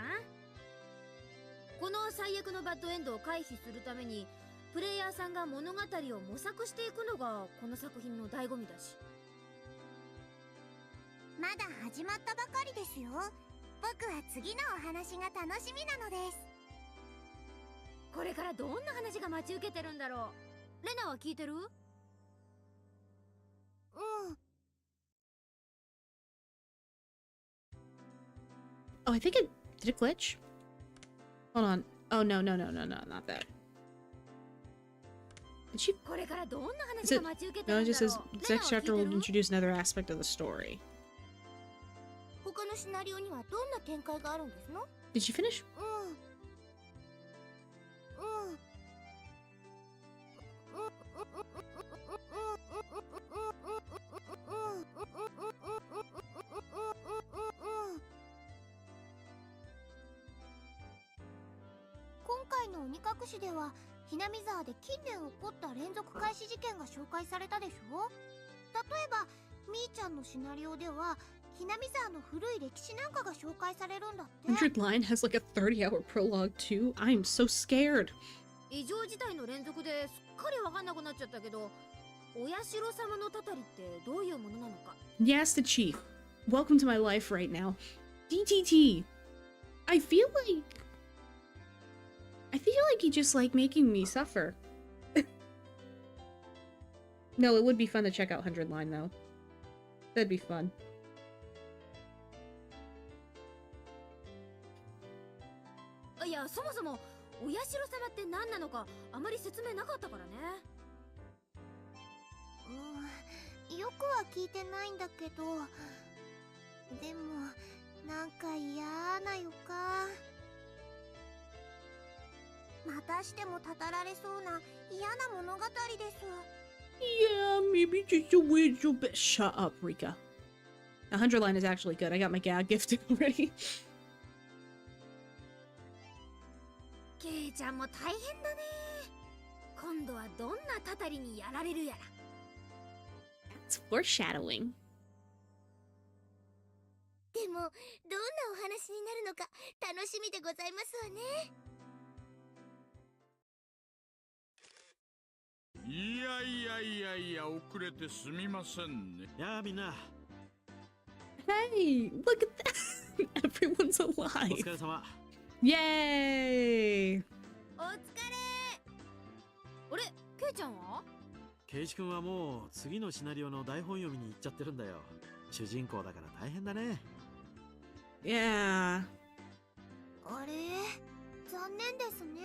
この最悪のバッドエンドを回避するためにプレイヤーさんが物語を模索していくのがこの作品の醍醐味だし。まだ始まったばかりですよ。僕は次のお話が楽しみなのです。これからどんな話が待ち受けてるんだろう。レナは聞いてる？Oh, I think did it glitch? Hold on. Oh, no, no, no, no, no, not that. Did she? これからどんな Is 話 it? が待ち受けて No, る it んだろ just う。 says レ this ナは next 聞い chapter て will る？ introduce another aspect of the story. 他のシナリオにはどんな展開があるんですの？ Did you finish? 今回の鬼隠しではひなみ沢で近年起こった連続開始事件が紹介されたでしょ。例えばみーちゃんのシナリオではひなみ沢の古い歴史なんかが紹介されるんだって。 100 line has like a 30-hour prologue too. I am so scared. 異常事態の連続ですっかりわかんなくなっちゃったけど、お社様のたたりってどういうものなのか。 Yes, the chief. Welcome to my life right now. DTT. I feel like you just like making me suffer. No, it would be fun to check out 100 line though. That'd be fun. いや、そもそもお社様って何なのかあまり説明なかったからね。よくは聞いてないんだけど、でもなんか嫌な予感。またしてもたたられそうな嫌な物語です。 Yeah, maybe just a weird bit. Shut up, Rika. 100 line is actually good. I got my gag gifted already. ケイちゃんも大変だね。今度はどんなたたりにやられるやら。It's foreshadowing. でもどんなお話になるのか楽しみでございますわね。いやいやいやいや、遅れてすみませんね。やあみんな、 Hey, look at that. Everyone's お alive. 疲れ様。 Yay. お疲れ。あれ、ケイちゃんは？ケイチ君はもう次のシナリオの台本読みに行っちゃってるんだよ。主人公だから大変だね。 Yeah. あれ、残念ですね。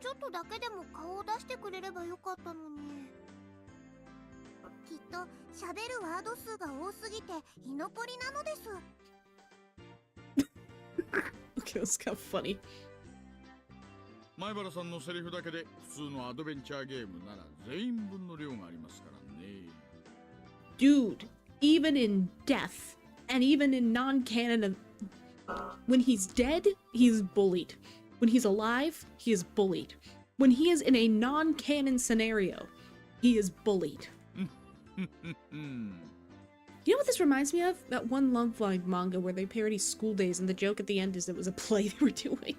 ちょっとだけでも顔を出してくれればよかったのに。きっと喋るワード数が多すぎて居残りなのです。 Okay, that's kind of funny. 前原さんのセリフだけで普通のアドベンチャーゲームなら全員分の量がありますからね。 Dude, even in death, and even in non-canon, when he's dead, he's bullied. When he's alive, he is bullied. When he is in a non-canon scenario, he is bullied. You know what this reminds me of? That one Love Line manga where they parody school days and the joke at the end is it was a play they were doing.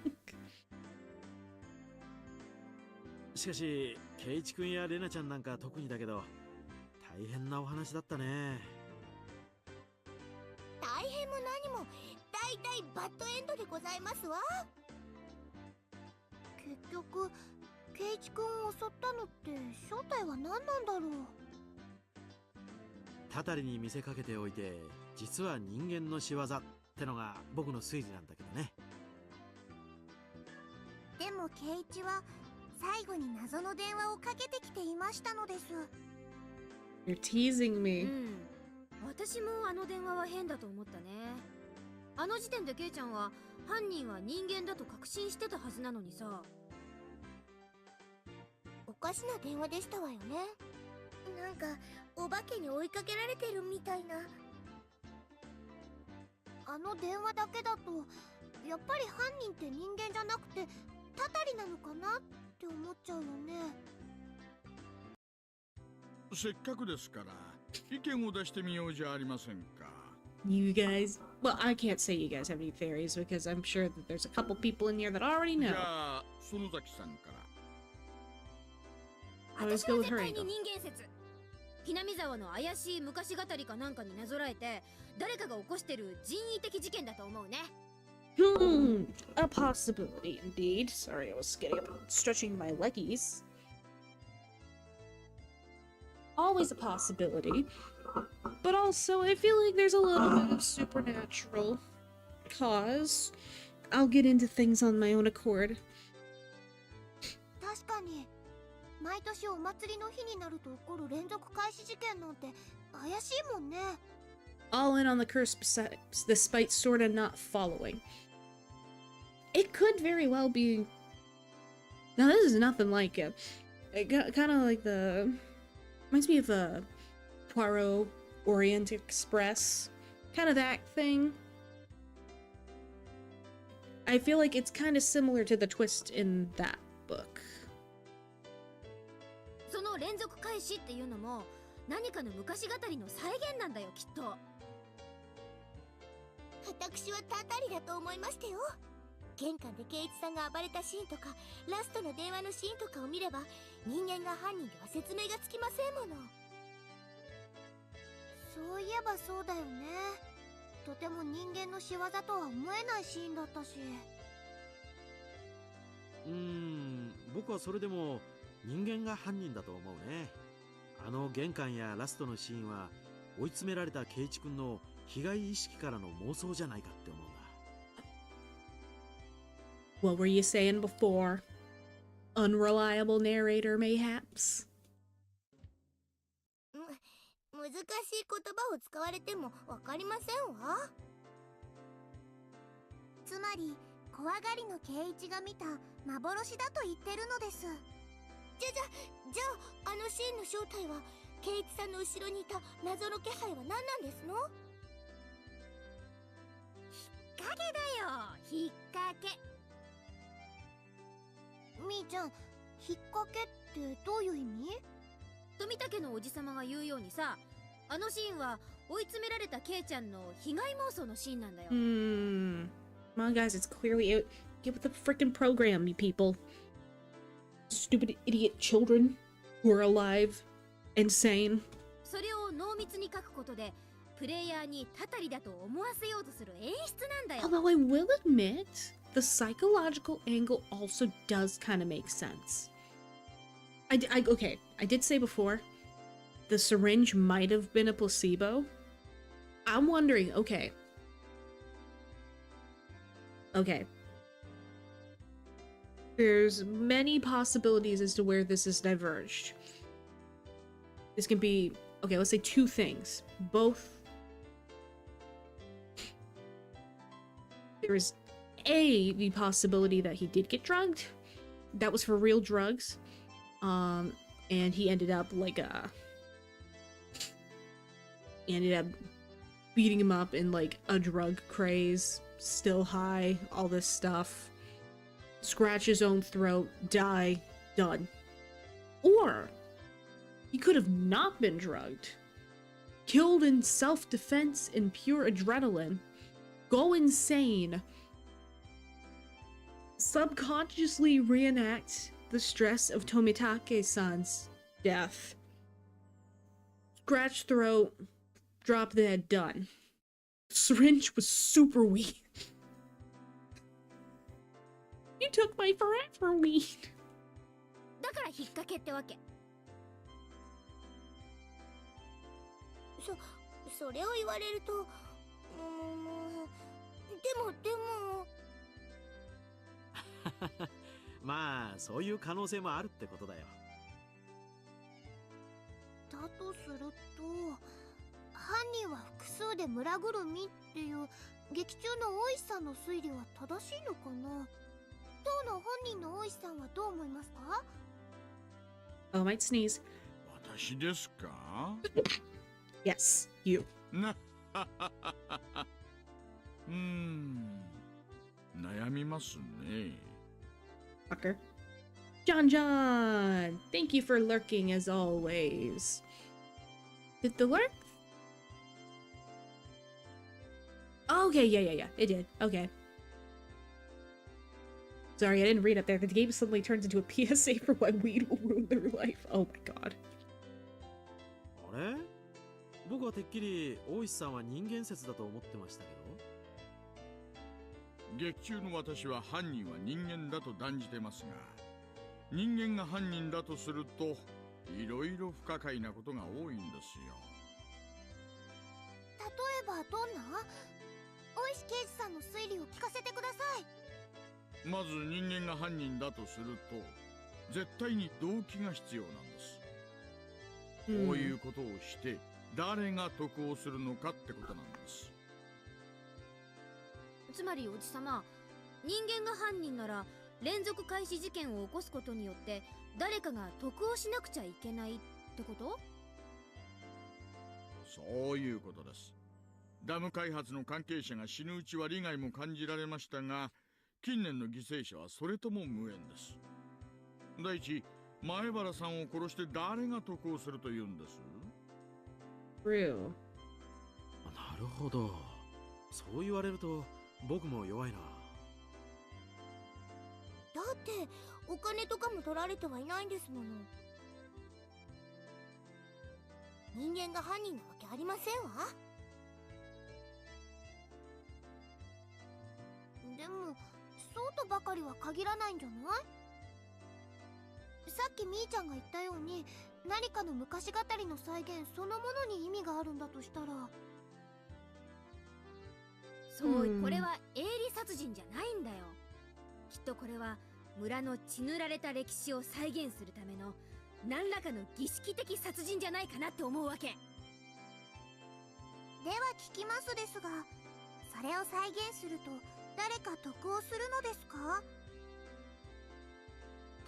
しかしケイチ君やレナちゃんなんか特にだけど大変なお話だったね。大変も何も大体バッドエンドでございますわ。結局ケイチ君を襲ったのって正体は何なんだろう。たたりに見せかけておいて実は人間の仕業ってのが僕の推理なんだけどね。でもケイチは最後に謎の電話をかけてきていましたのです。 You're teasing う me. ん。私もあの電話は変だと思ったね。あの時点でケイちゃんは犯人は人間だと確信してたはずなのにさ。おかしな電話でしたわよね。なんかお化けに追いかけられてるみたいな。あの電話だけだとやっぱり犯人って人間じゃなくてたたりなのかなって思っちゃうよね。せっかくですから意見を出してみようじゃありませんか。You guys, well, I can't say you guys have any theories because I'm sure that there's a couple people in here that already じ know. ゃあ園崎さんから。 Always 私 go は with 絶 her 対に angle. 人間説。ひなみ沢の怪しい昔語りかなんかになぞらえて誰かが起こしてる人為的事件だと思うね。A possibility indeed. Sorry, I was stretching my leggies. Always a possibility. But also, I feel like there's a little bit of supernatural cause. I'll get into things on my own accord. 確かに毎年お祭りの日になると起こる連続開始事件なんて怪しいもんね。 All in on the curse despite sorta not following. It could very well be... Now this is nothing like it. It got kind of like the... Reminds me of the Poirot Orient Express. Kind of that thing. I feel like it's kind of similar to the twist in that book. その連続開始っていうのも何かの昔語りの再現なんだよきっと。私はたたりだと思いましたよ。玄関で圭一さんが暴れたシーンとかラストの電話のシーンとかを見れば人間が犯人では説明がつきませんもの。そういえばそうだよね。とても人間の仕業とは思えないシーンだったし。僕はそれでも人間が犯人だと思うね。あの玄関やラストのシーンは追い詰められた圭一君の被害意識からの妄想じゃないかって思うんだ。What were you saying before? Unreliable narrator, mayhaps? 難しい言葉を使われてもわかりませんわ。つまり怖がりの圭一が見た幻だと言ってるのです。じゃああのシーンの正体は圭一さんの後ろにいた謎の気配は何なんですの？引っ掛けだよ、引っ掛け。みーちゃん、引っ掛けってどういう意味？富武のおじさまが言うようにさ、あのシーンは追い詰められたケイちゃんの被害妄想のシーンなんだよ。Come on, guys, it's clearly out. Get with the freaking program, you people. Stupid idiot children who are alive and sane. それを濃密に書くことで、プレイヤーにたたりだと思わせようとする演出なんだよ。Although I will admit, the psychological angle also does kind of make sense. Okay, I did say before, the syringe might have been a placebo. I'm wondering, okay. There's many possibilities as to where this is diverged. This can be, okay, let's say two things. Both. There's the possibility that he did get drugged. That was for real drugs. And he ended up ended up beating him up in like a drug craze, still high, all this stuff. Scratch his own throat, die, done. Or he could have not been drugged. Killed in self-defense and pure adrenaline. Go insane. Subconsciously reenact the stress of Tomitake-san's death. Scratch throat, drop dead, done. Syringe was super weak. You took my forever weed. だから引っ掛けってわけ。それを言われると、でもまあそういう可能性もあるってことだよ。だとすると犯人は複数で村ぐるみっていう劇中の大石さんの推理は正しいのかな。当の本人の大石さんはどう思いますか？ Oh, I might sneeze. 私ですか？ Yes, you. 悩みますね。Fucker. John John! Thank you for lurking as always. Did the lurk? Okay, yeah. It did. Okay. Sorry, I didn't read up there. The game suddenly turns into a PSA for why weed will ruin their life. Oh my god. あれ僕はてっきり大石さんは人間説だと思ってましたけど。劇中の私は犯人は人間だと断じてますが、人間が犯人だとするといろいろ不可解なことが多いんですよ。例えばどんな？大石刑事さんの推理を聞かせてください。まず人間が犯人だとすると絶対に動機が必要なんです。こういうことをして誰が得をするのかってことなんです。つまりおじさま、人間が犯人なら連続開始事件を起こすことによって誰かが得をしなくちゃいけないってこと？そういうことです。ダム開発の関係者が死ぬうちは利害も感じられましたが、近年の犠牲者はそれとも無縁です。第一、前原さんを殺して誰が得をするというんです？ True. なるほど。そう言われると僕も弱いな。だってお金とかも取られてはいないんですもの。人間が犯人なわけありませんわ。でもそうとばかりは限らないんじゃない？さっきみーちゃんが言ったように何かの昔語りの再現そのものに意味があるんだとしたら。そう、うんこれは営利殺人じゃないんだよ。きっとこれは村の血塗られた歴史を再現するための何らかの儀式的殺人じゃないかなって思うわけ。では聞きますですが、それを再現すると誰か得をするのですか？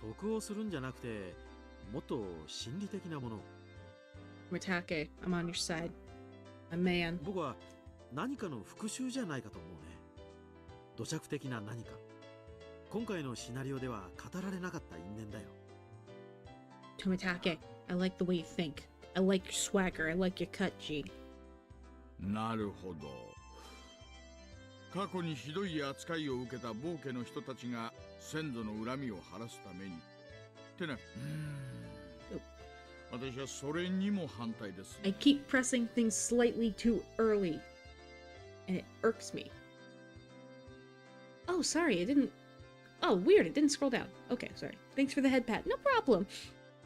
得をするんじゃなくて、もっと心理的なもの。Mitake, I'm on your side. A man. 僕は何かの復讐じゃないかと思うね。土着的な何か。今回のシナリオでは語られなかった因縁だよ。Tomitake, I like the way you think. I like your swagger. I like your cut, G. なるほど。過去にひどい扱いを受けた暴家の人たちが先祖の恨みを晴らすために。ってな、私はそれにも反対です。I keep pressing things slightly too early. And it irks me. Oh, sorry, it didn't... Oh, weird, it didn't scroll down. Okay, sorry. Thanks for the head pat. No problem.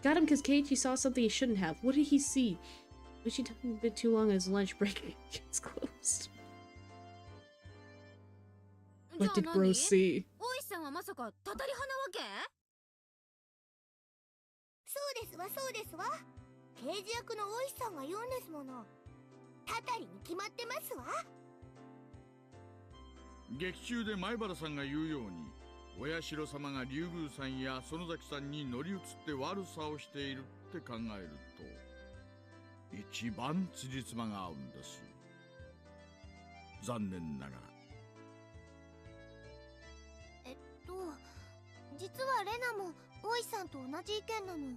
Got him because Keiichi saw something he shouldn't have. What did he see? Wish he took him a bit too long on his lunch break. It's closed. What did Bro see? 大石さんはまさかたたり派なわけ？そうですわそうですわ。刑事役の大石さんが言うんですもの。たたりに決まってますわ。劇中で前原さんが言うように、親代様が竜宮さんや園崎さんに乗り移って悪さをしているって考えると一番辻褄が合うんです。残念ながら。実はレナも大石さんと同じ意見なの。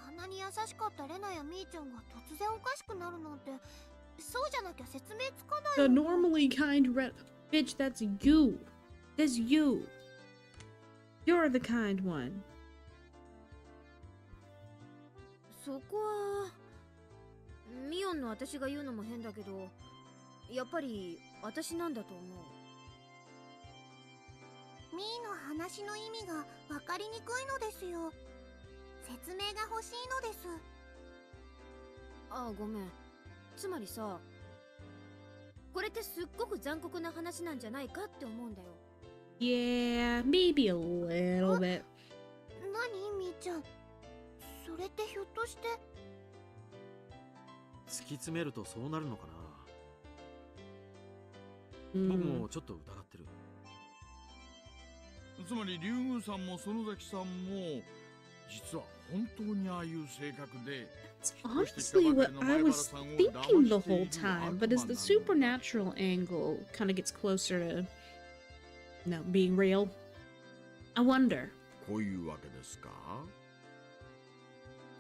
あんなに優しかったレナやみーちゃんが突然おかしくなるなんて、そうじゃなきゃ説明つかない The よ。 normally kind bitch, that's you. That's you. You're the kind one. そこはミオンの私が言うのも変だけど、やっぱり私なんだと思う。ミーの話の意味が分かりにくいのですよ。説明が欲しいのです。ああ、ごめん。つまりさ、これってすっごく残酷な話なんじゃないかって思うんだよ。Yeah, maybe a little bit. 何みーちゃん、それってひょっとして。突き詰めるとそうなるのかな。僕もちょっと疑ってる。つまり竜宮さんも園崎さんも実は本当にああいう性格で。Honestly, what I was thinking the whole time, but as the supernatural angle kind of gets closer to, being real, I wonder, こういうわけですか？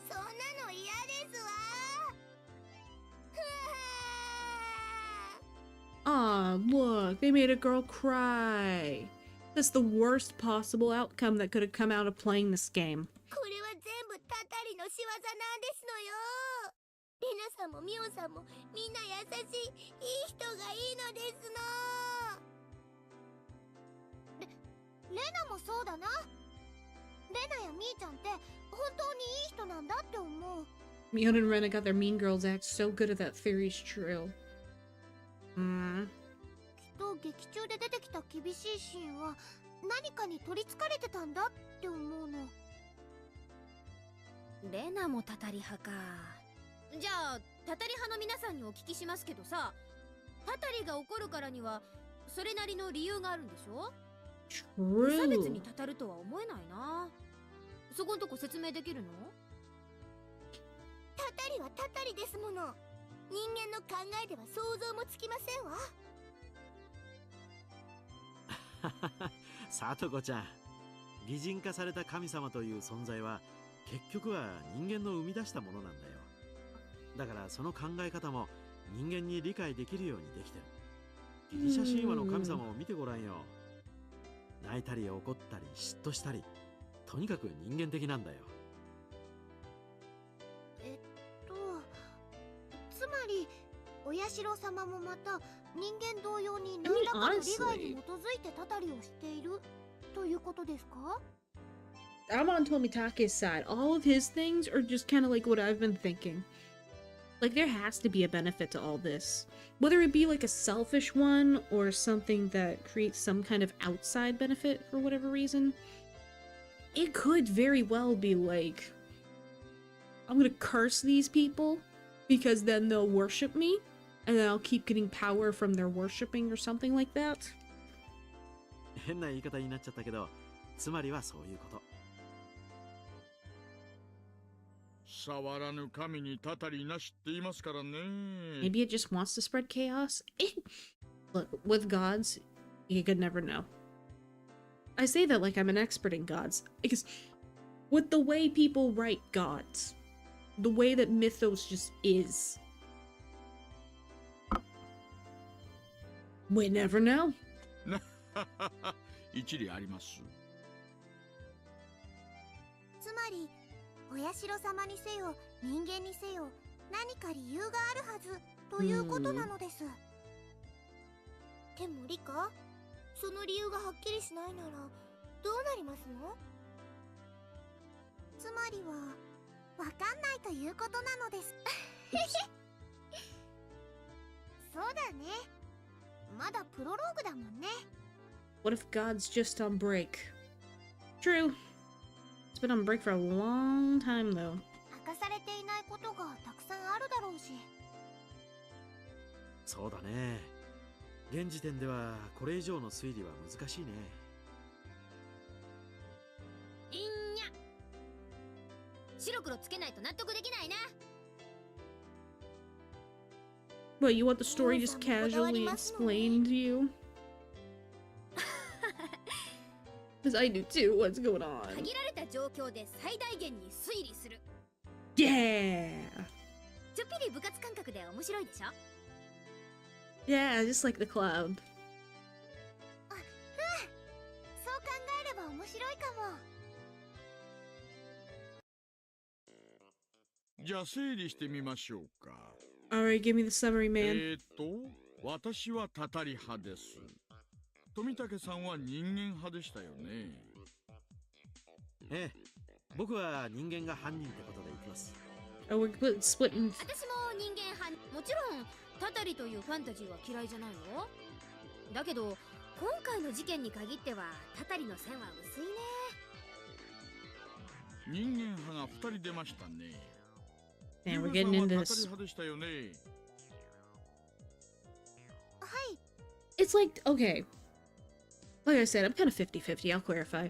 そんなの嫌ですわ。Aw, look, they made a girl cry. That's the worst possible outcome that could have come out of playing this game. これは全部タタリの仕業なんですのよ。レナさんもミオさんもみんな優しい、いい人がいいのですの。レナもそうだな。レナやミーちゃんって本当にいい人なんだって思う。Mion and Rena got their mean girls act so good at that theory's true. きっと劇中で出てきた厳しいシーンは何かに取りつかれてたんだって思うの。レナもタタリ派か。じゃあタタリ派の皆さんにお聞きしますけどさ、タタリが怒るからにはそれなりの理由があるんでしょ？無差別に True. たたるとは思えないな。そこんとこ説明できるの？タタリはタタリですもの。人間の考えでは想像もつきませんわ。さとこちゃん、擬人化された神様という存在は結局は人間の生み出したものなんだよ。だからその考え方も人間に理解できるようにできてる。ギリシャ神話の神様を見てごらんよ。泣いたり怒ったり嫉妬したり、とにかく人間的なんだよ。つまりお社様もまた人間同様に何らかの利害に基づいてたたりをしているということですか？ I'm on Tomitake's side. All of his things are just kind of like what I've been thinking. Like, there has to be a benefit to all this. Whether it be like a selfish one or something that creates some kind of outside benefit for whatever reason. It could very well be like, I'm gonna curse these people because then they'll worship me and then I'll keep getting power from their worshipping or something like that. 変な言い方になっちゃったけど、つまりはそういうこと。触らぬ神にたたりなしって言いますからね。Maybe it just wants to spread chaos. Look, with gods, you could never know. I say that like I'm an expert in gods, because with the way people write gods, the way that mythos just is, we never know. 一理あります。つまりお社様にせよ人間にせよ何か理由があるはずということなのです。でもリカ、その理由がはっきりしないならどうなりますの？つまりはわかんないということなのです。そうだね。まだプロローグだもんね。What if God's just on break? True. It's been on break for a long time, though. 明かされていないことがたくさんあるだろうし。そうだね。現時点ではこれ以上の推理は難しいね。いんにゃ。白黒つけないと納得できないな。But you want the story just casually explained to you? Because I do too. What's going on? 限られた状況で最大限に推理する。Yeah! ちょっぴり部活感覚で面白いでしょ？ Yeah, just like the club. そう考えれば面白いかも。じゃあ整理してみましょうか。Alright, give me the summary, man. 私はたたり派です。富武さんは人間派でしたよね。ええ、僕は人間が犯人ってことでいきます。Oh, we're splitting. 私も人間派。もちろんタタリというファンタジーは嫌いじゃないよ。だけど今回の事件に限ってはタタリの線は薄いね。人間派が2人出ましたね。Man, we're getting into this. 派でしたよね。はい。It's like, okay. Like I said, I'm kind of 50-50, I'll clarify.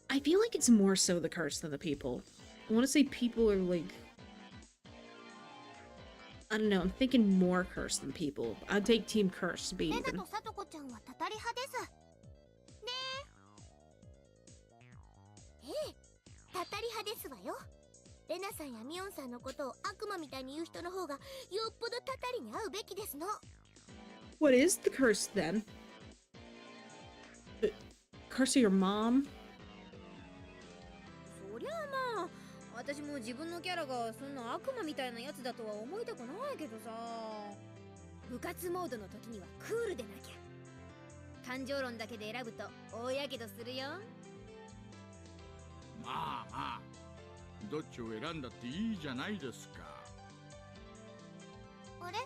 I feel like it's more so the curse than the people. I want to say people are like... I don't know, I'm thinking more curse than people. I'd take Team Curse to be レナ even. とサトコちゃんはたたり派です。ねえ。たたり派ですわよ。レナさんやミオンさんのことを悪魔みたいに言う人の方がよっぽどたたりに合うべきですの。 What is the curse then? The curse of your mom? そりゃあまあ、私も自分のキャラがそんな悪魔みたいなやつだとは思いたくないけどさ。部活モードの時にはクールでなきゃ。感情論だけで選ぶと大やけどするよ。まあまあ、どっちを選んだっていいじゃないですか。あれ、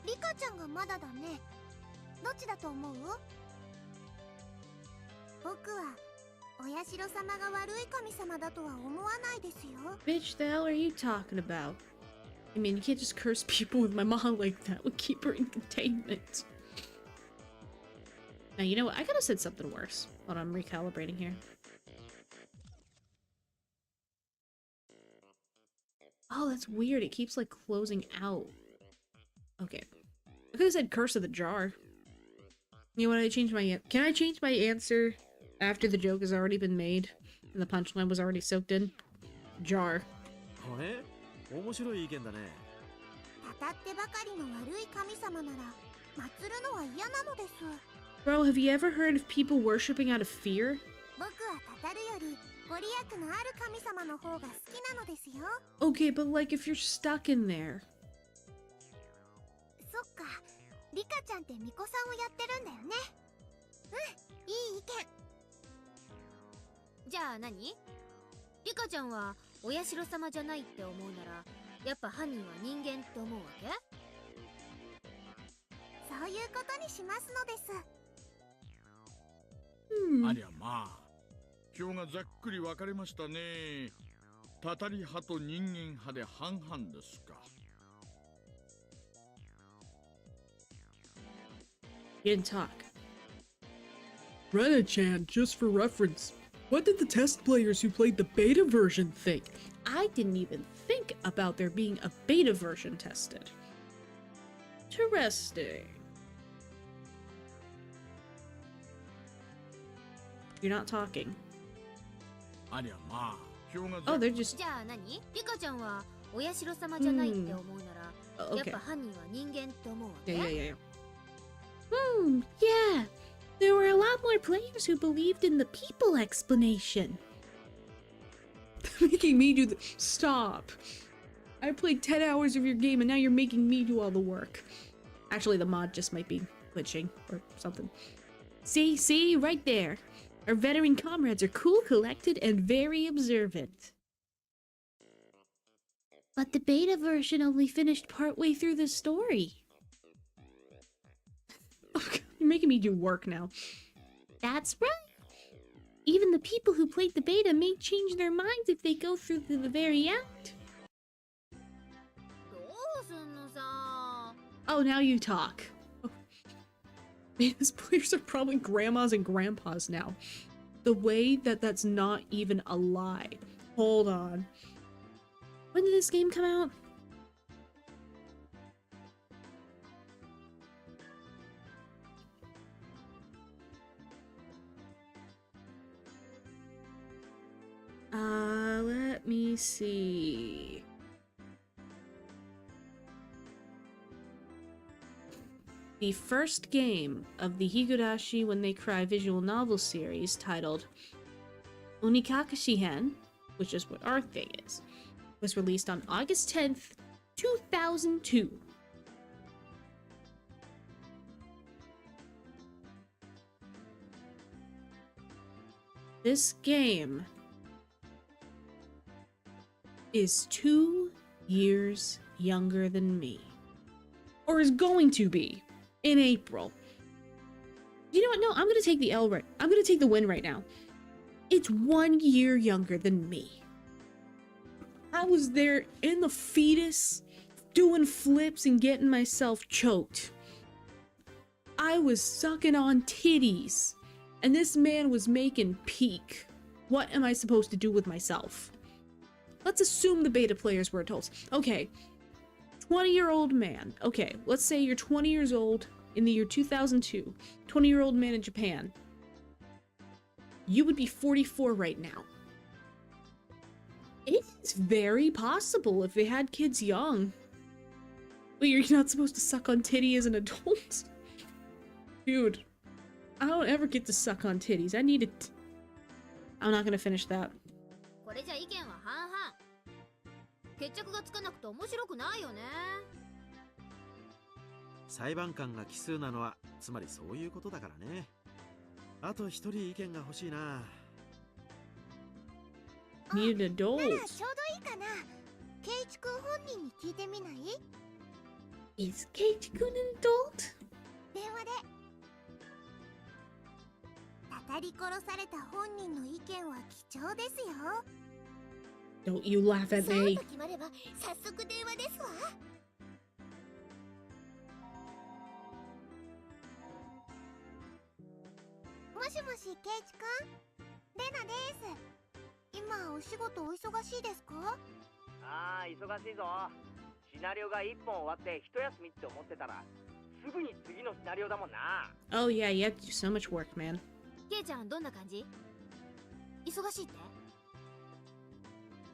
リカちゃんがまだだね。どっちだと思う？僕はお社様が悪い神様だとは思わないですよ。 Bitch, the hell are you talking about? I mean, you can't just curse people with my mom like that. We'll keep her in containment. Now, you know what? I could have said something worse. Hold on, I'm recalibrating here. Oh, that's weird. It keeps, like, closing out. Okay. I could have said curse of the jar. You know what? I changed my... Can I change my answer after the joke has already been made and the punchline was already soaked in? Jar. あれ、面白い意見だね。たたってばかりの悪い神様なら祀るのは嫌なのです。 Bro, have you ever heard of people worshipping out of fear? 僕はたたるよりご利益のある神様の方が好きなのですよ。 Okay, but like if you're stuck in there. そっか、リカちゃんって巫女さんをやってるんだよね。うん、いい意見。じゃあ何？リカちゃんはお社様じゃないって思うなら、やっぱ犯人は人間って思うわけ？そういうことにしますのです。ありゃまあ、票がざっくり分かれましたね。たたり派と人間派で半々ですか。You didn't talk. Rena-chan, just for reference, what did the test players who played the beta version think? I didn't even think about there being a beta version tested. Interesting. You're not talking. ありゃまあ、票が Oh, they're just... じゃあ何？リカちゃんはお社様じゃないって思うなら、やっ Okay. ぱ犯人は人間って思うわけ？ Yeah, yeah, yeah, yeah. Yeah. There were a lot more players who believed in the people explanation. Making me do the... Stop. I played 10 hours of your game and now you're making me do all the work. Actually, the mod just might be glitching or something. See, right there. Our veteran comrades are cool, collected, and very observant. But the beta version only finished partway through the story. You're making me do work now. That's right. Even the people who played the beta may change their minds if they go through to the very end. どうすんのさ。 Oh, now you talk. Man, these players are probably grandmas and grandpas now. The way that that's not even a lie. Hold on. When did this game come out? Let me see. The first game of the Higurashi When They Cry visual novel series, titled Onikakashihen, which is what our thing is, was released on August 10th, 2002. This game is 2 years younger than me. Or is going to be in April. You know what? No, I'm gonna take the L right. I'm gonna take the win right now. It's 1 year younger than me. I was there in the fetus, doing flips and getting myself choked. I was sucking on titties, and this man was making peak. What am I supposed to do with myself? Let's assume the beta players were adults. Okay, 20-year-old man. Okay, let's say you're 20 years old in the year 2002. 20-year-old man in Japan. You would be 44 right now. It's very possible if they had kids young. Wait, you're not supposed to suck on titty as an adult? Dude, I don't ever get to suck on titties. I need it. I'm not gonna finish that. これじゃ意見は半々。決着がつかなくて面白くないよね。裁判官が奇数なのはつまりそういうことだからね。あと一人意見が欲しいな。Need an なら adult. ちょうどいいかな。ケイチ君本人に聞いてみない？ Is Kate Kun an adult? 電話で。たたり殺された本人の意見は貴重ですよ。Don't you laugh at そう me. と決まれば早速電話ですわ。もしもし、ケイチ君？レナです。今お仕事お忙しいですか？ああ、忙しいぞ。シナリオが1本終わって一休みって思ってたら、すぐに次のシナリオだもんな。Oh yeah, you have to do so much work, man. ケイちゃんどんな感じ？忙しいって？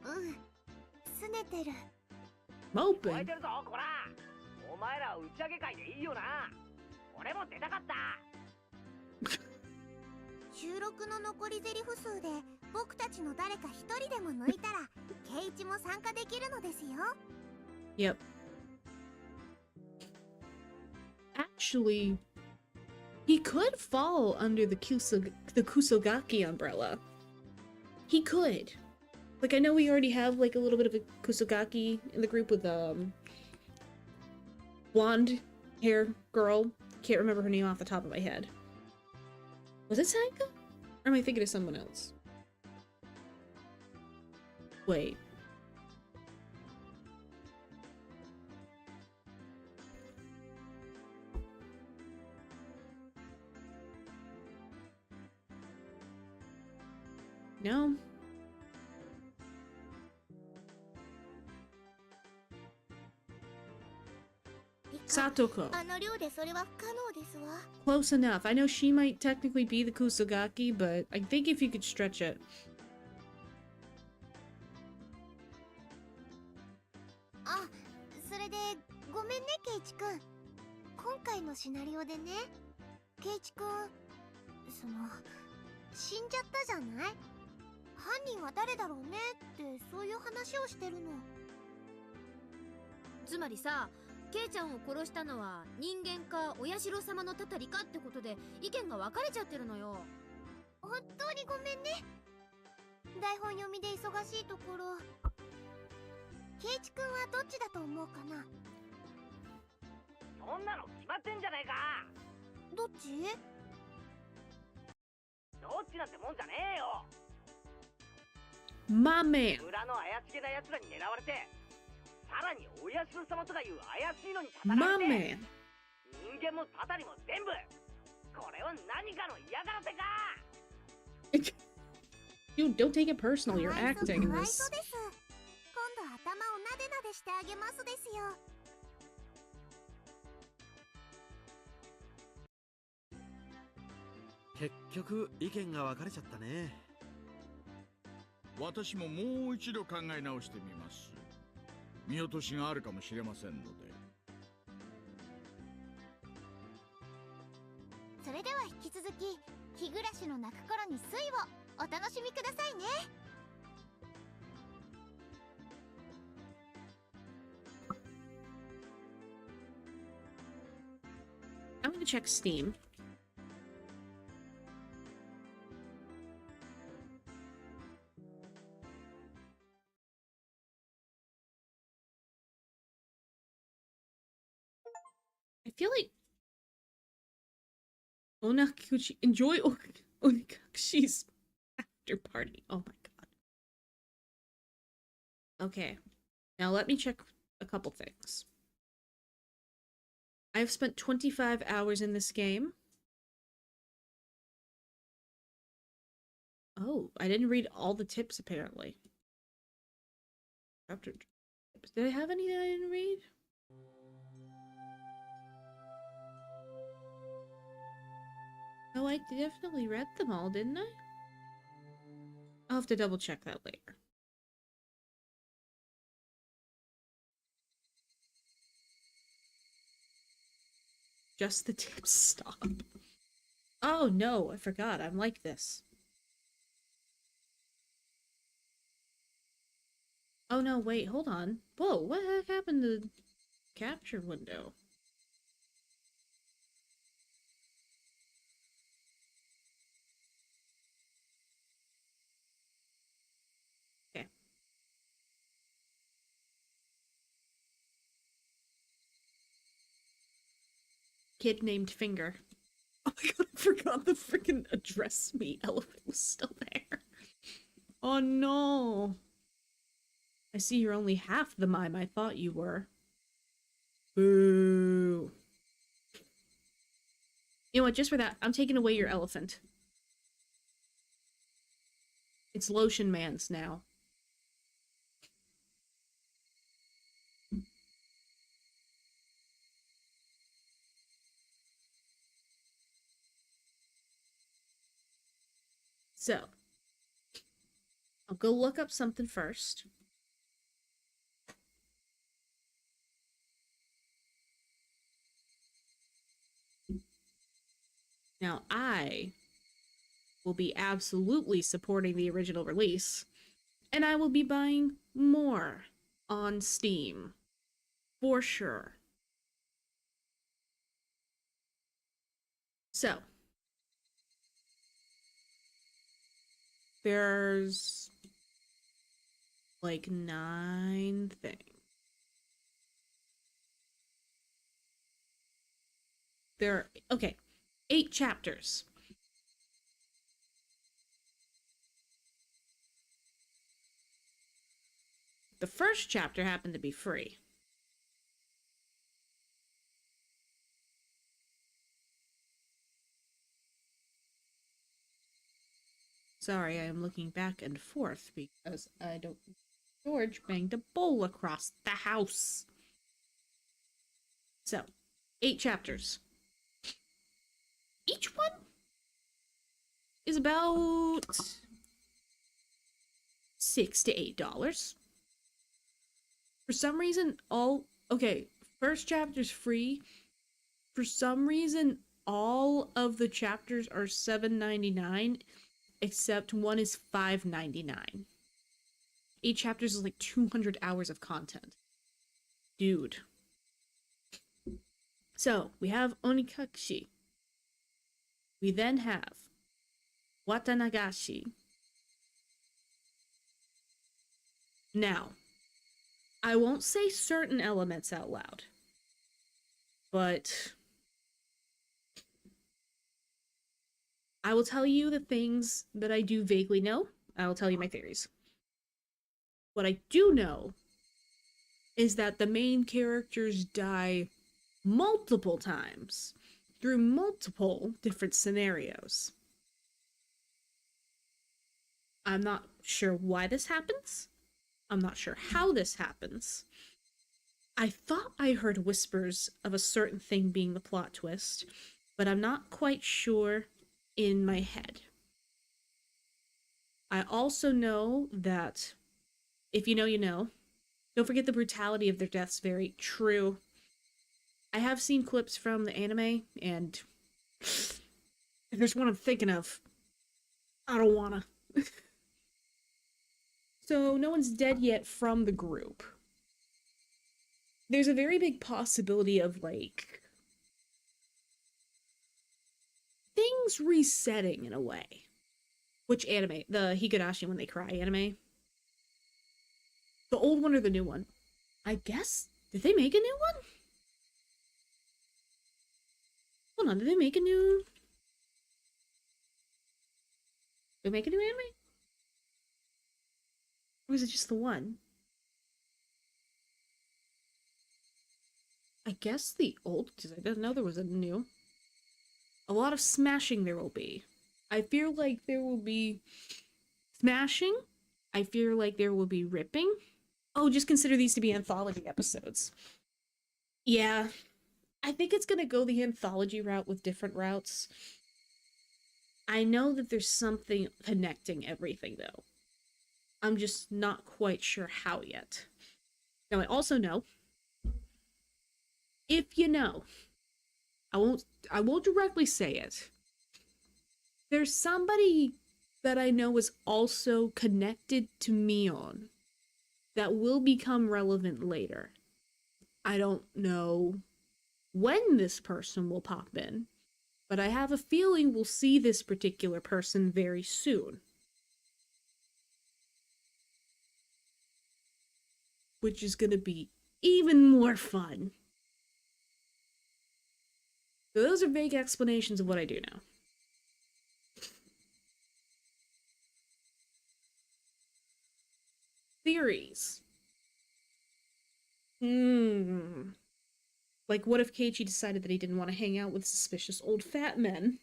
うん。拗ねてる。燃え Moping. てるぞ、こら。お前ら打ち上げ会でいいよな。俺も出たかった。収録の残り台詞数で僕たちの誰か一人でも抜いたらケイチも参加できるのですよ。Yep. Actually, he could fall under the Kusogaki umbrella. He could. Like, I know we already have, like, a little bit of a Kusogaki in the group with, blonde hair girl. Can't remember her name off the top of my head. Was it Sanka? Or am I thinking of someone else? Wait. No. Satoko. あの量でそれは不可能ですわ。 Close enough. I know she might technically be the Kusogaki, but I think if you could stretch it. あ、それでごめんねケイチ君。今回のシナリオでね、ケイチ君、死んじゃったじゃない？犯人は誰だろうねってそういう話をしてるの。つまりさ、ケイちゃんを殺したのは人間かお社様のたたりかってことで意見が分かれちゃってるのよ。本当にごめんね。台本読みで忙しいところ。ケイチ君はどっちだと思うかな？そんなの決まってんじゃねえか。どっち？どっちなんてもんじゃねえよ。 My man. 村の怪しげな奴らに狙われて、さらにお社様とかいう怪しいのに叩か My れて、 man. 人間もたたりも全部。これは何かの嫌がらせか。 Dude, don't take it personal. You're かわいそう acting in かわい this. そうです。今度頭をなでなでしてあげますですよ。結局意見が分かれちゃったね。私ももう一度考え直してみます。見落としがあるかもしれませんので。それでは引き続き日暮らしの泣く頃に水をお楽しみくださいね。I'm gonna check Steam. I feel like Onakuchi enjoy Onikakushi's after party. Oh my god. Okay. Now let me check a couple things. I've spent 25 hours in this game. Oh, I didn't read all the tips apparently. Chapter tips. Did I have any that I didn't read? Oh, I definitely read them all, didn't I? I'll have to double check that later. Just the tip. Stop. Oh no, I forgot. I'm like this. Oh no, wait, hold on. Whoa, what the heck happened to the capture window? Okay. Kid named Finger. Oh my god, I forgot the freaking address me elephant was still there. Oh no. I see you're only half the mime I thought you were. Boo. You know what, just for that, I'm taking away your elephant. It's Lotion Man's now. So, I'll go look up something first. Now, I will be absolutely supporting the original release, and I will be buying more on Steam. For sure. So, there's like 9 things. Okay, 8 chapters. The first chapter happened to be free. Sorry, I am looking back and forth because I don't... George banged a bowl across the house. So, 8 chapters. Each one is about $6 to $8. For some reason, okay, first chapter's free. For some reason, all of the chapters are $7.99, except one is $5.99. 8 chapters is like 200 hours of content. Dude. So, we have Onikakushi. We then have Watanagashi. Now, I won't say certain elements out loud, but I will tell you the things that I do vaguely know. I will tell you my theories. What I do know is that the main characters die multiple times through multiple different scenarios. I'm not sure why this happens. I'm not sure how this happens. I thought I heard whispers of a certain thing being the plot twist, but I'm not quite sure in my head. I also know that, if you know, you know. Don't forget the brutality of their deaths, very true. I have seen clips from the anime, and if there's one I'm thinking of, I don't wanna. So, no one's dead yet from the group. There's a very big possibility of, like, things resetting in a way. Which anime? The Higurashi When They Cry anime? The old one or the new one? I guess? Did they make a new one? Hold on, did they make a new... Did they make a new anime? Or is it just the one? I guess the old, because I didn't know there was a new. A lot of smashing there will be. I feel like there will be smashing. I feel like there will be ripping. Oh, just consider these to be anthology episodes. Yeah, I think it's gonna go the anthology route with different routes. I know that there's something connecting everything, though. I'm just not quite sure how yet. Now, I also know, if you know, I won't directly say it. There's somebody that I know is also connected to Mion that will become relevant later. I don't know when this person will pop in, but I have a feeling we'll see this particular person very soon. Which is gonna be even more fun. So those are vague explanations of what I do now. Theories. Like, what if Keiichi decided that he didn't want to hang out with suspicious old fat men?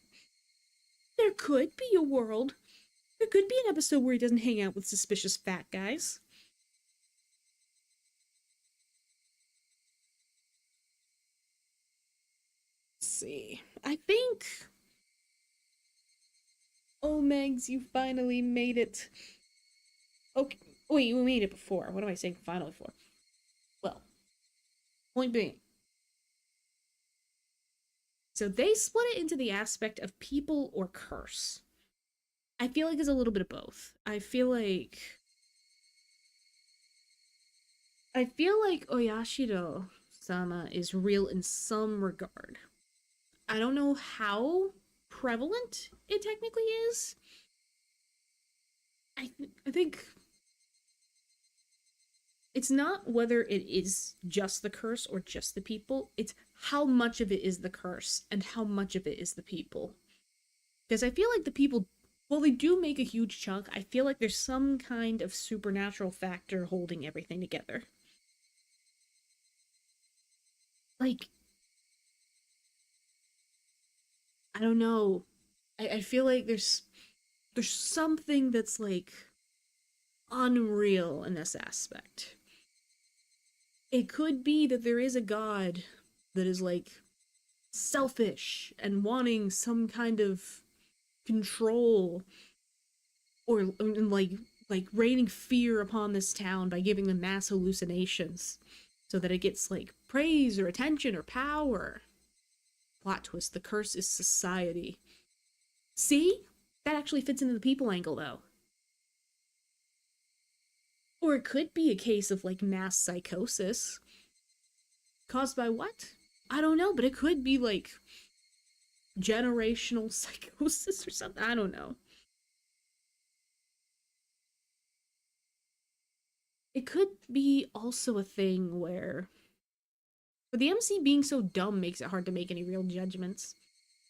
There could be a world. There could be an episode where he doesn't hang out with suspicious fat guys. Let's see. I think... Oh, Megs, you finally made it. Okay. Wait, you made it before. What am I saying finally for? Well, point being. So they split it into the aspect of people or curse. I feel like it's a little bit of both. I feel like Oyashiro-sama is real in some regard. I don't know how prevalent it technically is. I think it's not whether it is just the curse or just the people. It's how much of it is the curse and how much of it is the people. Because I feel like the people, well, they do make a huge chunk. I feel like there's some kind of supernatural factor holding everything together. Like, I don't know. I feel like there's something that's like unreal in this aspect. It could be that there is a god that is like selfish and wanting some kind of control, or like raining fear upon this town by giving them mass hallucinations so that it gets like praise or attention or power. Plot twist, the curse is society. See? That actually fits into the people angle though. Or it could be a case of like mass psychosis. Caused by what? I don't know, but it could be like generational psychosis or something. I don't know. It could be also a thing where, but the MC being so dumb makes it hard to make any real judgments.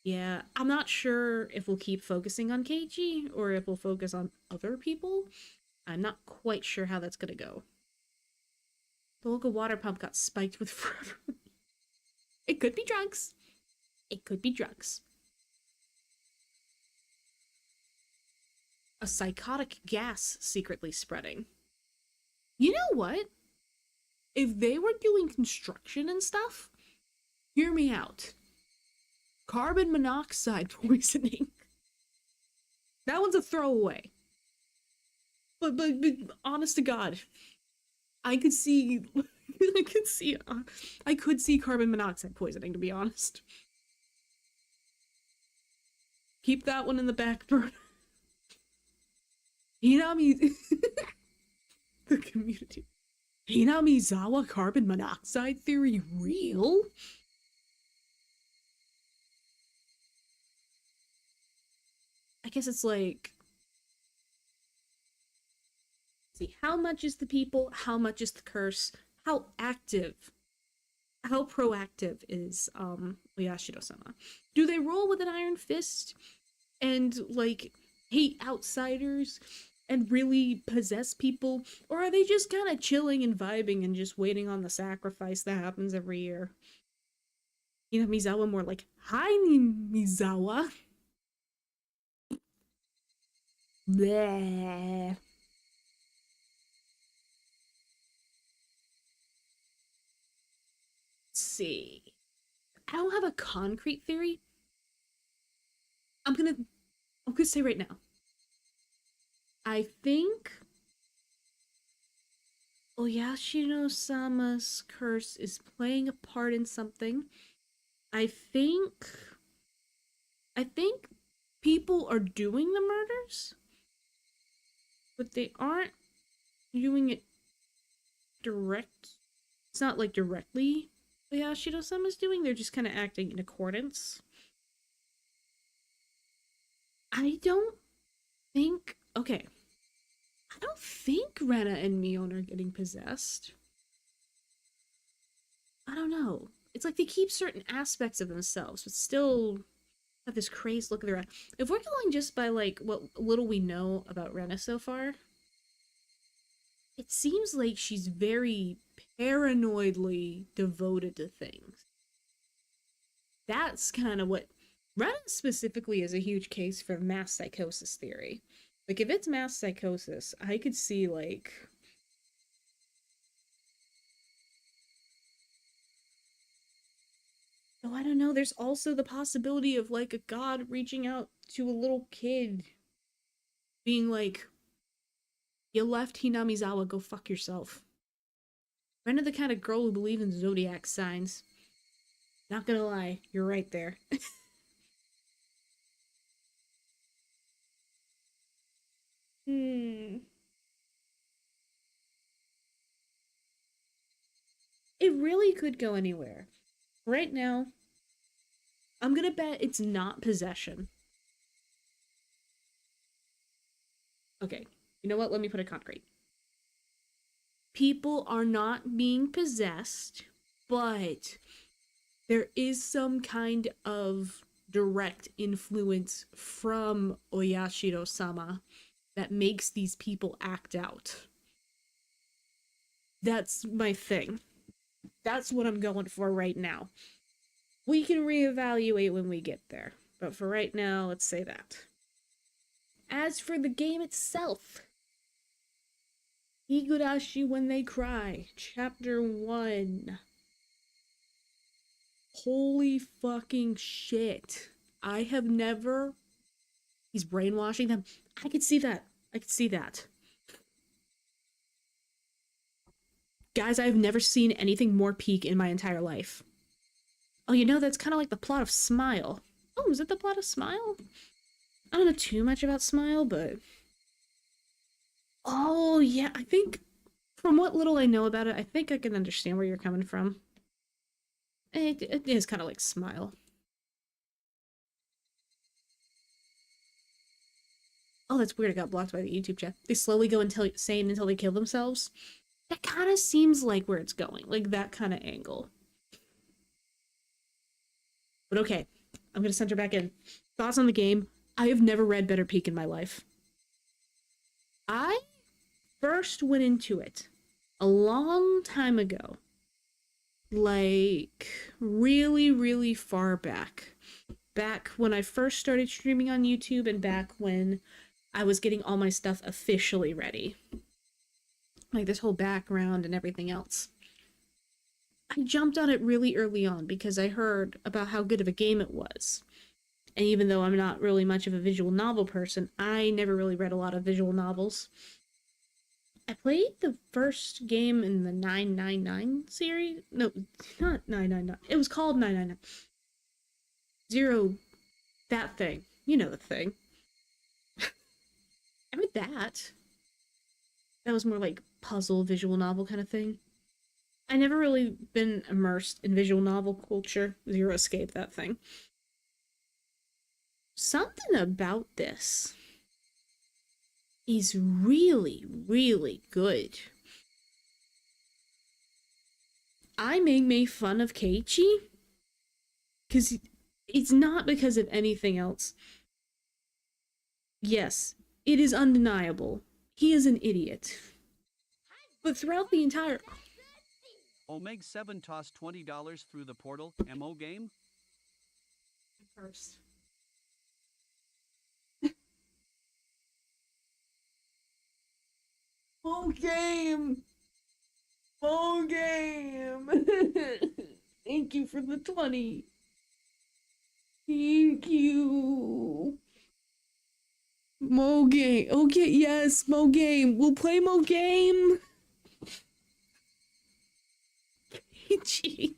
Yeah, I'm not sure if we'll keep focusing on Keiichi or if we'll focus on other people. I'm not quite sure how that's gonna go. The local water pump got spiked with forever. It could be drugs. It could be drugs. A psychotic gas secretly spreading. You know what? If they were doing construction and stuff, hear me out. Carbon monoxide poisoning. That one's a throwaway. But honest to God, I could see I could see carbon monoxide poisoning, to be honest. Keep that one in the back burner. Hinami the community. Hinamizawa carbon monoxide theory real? I guess it's like, see, how much is the people, how much is the curse, how proactive is Oyashiro-sama? Do they roll with an iron fist and like hate outsiders and really possess people, or are they just kind of chilling and vibing and just waiting on the sacrifice that happens every year? You know, Mizawa more like, hi, Mizawa. Bleh. Let's see. I don't have a concrete theory. I'm gonna say right now. I think Oyashiro-sama's curse is playing a part in something. I think people are doing the murders, but they aren't doing it direct. It's not like directly what Yashido-sama's doing, they're just kind of acting in accordance. I don't think, okay, I don't think Rena and Mion are getting possessed. I don't know. It's like they keep certain aspects of themselves, but still have this crazed look of their eye. If we're going just by like what little we know about Rena so far, it seems like she's very paranoidly devoted to things. That's kind of what Rena specifically is a huge case for mass psychosis theory. Like if it's mass psychosis, I could see like oh, I don't know. There's also the possibility of like a god reaching out to a little kid being like, you left Hinamizawa, go fuck yourself. Rena the kind of girl who believes in zodiac signs. Not gonna lie, you're right there. It really could go anywhere. Right now, I'm gonna bet it's not possession. Okay, you know what? Let me put it concrete. People are not being possessed, but there is some kind of direct influence from Oyashiro-sama that makes these people act out. That's my thing. That's what I'm going for right now. We can reevaluate when we get there, but for right now, let's say that. As for the game itself, Higurashi When They Cry, Chapter 1. Holy fucking shit. I have never... He's brainwashing them. I could see that. I could see that. Guys, I've never seen anything more peak in my entire life. Oh, you know, that's kind of like the plot of Smile. Oh, is it the plot of Smile? I don't know too much about Smile, but... Oh, yeah, I think... From what little I know about it, I think I can understand where you're coming from. It is kind of like Smile. Oh, that's weird. It got blocked by the YouTube chat. They slowly go insane until they kill themselves. That kind of seems like where it's going. Like that kind of angle. But okay, I'm going to center back in. Thoughts on the game. I have never read Better Peak in my life. I first went into it a long time ago. Like, really, really far back. Back when I first started streaming on YouTube and back when I was getting all my stuff officially ready. Like this whole background and everything else. I jumped on it really early on because I heard about how good of a game it was. And even though I'm not really much of a visual novel person, I never really read a lot of visual novels. I played the first game in the 999 series. No, not 999. It was called 999. Zero, that thing. You know the thing. I read that. That was more like puzzle, visual novel kind of thing. I never really been immersed in visual novel culture. Zero Escape, that thing. Something about this is really, really good. I make fun of Keiichi because it's not because of anything else. Yes, it is undeniable. He is an idiot. But throughout the entire... Omeg7 tossed $20 through the portal. MO game? First. Full game! Full game! Thank you for the 20. Thank you. Mo game. Okay, yes, Mo game. We'll play Mo game. Keiichi.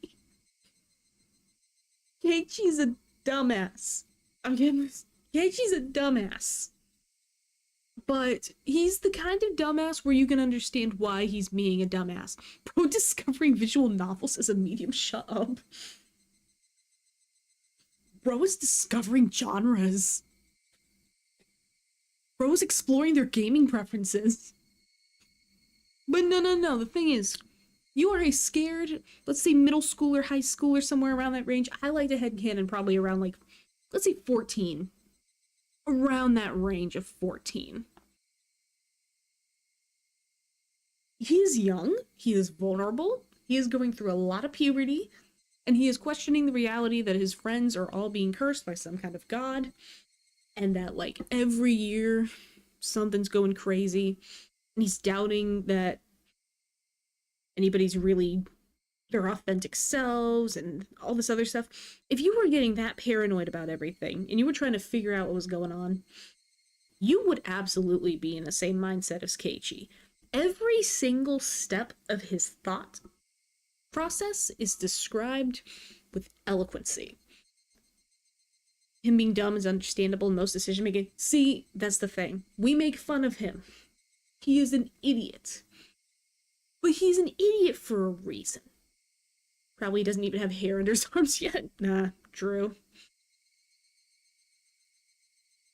Keiichi's a dumbass. Again, Keiichi's a dumbass. But he's the kind of dumbass where you can understand why he's being a dumbass. Bro, discovering visual novels as a medium, shut up. Bro is discovering genres. Bro is exploring their gaming preferences. But no, the thing is, you are a scared, let's say middle school or high school or somewhere around that range. I like to headcanon probably around like, let's say 14. Around that range of 14. He is young, he is vulnerable, he is going through a lot of puberty, and he is questioning the reality that his friends are all being cursed by some kind of god, and that, like, every year something's going crazy, and he's doubting that anybody's really their authentic selves and all this other stuff. If you were getting that paranoid about everything, and you were trying to figure out what was going on, you would absolutely be in the same mindset as Keiichi. Every single step of his thought process is described with eloquency. Him being dumb is understandable in most decision making. See, that's the thing. We make fun of him. He is an idiot. But he's an idiot for a reason. Probably doesn't even have hair under his arms yet. Nah, Drew.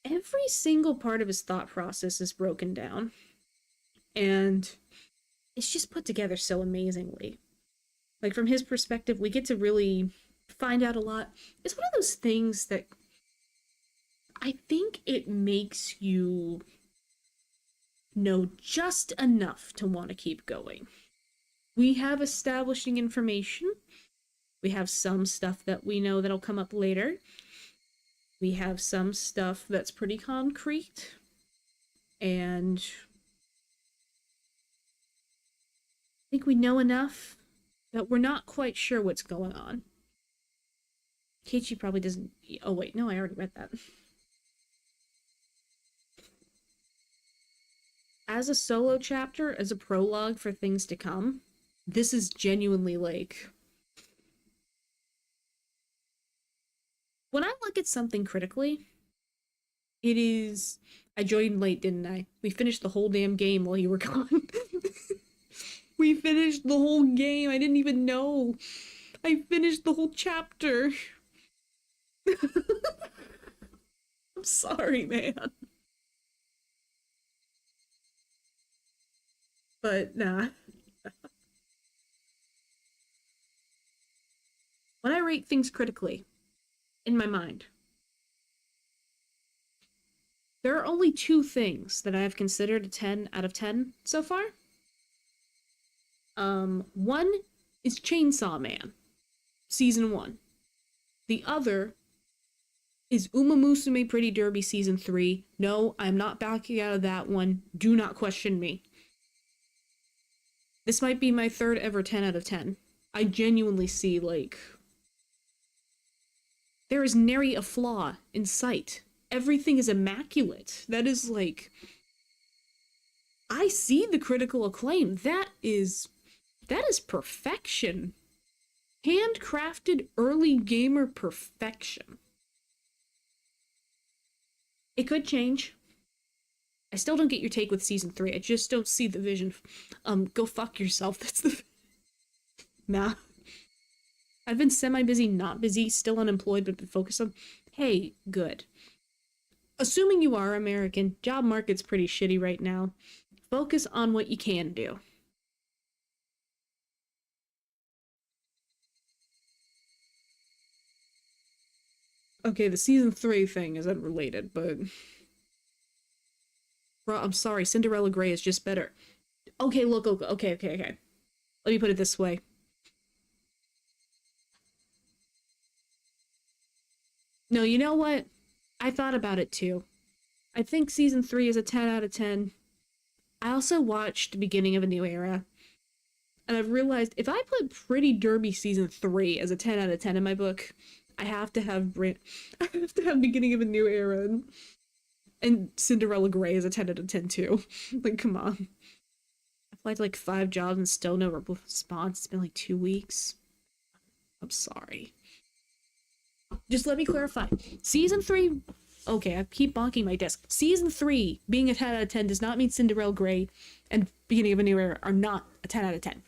Every single part of his thought process is broken down. And it's just put together so amazingly. Like, from his perspective, we get to really find out a lot. It's one of those things that I think it makes you know just enough to want to keep going. We have establishing information. We have some stuff that we know that'll come up later. We have some stuff that's pretty concrete. And I think we know enough that we're not quite sure what's going on. Keiichi probably doesn't... Oh, wait, no, I already read that. As a solo chapter, as a prologue for things to come, this is genuinely, like... When I look at something critically, it is... I joined late, didn't I? We finished the whole damn game while you were gone. We finished the whole game. I didn't even know. I finished the whole chapter. I'm sorry, man. But, nah. When I rate things critically, in my mind, there are only two things that I have considered a 10 out of 10 so far. One is Chainsaw Man, Season 1. The other is Uma Musume Pretty Derby Season 3. No, I'm not backing out of that one. Do not question me. This might be my third ever 10 out of 10. I genuinely see, like... There is nary a flaw in sight. Everything is immaculate. That is, like... I see the critical acclaim. That is perfection. Handcrafted early gamer perfection. It could change. I still don't get your take with Season 3. I just don't see the vision. Go fuck yourself. That's the... Nah. I've been semi-busy, not busy, still unemployed, but been focused on... Hey, good. Assuming you are American, job market's pretty shitty right now. Focus on what you can do. Okay, the Season 3 thing is unrelated, but... Bro, I'm sorry, Cinderella Grey is just better. Okay, look, okay. Let me put it this way. No, you know what? I thought about it too. I think Season 3 is a 10 out of 10. I also watched the beginning of a new era. And I've realized if I put Pretty Derby Season 3 as a 10 out of 10 in my book, I have to have beginning of a new era and Cinderella Grey is a 10 out of 10 too. Like, come on. I've applied to like 5 jobs and still no response. It's been like 2 weeks. I'm sorry. Just let me clarify. Season 3... Okay, I keep bonking my desk. Season 3 being a 10 out of 10 does not mean Cinderella Grey and Beginning of a New Era are not a 10 out of 10.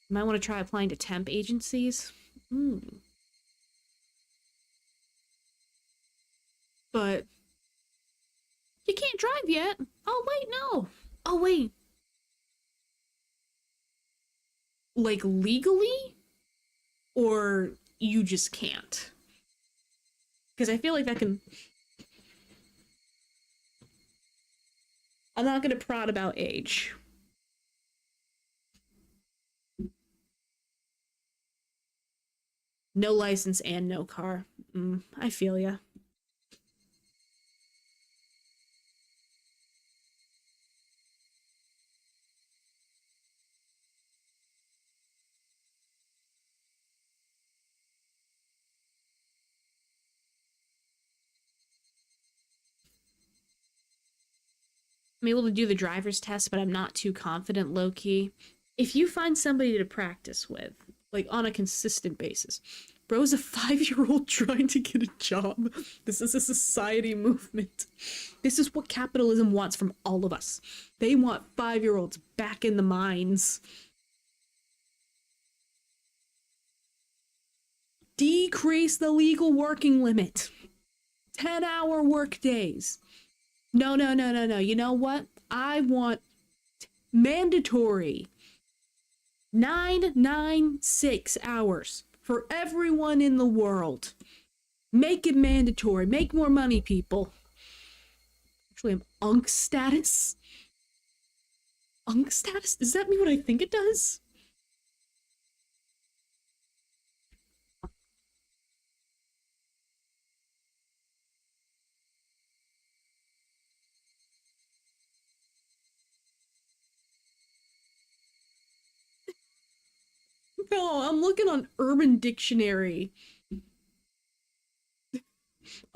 You might want to try applying to temp agencies. But you can't drive yet. Oh, wait, no. Oh, wait. Like, legally? Or you just can't? Because I feel like that can... I'm not going to prod about age. No license and no car. I feel ya. I'm able to do the driver's test, but I'm not too confident, low-key. If you find somebody to practice with, like on a consistent basis, bro's a 5-year-old trying to get a job. This is a society movement. This is what capitalism wants from all of us. They want 5-year-olds back in the mines. Decrease the legal working limit. 10-hour work days. No. You know what? I want mandatory 996 hours for everyone in the world. Make it mandatory. Make more money, people. Actually, I'm unk status. Unk status? Does that mean what I think it does? No, I'm looking on Urban Dictionary.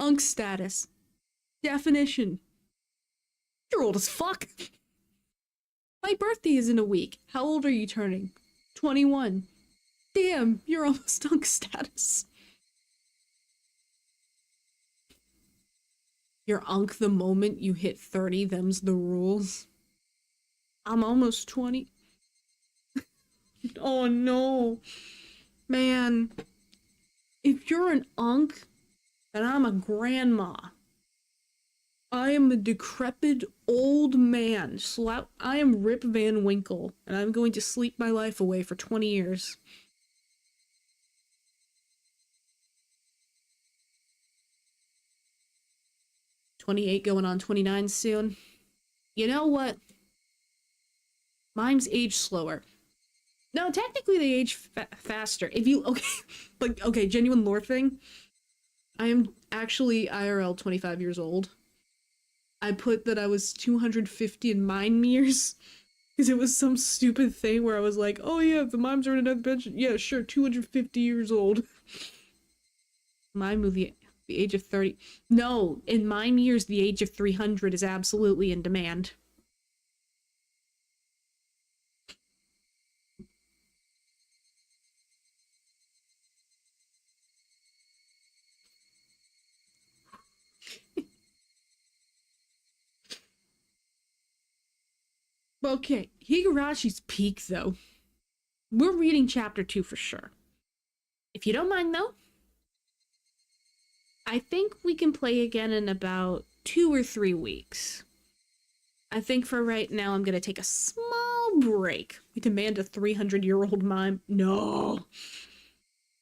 Unk status. Definition. You're old as fuck. My birthday is in a week. How old are you turning? 21. Damn, you're almost unk status. You're unk the moment you hit 30, them's the rules. I'm almost 20. Oh no. Man. If you're an unk, then I'm a grandma. I am a decrepit old man. I am Rip Van Winkle, and I'm going to sleep my life away for 20 years. "28 going on 29 soon." You know what? Mimes age slower. No, technically they age faster. If you, okay, genuine lore thing. I am actually IRL 25 years old. I put that I was 250 in mime years. Because it was some stupid thing where I was like, oh yeah, the mimes are in another pension. Yeah, sure, 250 years old. Maimu, the age of 30. No, in mime years, the age of 300 is absolutely in demand. Okay, Higurashi's peak, though. We're reading chapter 2 for sure. If you don't mind, though, I think we can play again in about 2 or 3 weeks. I think for right now, I'm gonna take a small break. We demand a 300-year-old mime. No.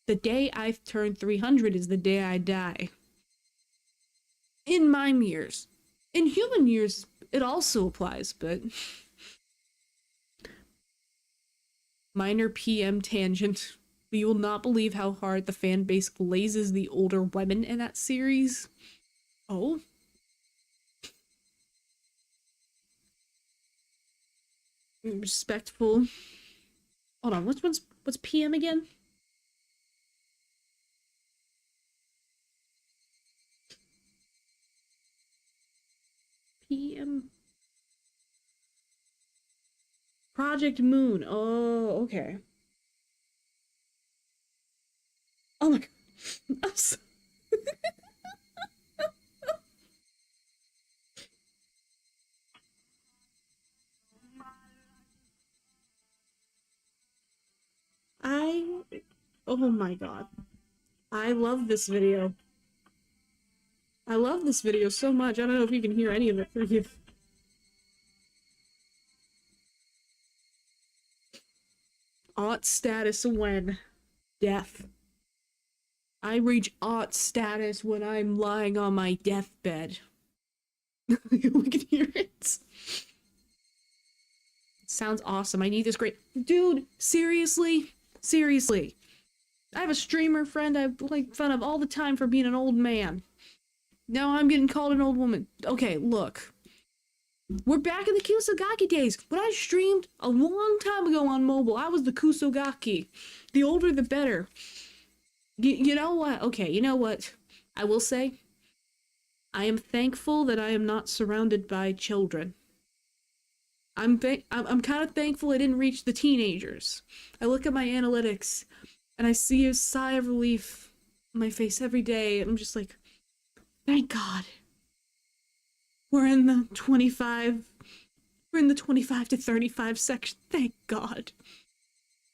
The day I turn 300 is the day I die. In mime years. In human years, it also applies, but... Minor PM tangent. But you will not believe how hard the fan base glazes the older women in that series. Oh? Respectful. Hold on, what's PM again? PM. Project Moon. Oh, okay. Oh my god. Oh my god. I love this video. I love this video so much. I don't know if you can hear any of it through you. Aught status when? Death. I reach aught status when I'm lying on my deathbed. We can hear it. Sounds awesome. I need this great... Dude, seriously? Seriously. I have a streamer friend I make fun of all the time for being an old man. Now I'm getting called an old woman. Okay, look. We're back in the Kusogaki days. When I streamed a long time ago on mobile, I was the Kusogaki. The older the better. You know what? Okay, you know what? I will say, I am thankful that I am not surrounded by children. I'm kind of thankful I didn't reach the teenagers. I look at my analytics, and I see a sigh of relief on my face every day, and I'm just like, thank God. We're in the 25 to 35 section, thank God.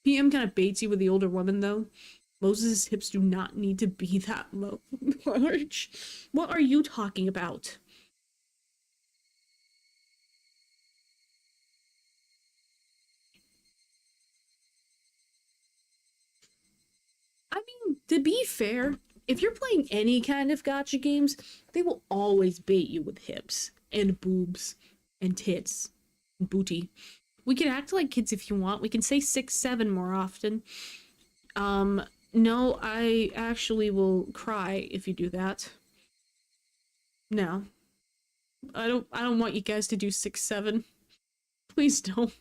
PM kind of baits you with the older woman, though. Moses' hips do not need to be that large. What are you talking about? I mean, to be fair, if you're playing any kind of gacha games, they will always bait you with hips and boobs and tits and booty. We can act like kids if you want. We can say 6, 7 more often. No, I actually will cry if you do that. No. I don't want you guys to do 6, 7. Please don't.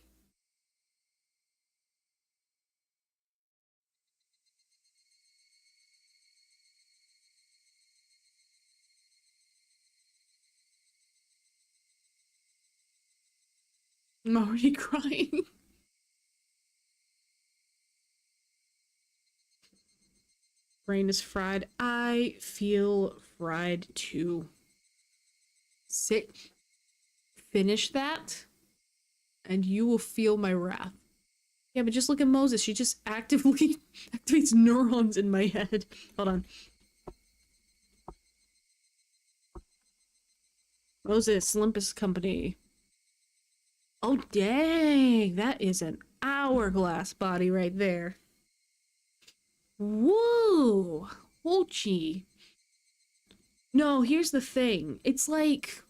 I'm already crying. Brain is fried. I feel fried too. Sit. Finish that, and you will feel my wrath. Yeah, but just look at Moses. She just actively activates neurons in my head. Hold on. Moses, Olympus Company. Oh, dang. That is an hourglass body right there. Whoa. Ochi. No, here's the thing. It's like...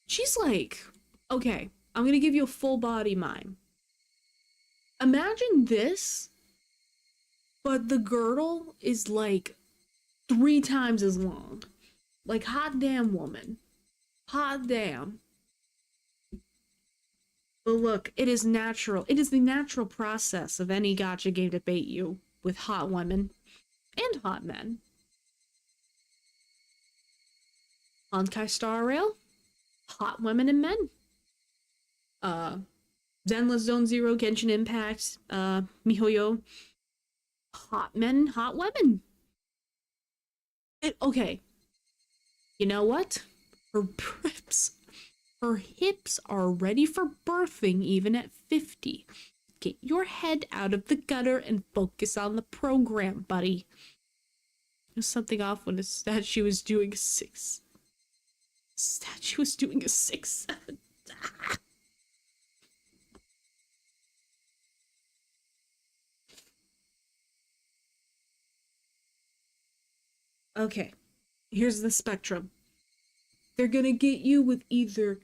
She's like... Okay, I'm gonna give you a full body mime. Imagine this, but the girdle is like 3 times as long. Like, hot damn, woman. Hot damn. But look, it is natural. It is the natural process of any gacha game to bait you with hot women and hot men. Honkai Star Rail, hot women and men. Zenless Zone Zero, Genshin Impact, MiHoYo, hot men, hot women. Okay. You know what? Her hips are ready for birthing even at 50. Get your head out of the gutter and focus on the program, buddy. There's something off when a statue was doing a 6. Statue was doing a 6, 7. Okay, here's the spectrum. They're gonna get you with either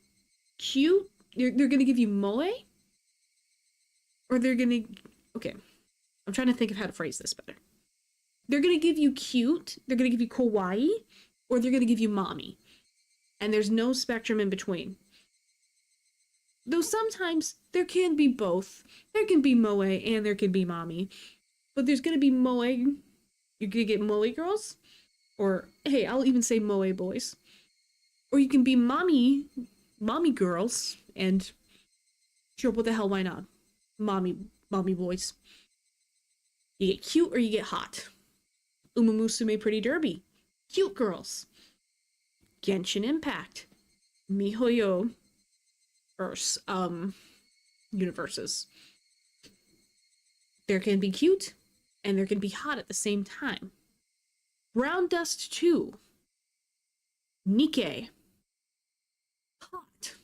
cute, they're gonna give you moe, or they're gonna, okay, I'm trying to think of how to phrase this better. They're gonna give you cute, they're gonna give you kawaii, or they're gonna give you mommy. And there's no spectrum in between. Though sometimes there can be both. There can be moe and there can be mommy. But there's gonna be moe, you're gonna get moe girls, or hey, I'll even say moe boys. Or you can be mommy girls, and sure, what the hell, why not? Mommy boys. You get cute or you get hot. Umamusume Pretty Derby. Cute girls. Genshin Impact. MiHoYo verse, universes. There can be cute and there can be hot at the same time. Brown Dust 2. Nikkei. Hot.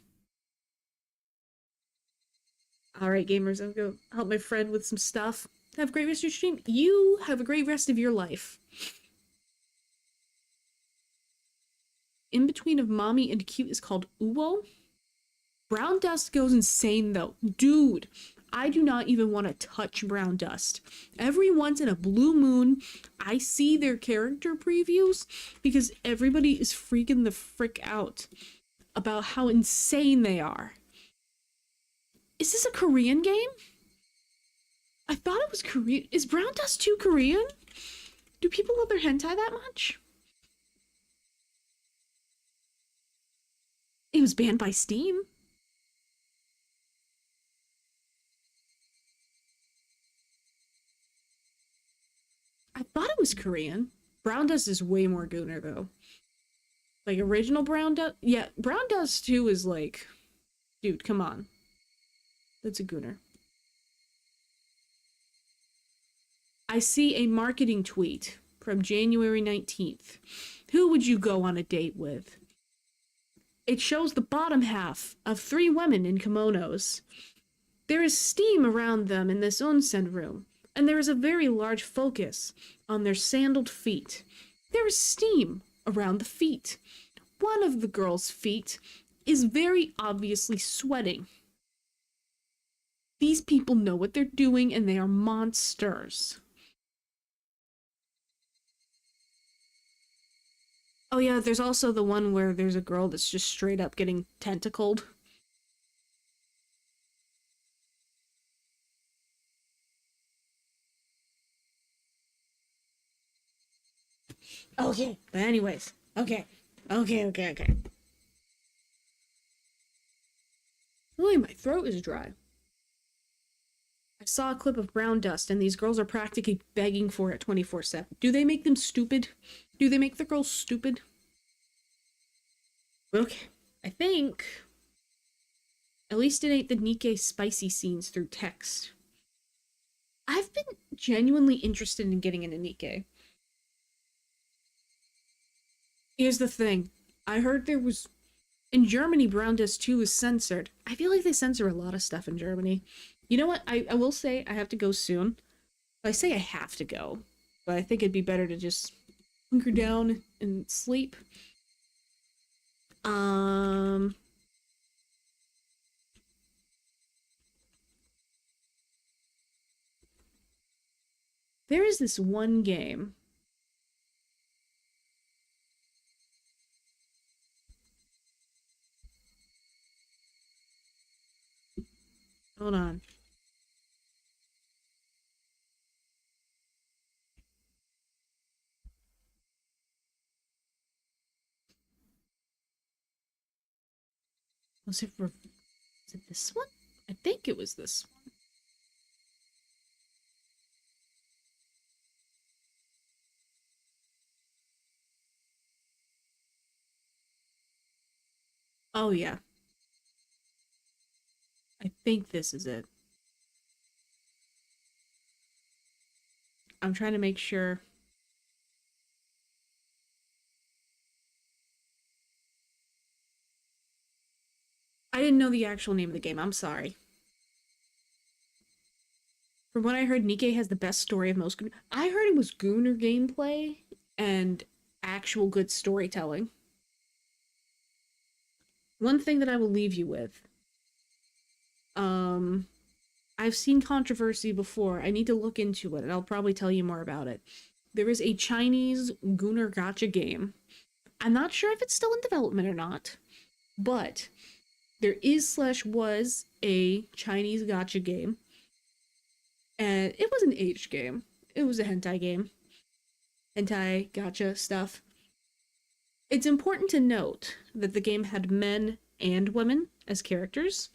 Alright, gamers, I'm gonna help my friend with some stuff. Have a great rest of your stream. You have a great rest of your life. In between of mommy and cute is called Uwo. Brown Dust goes insane though. Dude, I do not even want to touch Brown Dust. Every once in a blue moon, I see their character previews because everybody is freaking the frick out about how insane they are. Is this a Korean game? I thought it was Korean. Is Brown Dust 2 Korean? Do people love their hentai that much? It was banned by Steam. I thought it was Korean. Brown Dust is way more gooner though. Like original Brown Dust? Yeah, Brown Dust 2 is like... Dude, come on. That's a gooner. I see a marketing tweet from January 19th. Who would you go on a date with? It shows the bottom half of 3 women in kimonos. There is steam around them in this onsen room, and there is a very large focus on their sandaled feet. There is steam around the feet. One of the girl's feet is very obviously sweating. These people know what they're doing, and they are monsters. Oh yeah, there's also the one where there's a girl that's just straight up getting tentacled. Okay, but anyways, okay. Really, my throat is dry. I saw a clip of Brown Dust, and these girls are practically begging for it 24/7. Do they make them stupid? Do they make the girls stupid? Okay, I think... At least it ain't the Nikkei spicy scenes through text. I've been genuinely interested in getting into Nikkei. Here's the thing. I heard there was... In Germany, Brown Dust 2 is censored. I feel like they censor a lot of stuff in Germany. You know what? I will say I have to go soon. I say I have to go, but I think it'd be better to just hunker down and sleep. There is this one game. Hold on. Was it this one? I think it was this one. Oh yeah. I think this is it. I'm trying to make sure. I didn't know the actual name of the game. I'm sorry. From what I heard, Nikkei has the best story of most. I heard it was gooner gameplay and actual good storytelling. One thing that I will leave you with. I've seen controversy before. I need to look into it, and I'll probably tell you more about it. There is a Chinese gooner gacha game. I'm not sure if it's still in development or not, but there was a Chinese gacha game. And it was an aged game. It was a hentai game. Hentai, gacha stuff. It's important to note that the game had men and women as characters.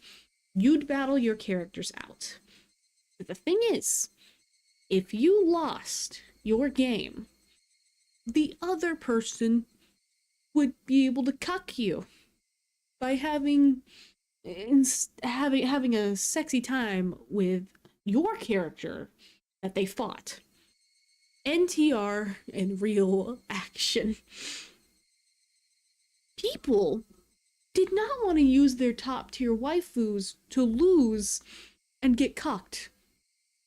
You'd battle your characters out. But the thing is, if you lost your game, the other person would be able to cuck you by having a sexy time with your character that they fought. NTR in real action. People did not want to use their top tier waifus to lose and get cucked.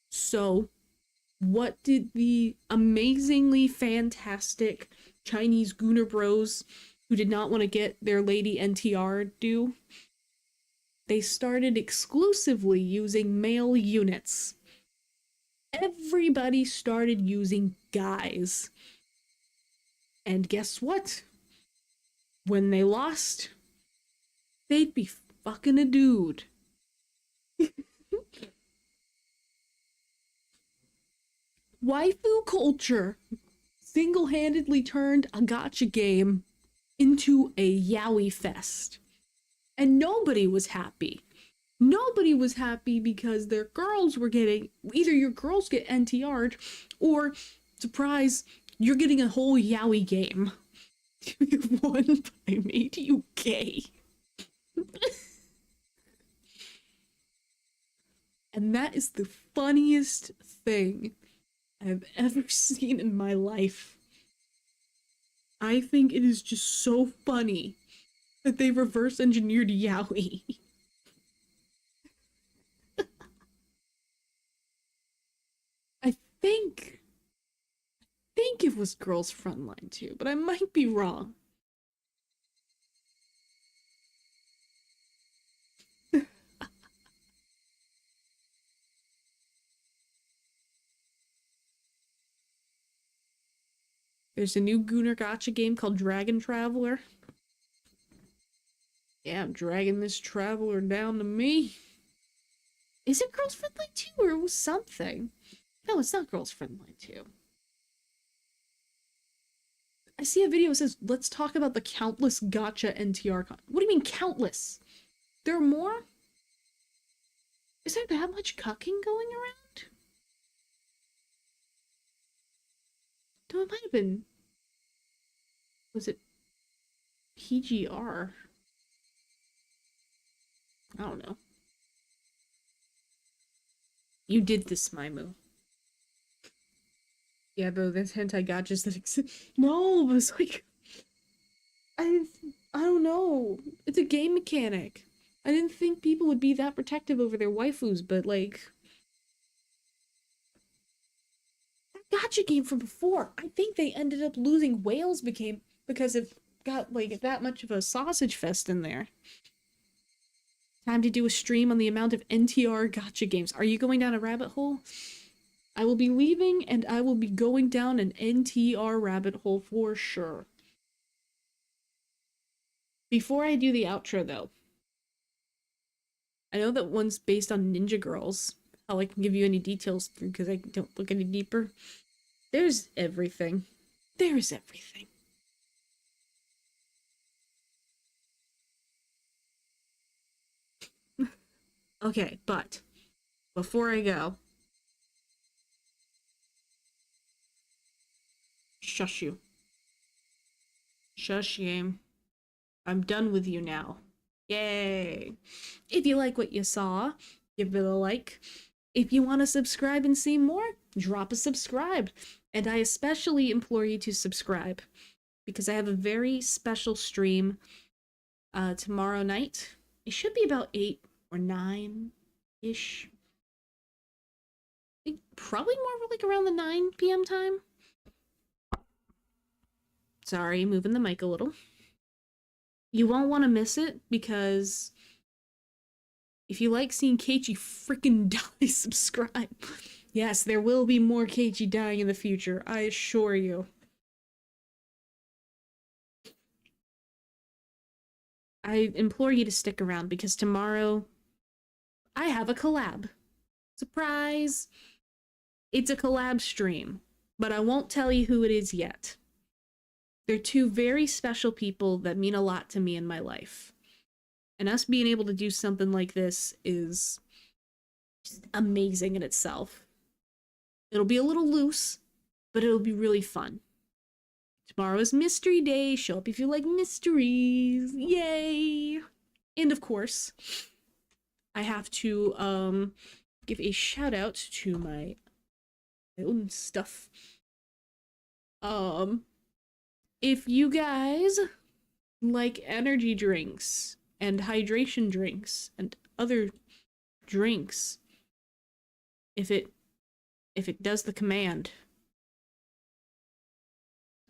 So, what did the amazingly fantastic Chinese Gooner Bros who did not want to get their lady NTR do? They started exclusively using male units. Everybody started using guys. And guess what? When they lost, they'd be fucking a dude. Waifu culture single-handedly turned a gacha game into a yaoi fest. And nobody was happy. Nobody was happy because their girls were getting, either your girls get NTR'd, or, surprise, you're getting a whole yaoi game. One by made you gay. And that is the funniest thing I've ever seen in my life. I think it is just so funny that they reverse engineered yaoi. I think it was Girls Frontline too, but I might be wrong. There's a new Gooner Gacha game called Dragon Traveler. Yeah, I'm dragging this traveler down to me. Is it Girls Frontline 2 or it was something? No, it's not Girls Frontline 2. I see a video that says, let's talk about the countless gacha NTR What do you mean countless? There are more? Is there that much cucking going around? No, it might have been... Was it... PGR? I don't know. You did this, Maimu. Yeah, though there's hentai gachas that exist. No, it was like... I don't know. It's a game mechanic. I didn't think people would be that protective over their waifus, but like... That gacha game from before, I think they ended up losing whales because it got like that much of a sausage fest in there. Time to do a stream on the amount of NTR gacha games. Are you going down a rabbit hole? I will be leaving and I will be going down an NTR rabbit hole for sure. Before I do the outro though, I know that one's based on Ninja Girls. How I can give you any details because I don't look any deeper. There's everything. There's everything. Okay, but before I go, shush you. Shush game. I'm done with you now. Yay! If you like what you saw, give it a like. If you want to subscribe and see more, drop a subscribe. And I especially implore you to subscribe because I have a very special stream tomorrow night. It should be about 8 or 9-ish. Probably more like around the 9 p.m. time. Sorry, moving the mic a little. You won't want to miss it because if you like seeing Keiichi freaking die, subscribe. Yes, there will be more Keiichi dying in the future, I assure you. I implore you to stick around because tomorrow I have a collab. Surprise! It's a collab stream, but I won't tell you who it is yet. They're two very special people that mean a lot to me in my life. And us being able to do something like this is just amazing in itself. It'll be a little loose, but it'll be really fun. Tomorrow is mystery day. Show up if you like mysteries. Yay! And of course, I have to give a shout out to my own stuff. If you guys like energy drinks and hydration drinks and other drinks, if it does the command,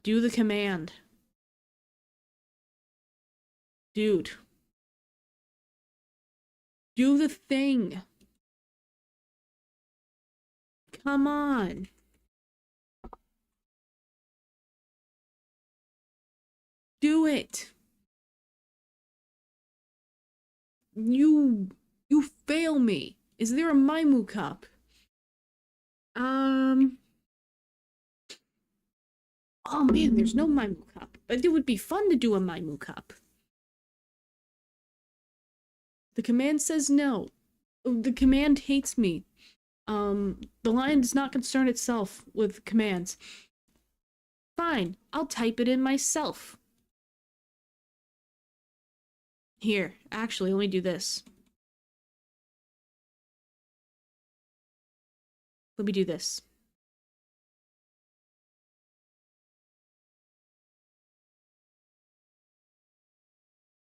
do the command. Dude. Do the thing. Come on. Do it. You fail me. Is there a Maimu cup? Oh man, there's no Maimu cup. But it would be fun to do a Maimu cup. The command says no. The command hates me. The line does not concern itself with commands. Fine, I'll type it in myself. Here, actually, let me do this. Let me do this.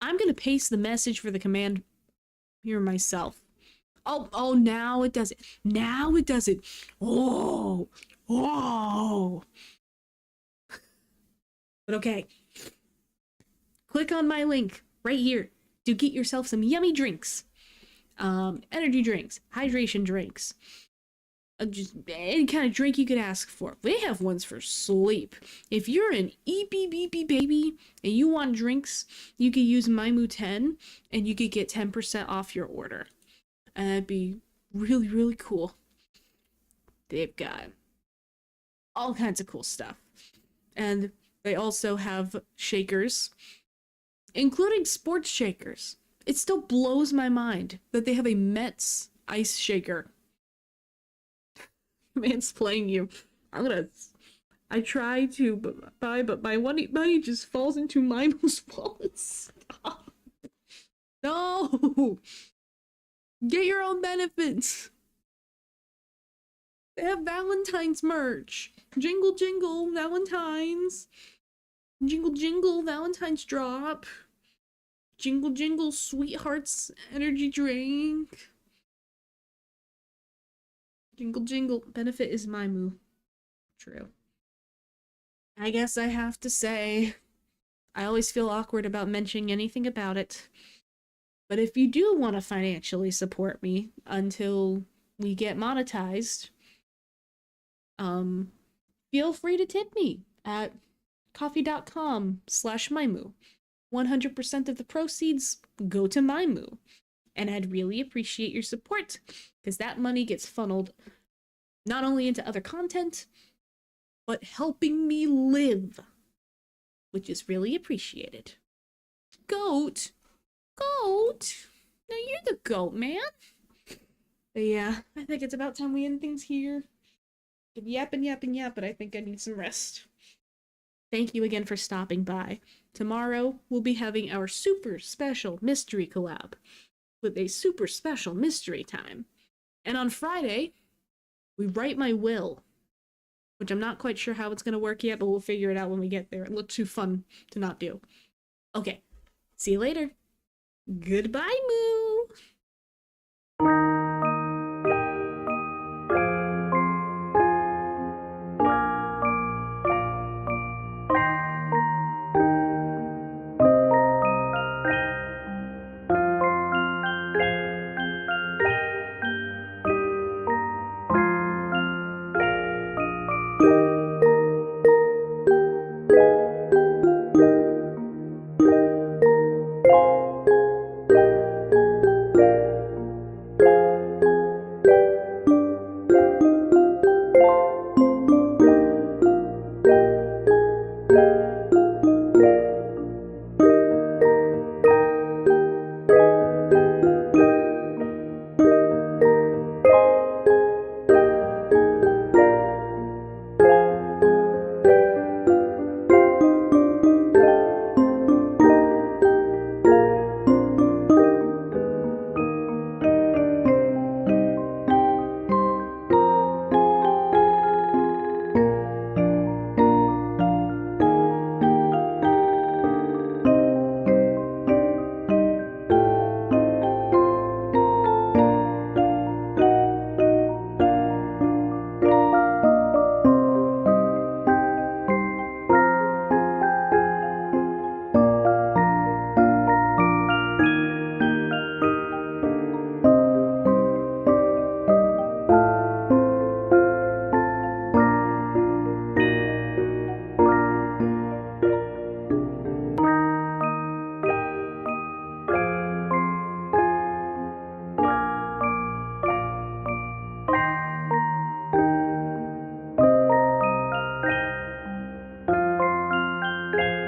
I'm gonna paste the message for the command here myself. Oh, now it does it. Now it does it. Oh. But okay. Click on my link right here to get yourself some yummy drinks. Energy drinks, hydration drinks. Just any kind of drink you could ask for. They have ones for sleep. If you're an EPBP baby and you want drinks, you could use Maimu 10 and you could get 10% off your order. And that'd be really, really cool. They've got all kinds of cool stuff. And they also have shakers, including sports shakers. It still blows my mind that they have a Mets ice shaker. Mansplaining you. I try to buy, but my money just falls into Maimu's wallet. Stop. No! Get your own benefits. They have Valentine's merch. Jingle jingle, Valentine's. Jingle jingle, Valentine's drop. Jingle jingle, sweethearts energy drink. Jingle jingle, benefit is Maimu. True. I guess I have to say, I always feel awkward about mentioning anything about it. But if you do want to financially support me until we get monetized, feel free to tip me at coffee.com/Maimu. 100% of the proceeds go to Maimu. And I'd really appreciate your support, because that money gets funneled not only into other content, but helping me live, which is really appreciated. Goat! Goat! No, you're the goat, man! But yeah, I think it's about time we end things here. Yap, but I think I need some rest. Thank you again for stopping by. Tomorrow, we'll be having our super special mystery collab with a super special mystery time. And on Friday, we write my will, which I'm not quite sure how it's going to work yet, but we'll figure it out when we get there. It looked too fun to not do. Okay, see you later. Goodbye, Moo! す